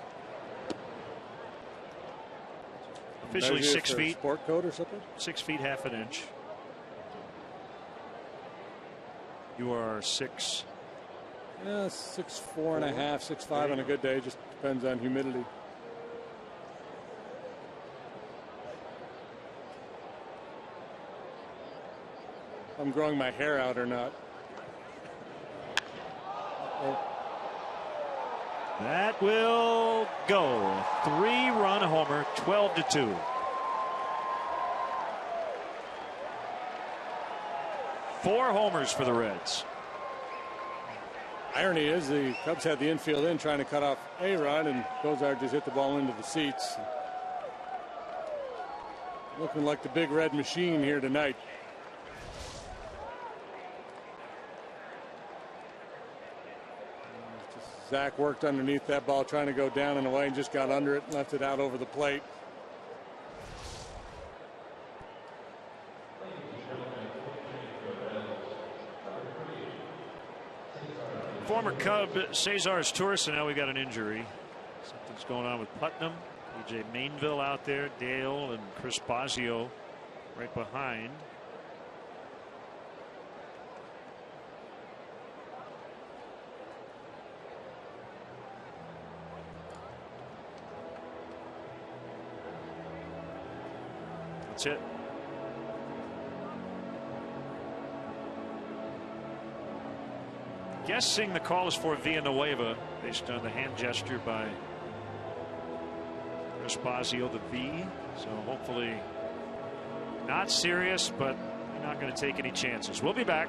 Officially 6 feet. Sport coat or something? 6 feet 1/2 inch. You are 6. Yeah, 6'4.5", 6'5" on a good day. Just depends on humidity. I'm growing my hair out or not. That will go. 3-run homer, 12-2. Four homers for the Reds. Irony is the Cubs had the infield in trying to cut off A-Rod, and Cozart just hit the ball into the seats. Looking like the big red machine here tonight. Zach worked underneath that ball trying to go down and away and just got under it and left it out over the plate. Former Cub Cesar Torres, and now we got an injury. Something's going on with Putnam. AJ Mainville out there, Dale and Chris Bosio right behind. That's it. Guessing the call is for Villanueva based on the hand gesture by Chris Bosio, the V. So hopefully not serious, but you're not going to take any chances. We'll be back.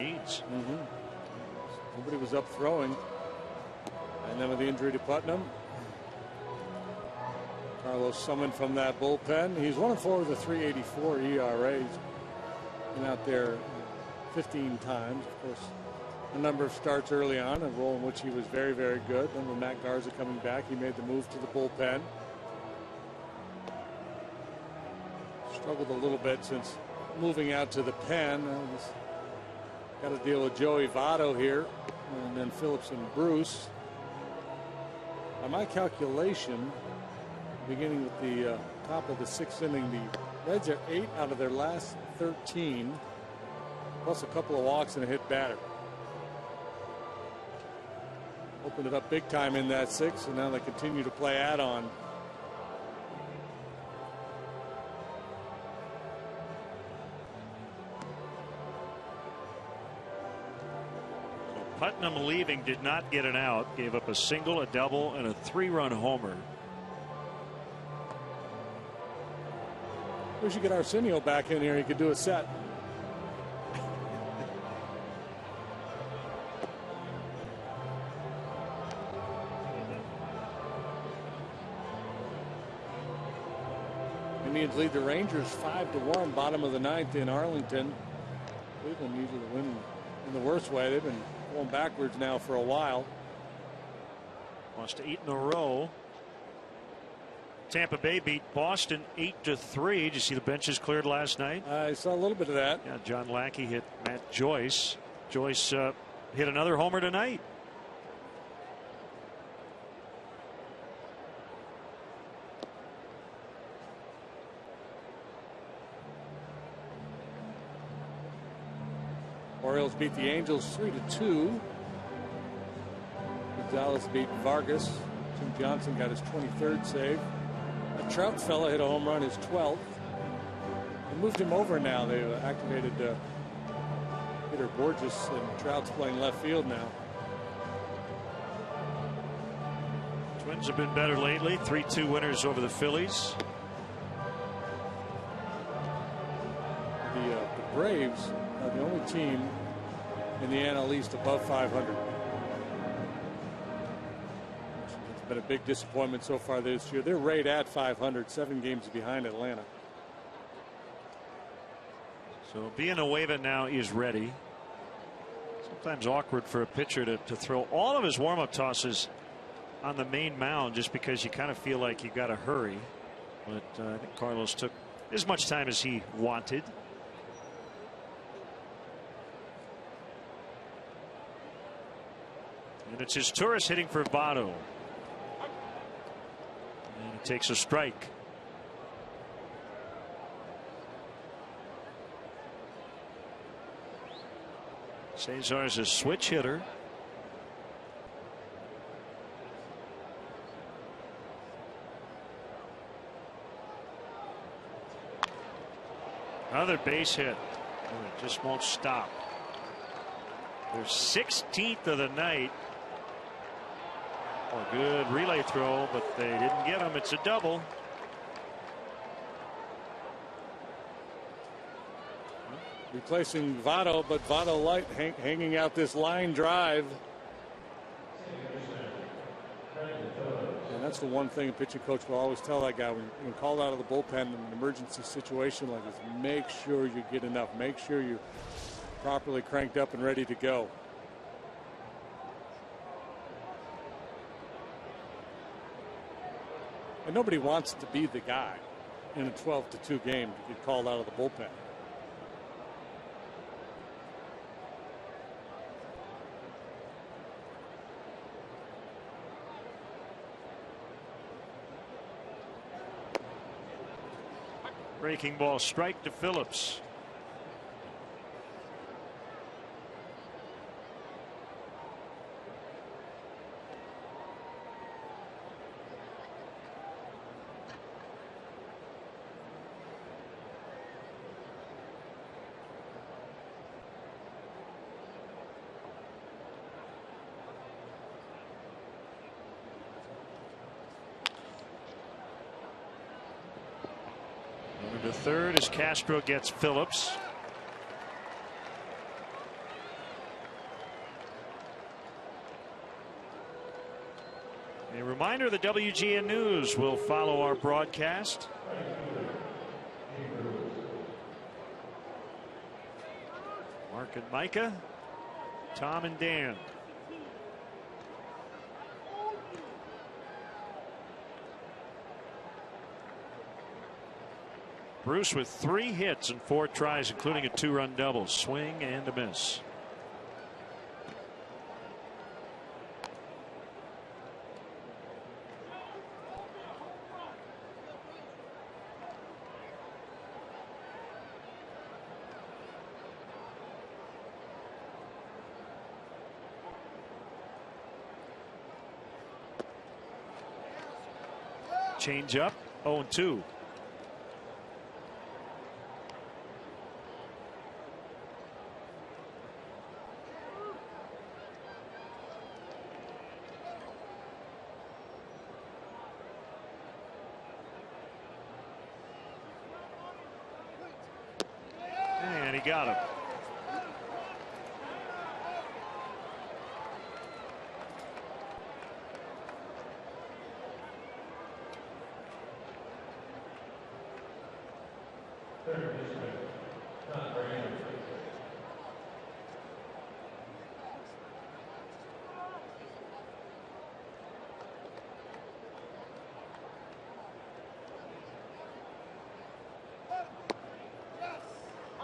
needs. Nobody was up throwing. And then with the injury to Putnam, Carlos summoned from that bullpen. He's 1-4 with a 3.84 ERA. He's been out there 15 times. Of course, a number of starts early on, a role in which he was very, very good. Then with Matt Garza coming back, he made the move to the bullpen. Struggled a little bit since moving out to the pen. Got to deal with Joey Votto here, and then Phillips and Bruce. By my calculation, beginning with the top of the 6th inning, the Reds are 8 out of their last 13, plus a couple of walks and a hit batter. Opened it up big time in that 6th, and now they continue to play add-on. Putnam leaving did not get an out, gave up a single, a double, and a 3-run homer. We should get Arsenio back in here. He could do a set. Indians lead the Rangers 5-1, bottom of the 9th in Arlington. Cleveland usually win in the worst way. They've been going backwards now for a while. Lost 8 in a row. Tampa Bay beat Boston 8-3. Did you see the benches cleared last night? I saw a little bit of that. Yeah, John Lackey hit Matt Joyce. Joyce hit another homer tonight. Orioles beat the Angels 3-2. Gonzalez beat Vargas. Jim Johnson got his 23rd save. A Trout fella hit a home run, his 12th. They moved him over now. They activated Peter Borges, and Trout's playing left field now. Twins have been better lately. 3-2 winners over the Phillies. The Braves are the only team in the NL East above 500. It's been a big disappointment so far this year. They're right at 500, 7 games behind Atlanta. So Villanueva now is ready. Sometimes awkward for a pitcher to throw all of his warm-up tosses on the main mound just because you kind of feel like you got to hurry. But I think Carlos took as much time as he wanted. And it's his Torres hitting for Votto. And he takes a strike. Cesar is a switch hitter. Another base hit. Oh, it just won't stop. Their 16th of the night. Oh, good relay throw, but they didn't get him. It's a double. Replacing Votto, but Votto light hanging out this line drive. And that's the one thing a pitching coach will always tell that guy when you're called out of the bullpen in an emergency situation like this: make sure you get enough, make sure you're properly cranked up and ready to go. And nobody wants to be the guy in a 12-2 game to get called out of the bullpen. Breaking ball strike to Phillips. The third as Castro gets Phillips. Reminder, the WGN News will follow our broadcast. Mark and Micah, Tom and Dan. Bruce with 3 hits and 4 tries, including a 2-run double. Swing and a miss. Change up, 0-2. And he got him.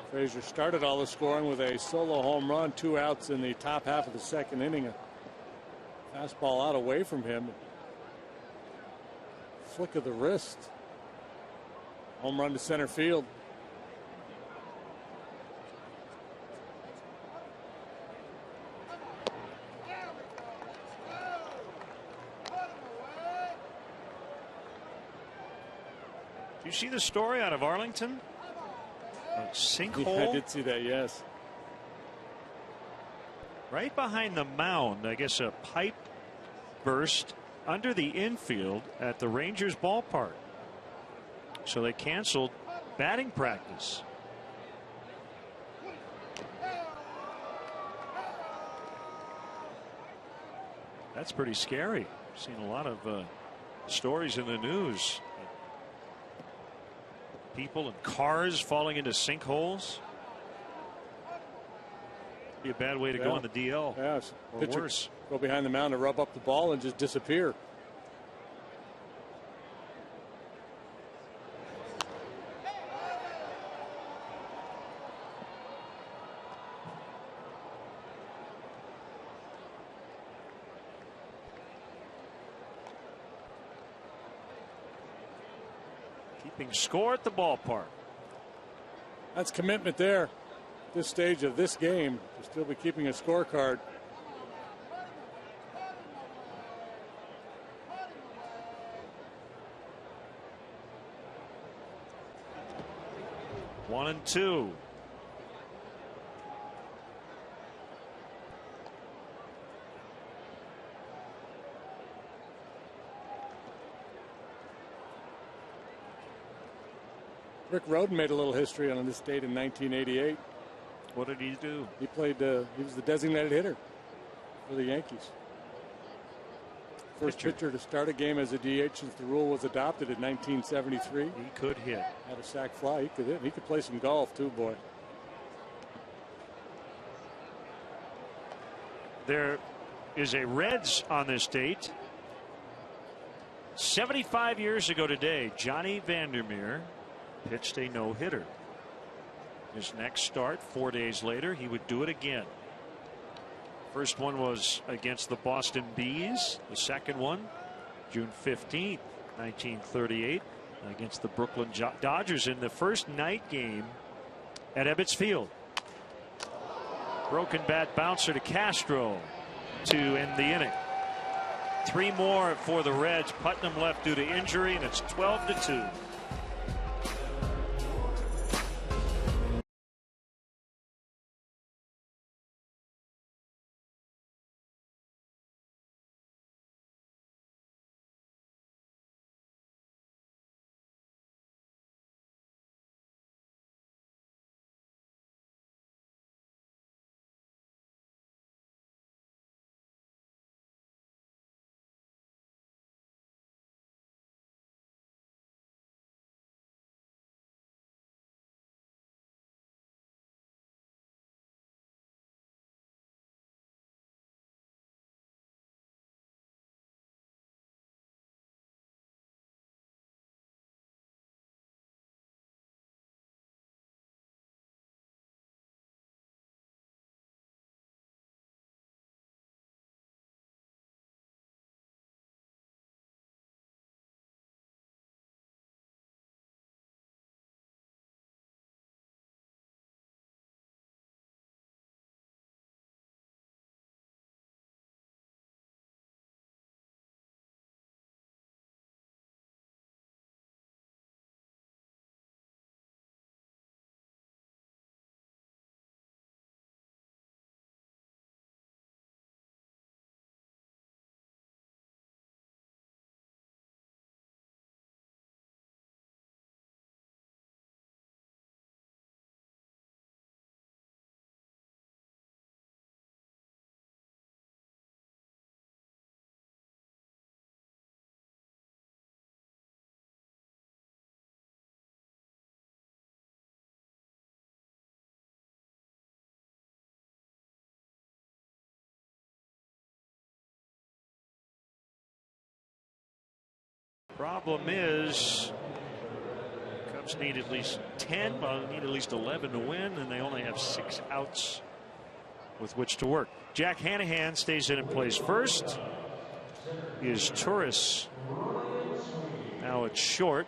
Frazier started all the scoring with a solo home run, 2 outs in the top half of the 2nd inning. A fastball out away from him. Flick of the wrist. Home run to center field. Do you see the story out of Arlington? A sinkhole. Yeah, I did see that, yes. Right behind the mound, I guess a pipe burst under the infield at the Rangers ballpark. So they canceled batting practice. That's pretty scary. Seen a lot of stories in the news. People and cars falling into sinkholes. Be a bad way to go on the DL. Yes. Or Pitcher worse. Go behind the mound to rub up the ball and just disappear. Keeping score at the ballpark. That's commitment there. This stage of this game to still be keeping a scorecard. One and two. Rick Rhoden made a little history on this date in 1988. What did he do? He played. He was the designated hitter for the Yankees. First pitcher to start a game as a DH since the rule was adopted in 1973. He could hit. Had a sac fly. He could hit. He could play some golf too, boy. There is a Reds on this date. 75 years ago today, Johnny Vandermeer pitched a no-hitter. His next start 4 days later, he would do it again. First one was against the Boston Bees. The second one, June 15th, 1938, against the Brooklyn Dodgers in the first night game at Ebbets Field. Broken bat bouncer to Castro to end the inning. 3 more for the Reds. Putnam left due to injury, and it's 12-2. Problem is, Cubs need at least 10, but need at least 11 to win, and they only have 6 outs with which to work. Jack Hanahan stays in and plays first. Is Turris now at short.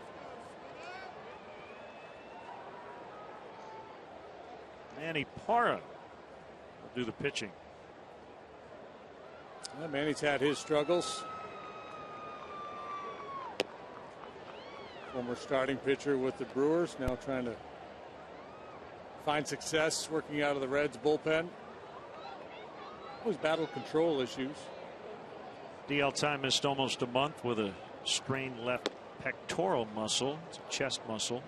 Manny Parra will do the pitching. Well, Manny's had his struggles. Former starting pitcher with the Brewers, now trying to find success working out of the Reds bullpen. Always battled control issues. DL time missed almost a month with a strained left pectoral muscle. It's a chest muscle.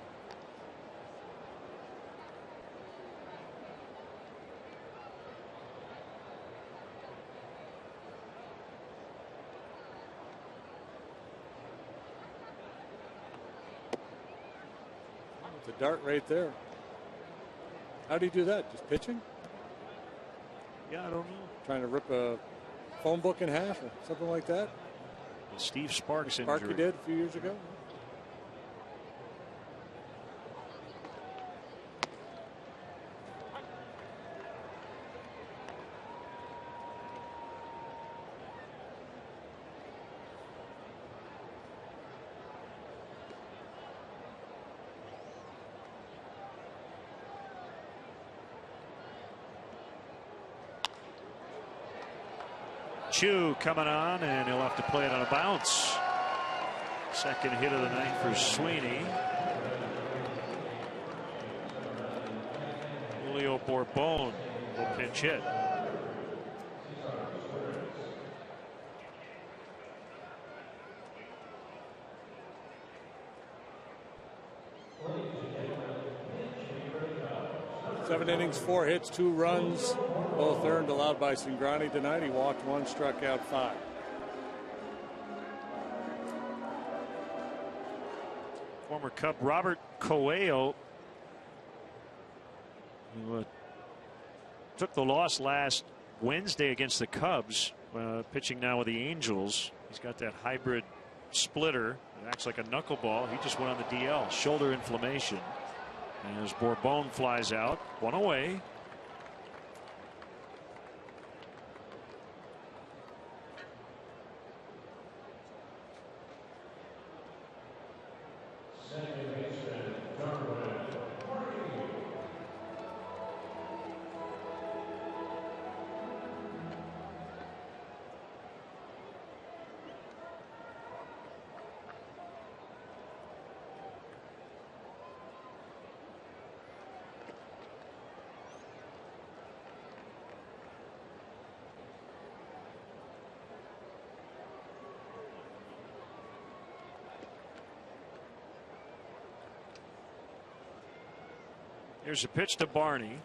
It's a dart right there. How do you do that? Just pitching? Yeah, I don't know. Trying to rip a phone book in half or something like that? Steve Sparks injury. Sparky did a few years ago. Chu coming on, and he'll have to play it on a bounce. Second hit of the night for Sweeney. Julio Bourbon will pinch hit. Seven innings, 4 hits, 2 runs, both earned, allowed by Cingrani tonight. He walked 1, struck out 5. Former Cub Robert Coelho, who took the loss last Wednesday against the Cubs, pitching now with the Angels. He's got that hybrid splitter. It acts like a knuckleball. He just went on the DL, shoulder inflammation. As Bourbon flies out, 1 away. Here's a pitch to Barney,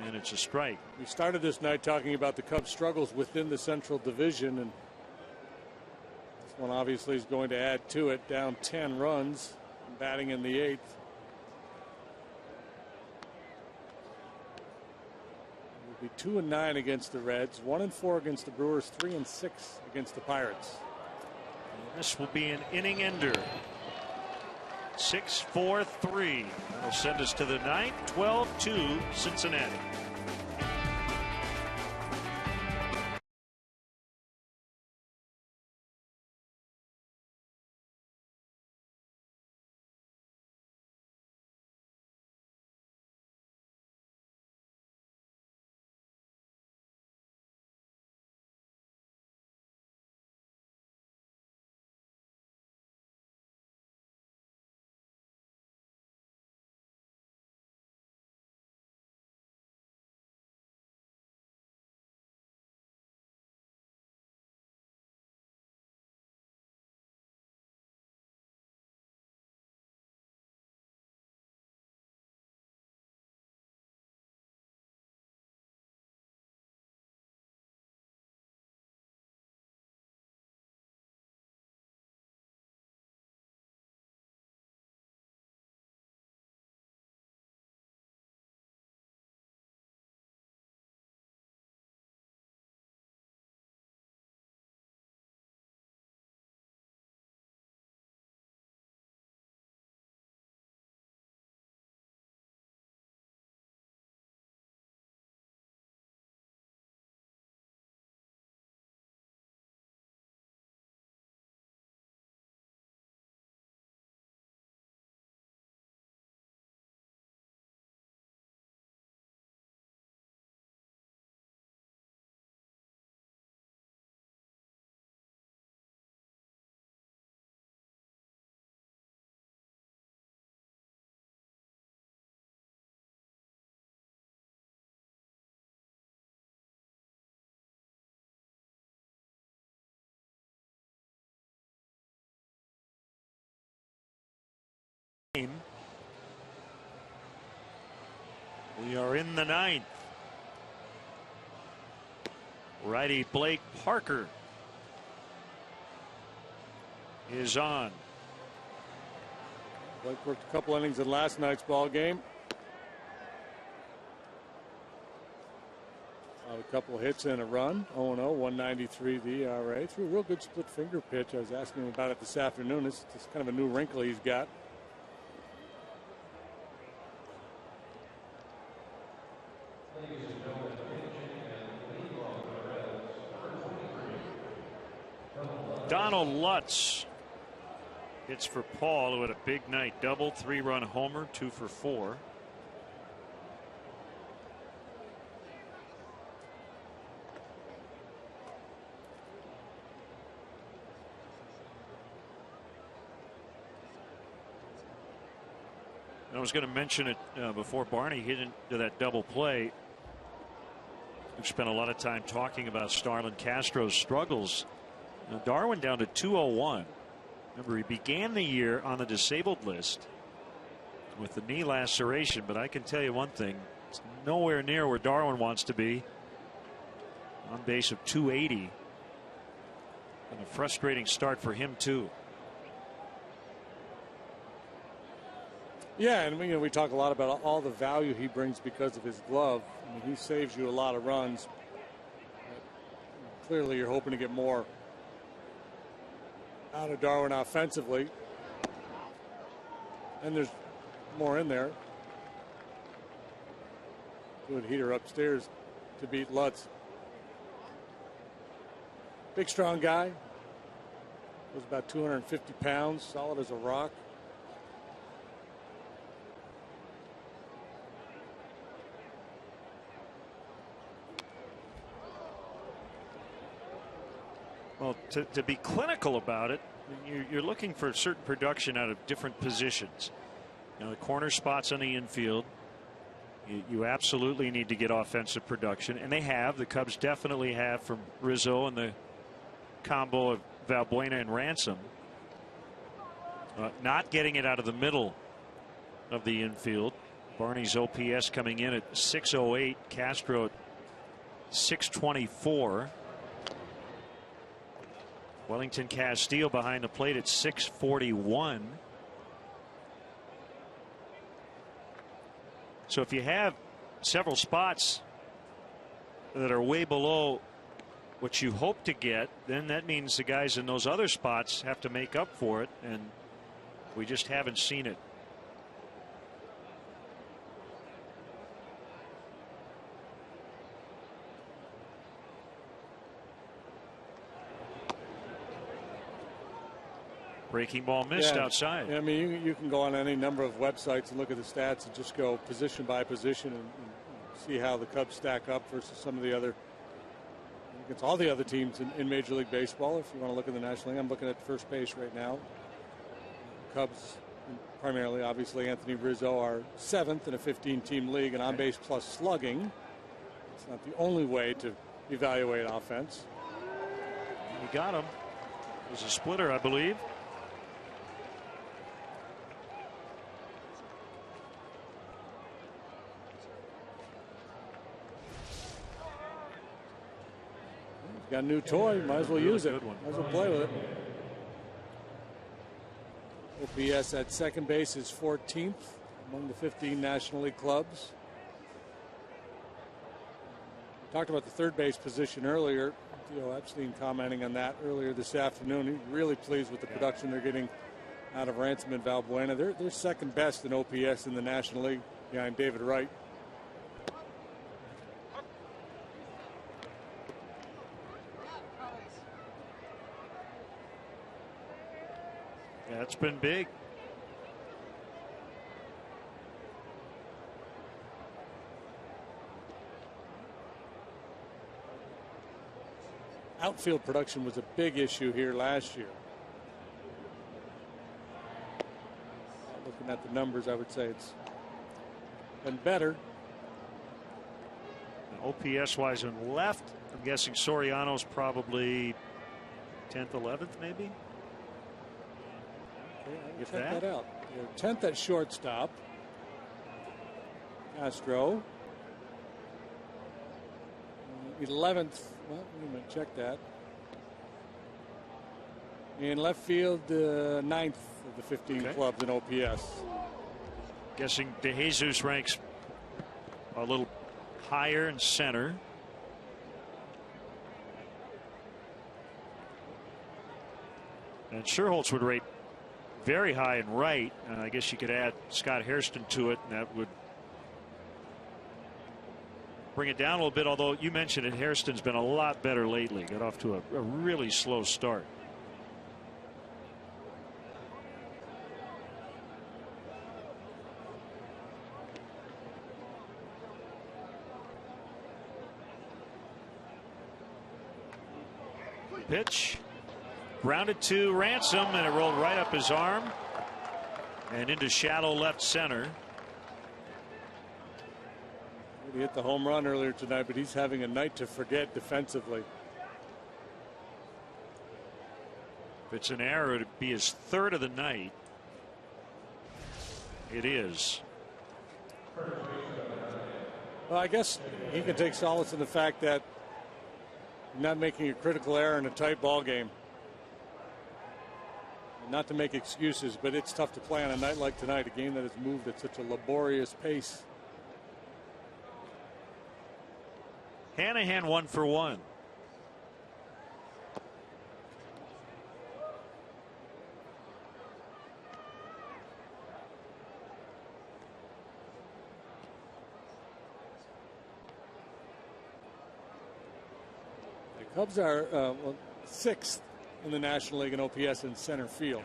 and it's a strike. We started this night talking about the Cubs' struggles within the Central Division, and this one obviously is going to add to it. Down 10 runs, batting in the 8th. It will be 2-9 against the Reds, 1-4 against the Brewers, 3-6 against the Pirates. And this will be an inning ender. 6-4-3. That'll send us to the 9th, 12-2 Cincinnati. game. We are in the 9th. Righty Blake Parker is on. Blake worked a couple innings in last night's ball game. A couple hits and a run. 0-0, 193 the ERA. Threw a real good split finger pitch. I was asking him about it this afternoon. It's just kind of a new wrinkle he's got. Donald Lutz hits for Paul, who had a big night. Double, 3-run homer, 2 for 4. I was going to mention it before Barney hit into that double play. We've spent a lot of time talking about Starlin Castro's struggles. Now Darwin down to 201. Remember, he began the year on the disabled list with the knee laceration, but I can tell you one thing, it's nowhere near where Darwin wants to be. On base of 280. And a frustrating start for him too. Yeah, and we talk a lot about all the value he brings because of his glove. I mean, he saves you a lot of runs. Clearly, you're hoping to get more out of Darwin offensively. And there's more in there. Good heater upstairs to beat Lutz. Big, strong guy. Was about 250 pounds, solid as a rock. Well, to be clinical about it, you're looking for certain production out of different positions. You know, the corner spots on the infield, you absolutely need to get offensive production, and they have. The Cubs definitely have from Rizzo and the combo of Valbuena and Ransom. Not getting it out of the middle of the infield. Barney's OPS coming in at 608, Castro at 624. Wellington Castillo behind the plate at 641. So if you have several spots that are way below what you hope to get, then that means the guys in those other spots have to make up for it, and we just haven't seen it. Breaking ball missed outside. I mean, you can go on any number of websites and look at the stats and just go position by position and see how the Cubs stack up versus some of the other, against all the other teams in Major League Baseball. If you want to look at the National League, I'm looking at first base right now. Cubs, primarily, obviously, Anthony Rizzo are 7th in a 15-team league, and on base plus slugging. It's not the only way to evaluate offense. You got him. It was a splitter, I believe. Got a new toy, might as well use it. Might as well play with it. OPS at second base is 14th among the 15 National League clubs. We talked about the third base position earlier. Theo Epstein commenting on that earlier this afternoon. He's really pleased with the production they're getting out of Ransom and Valbuena. They're second best in OPS in the National League behind David Wright. Yeah, it's been big. Outfield production was a big issue here last year. Looking at the numbers, I would say it's been better. OPS wise on left, I'm guessing Soriano's probably 10th, 11th, maybe. Okay, check that out. They're 10th at shortstop. Castro. 11th. Well, wait a minute, check that. In left field, 9th of the 15 clubs in OPS. Guessing De Jesus ranks a little higher in center. And Sherholtz would rate very high in right. I guess you could add Scott Hairston to it, and that would bring it down a little bit. Although you mentioned it, Hairston's been a lot better lately. Got off to a really slow start. Pitch. Grounded to Ransom, and it rolled right up his arm and into shallow left center. He hit the home run earlier tonight, but he's having a night to forget defensively. If it's an error, it'd be his third of the night. It is. Well, I guess he can take solace in the fact that not making a critical error in a tight ball game. Not to make excuses, but it's tough to play on a night like tonight, a game that has moved at such a laborious pace. Hanahan 1 for 1. The Cubs are 6th in the National League in OPS in center field.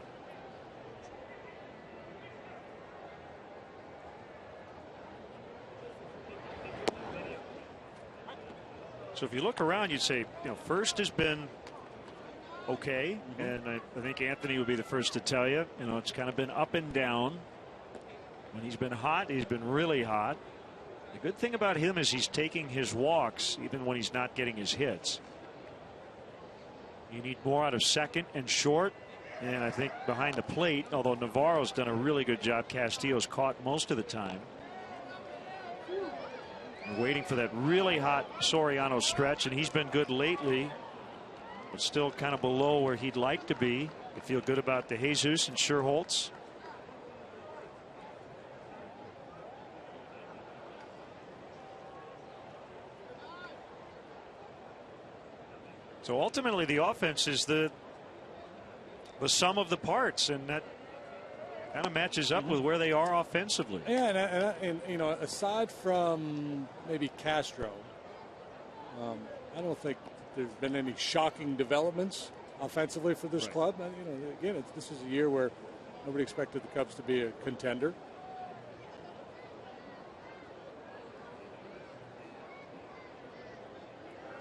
So if you look around, you'd say, first has been okay, and I think Anthony would be the first to tell you, it's kind of been up and down. When he's been hot, he's been really hot. The good thing about him is he's taking his walks even when he's not getting his hits. You need more out of second and short, and I think behind the plate, although Navarro's done a really good job, Castillo's caught most of the time. We're waiting for that really hot Soriano stretch, and he's been good lately, but still kind of below where he'd like to be. You feel good about De Jesus and Sherholtz. So ultimately, the offense is the sum of the parts, and that kind of matches up with where they are offensively. Yeah, and aside from maybe Castro, I don't think there's been any shocking developments offensively for this club. Again, this is a year where nobody expected the Cubs to be a contender.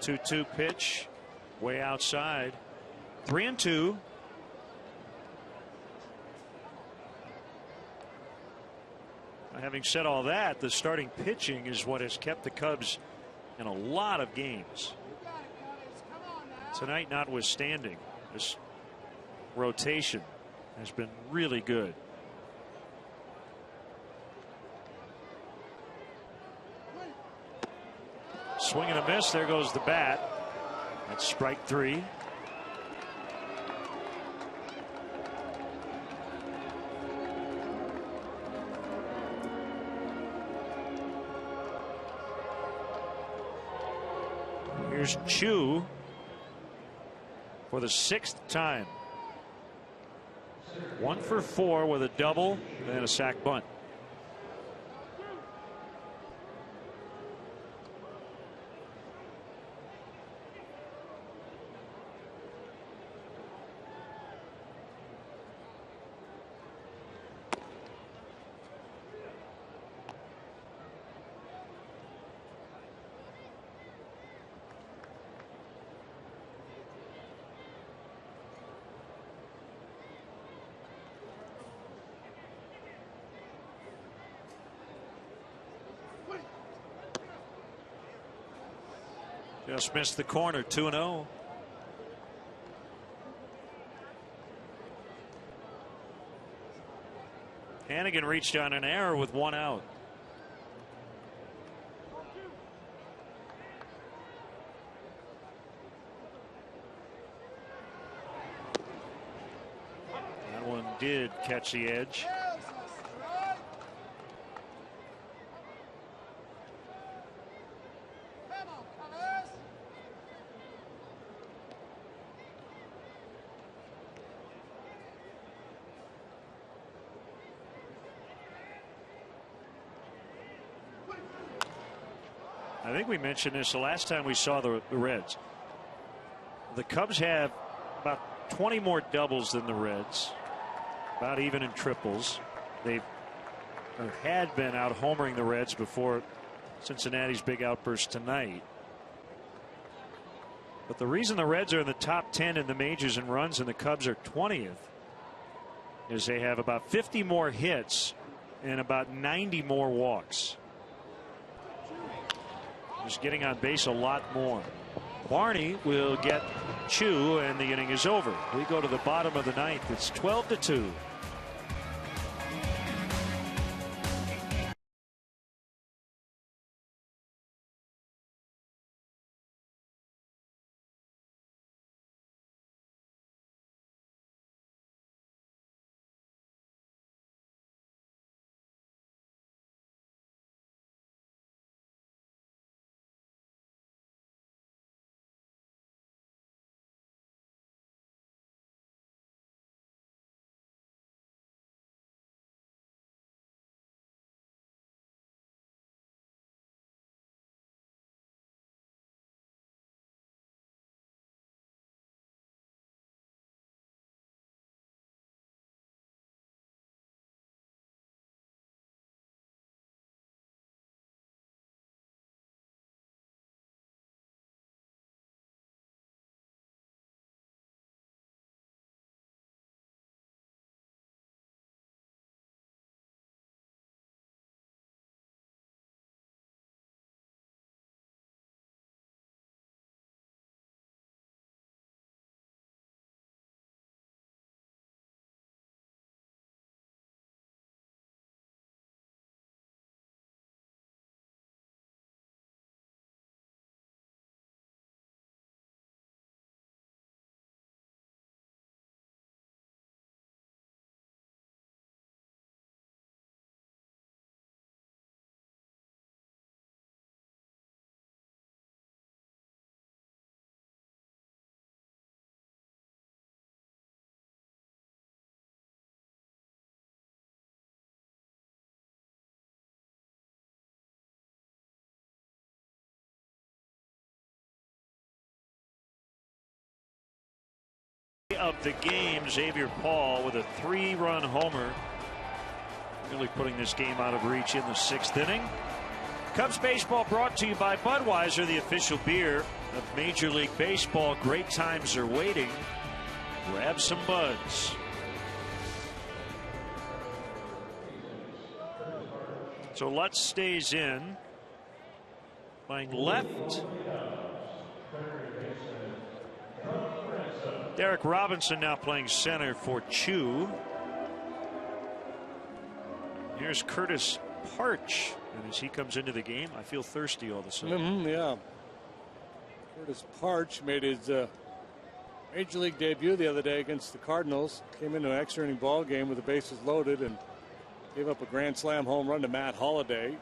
Two pitch. Way outside. 3-2. Having said all that, the starting pitching is what has kept the Cubs in a lot of games. Tonight notwithstanding, this rotation has been really good. Swing and a miss. There goes the bat. That's strike 3. Here's Chu for the 6th time. 1 for 4 with a double and a sac bunt. Just missed the corner. 2-0. Flanagan reached on an error with 1 out. That one did catch the edge. I think we mentioned this the last time we saw the Reds. The Cubs have about 20 more doubles than the Reds, about even in triples. They had been out homering the Reds before Cincinnati's big outburst tonight. But the reason the Reds are in the top 10 in the majors in runs and the Cubs are 20th is they have about 50 more hits and about 90 more walks. Just getting on base a lot more. Barney will get Chu, and the inning is over. We go to the bottom of the ninth. It's 12-2. Of the game, Xavier Paul with a 3-run homer, really putting this game out of reach in the 6th inning. Cubs baseball brought to you by Budweiser, the official beer of Major League Baseball. Great times are waiting. Grab some buds. So Lutz stays in, playing left. Derek Robinson now playing center for Chu. Here's Curtis Parch, and as he comes into the game, I feel thirsty all of a sudden. Yeah. Curtis Parch made his Major League debut the other day against the Cardinals. Came into an extra inning ball game with the bases loaded and gave up a grand slam home run to Matt Holliday.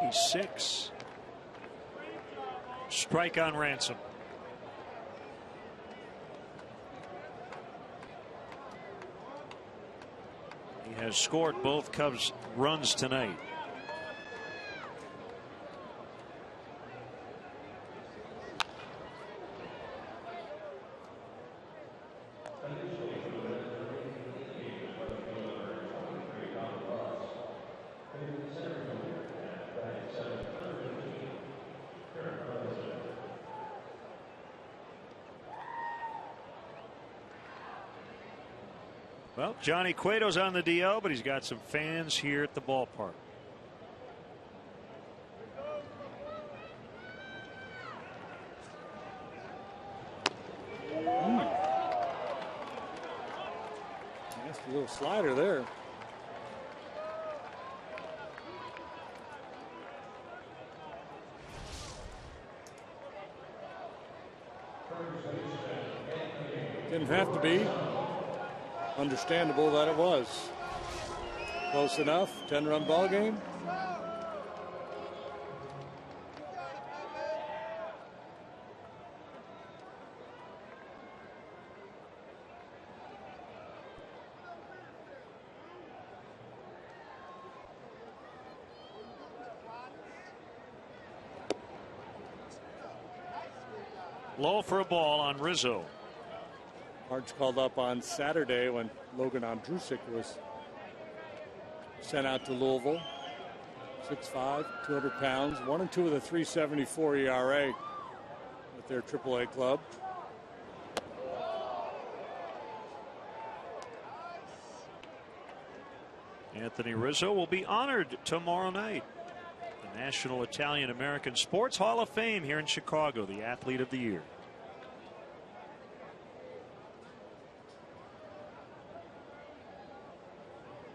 86. Strike on Ransom. He has scored both Cubs runs tonight. Well, Johnny Cueto's on the DL, but he's got some fans here at the ballpark. little slider there. Didn't have to be. Understandable that it was. Close enough. 10-run ball game. Low for a ball on Rizzo. March called up on Saturday when Logan Andrusik was sent out to Louisville. 6'5", 200 pounds, 1-2 with a 3.74 ERA with their AAA club. Anthony Rizzo will be honored tomorrow night. The National Italian American Sports Hall of Fame here in Chicago, the Athlete of the Year.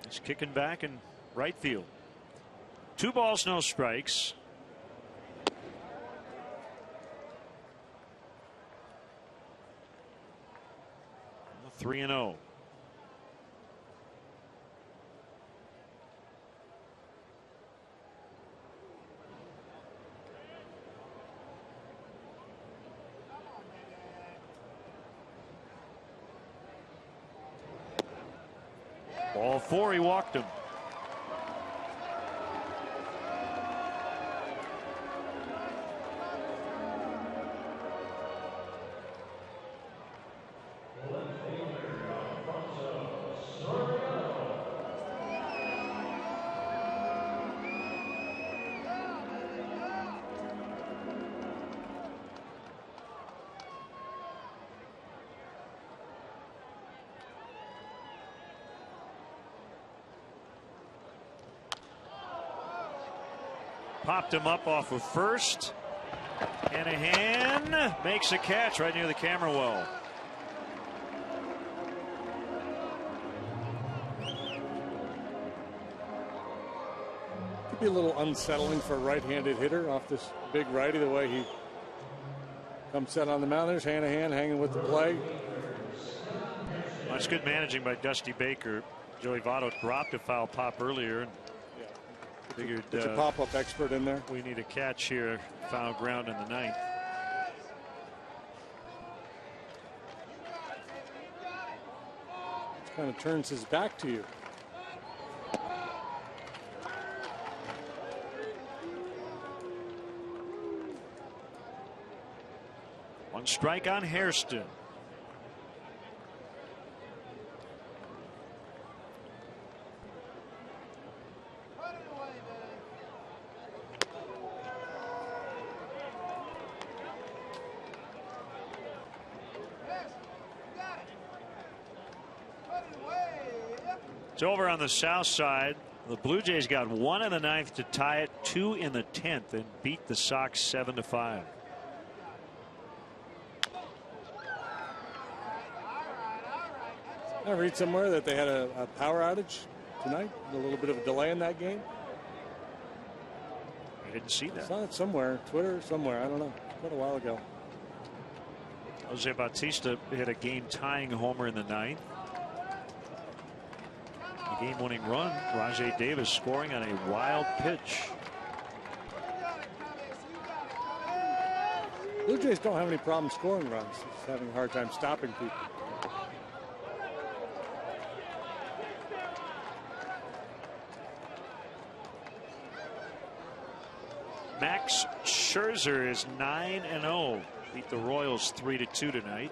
He's kicking back in right field. 2 balls, no strikes. A 3-0. Ball 4, he walked him. Popped him up off of first. Hanahan makes a catch right near the camera well. Could be a little unsettling for a right-handed hitter off this big righty, the way he comes set on the mound. There's Hanahan hanging with the play. Well, that's good managing by Dusty Baker. Joey Votto dropped a foul pop earlier. And figured it's a pop-up expert in there. We need a catch here. Foul ground in the 9th. Kind of turns his back to you. One strike on Hairston. It's over on the south side. The Blue Jays got 1 in the 9th to tie it, 2 in the 10th, and beat the Sox 7-5. I read somewhere that they had a power outage tonight, a little bit of a delay in that game. I didn't see that. I saw it somewhere, Twitter, somewhere. I don't know. Quite a while ago. Jose Bautista hit a game-tying homer in the 9th. A game-winning run. Rajay Davis scoring on a wild pitch. Blue Jays don't have any problem scoring runs. Just having a hard time stopping people. Max Scherzer is 9-0. Beat the Royals 3-2 tonight.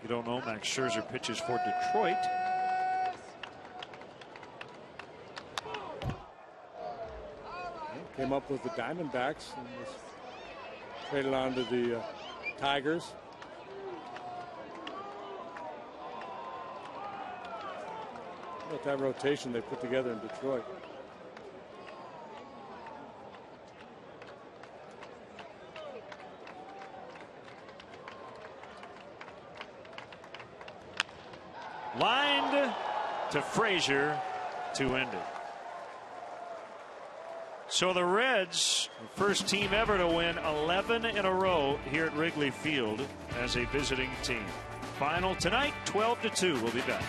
You don't know, Max Scherzer pitches for Detroit. Came up with the Diamondbacks and was traded on to the Tigers. Look at that rotation they put together in Detroit. Lined to Frazier to end it. So the Reds, first team ever to win 11 in a row here at Wrigley Field as a visiting team. Final tonight, 12-2. We'll be back.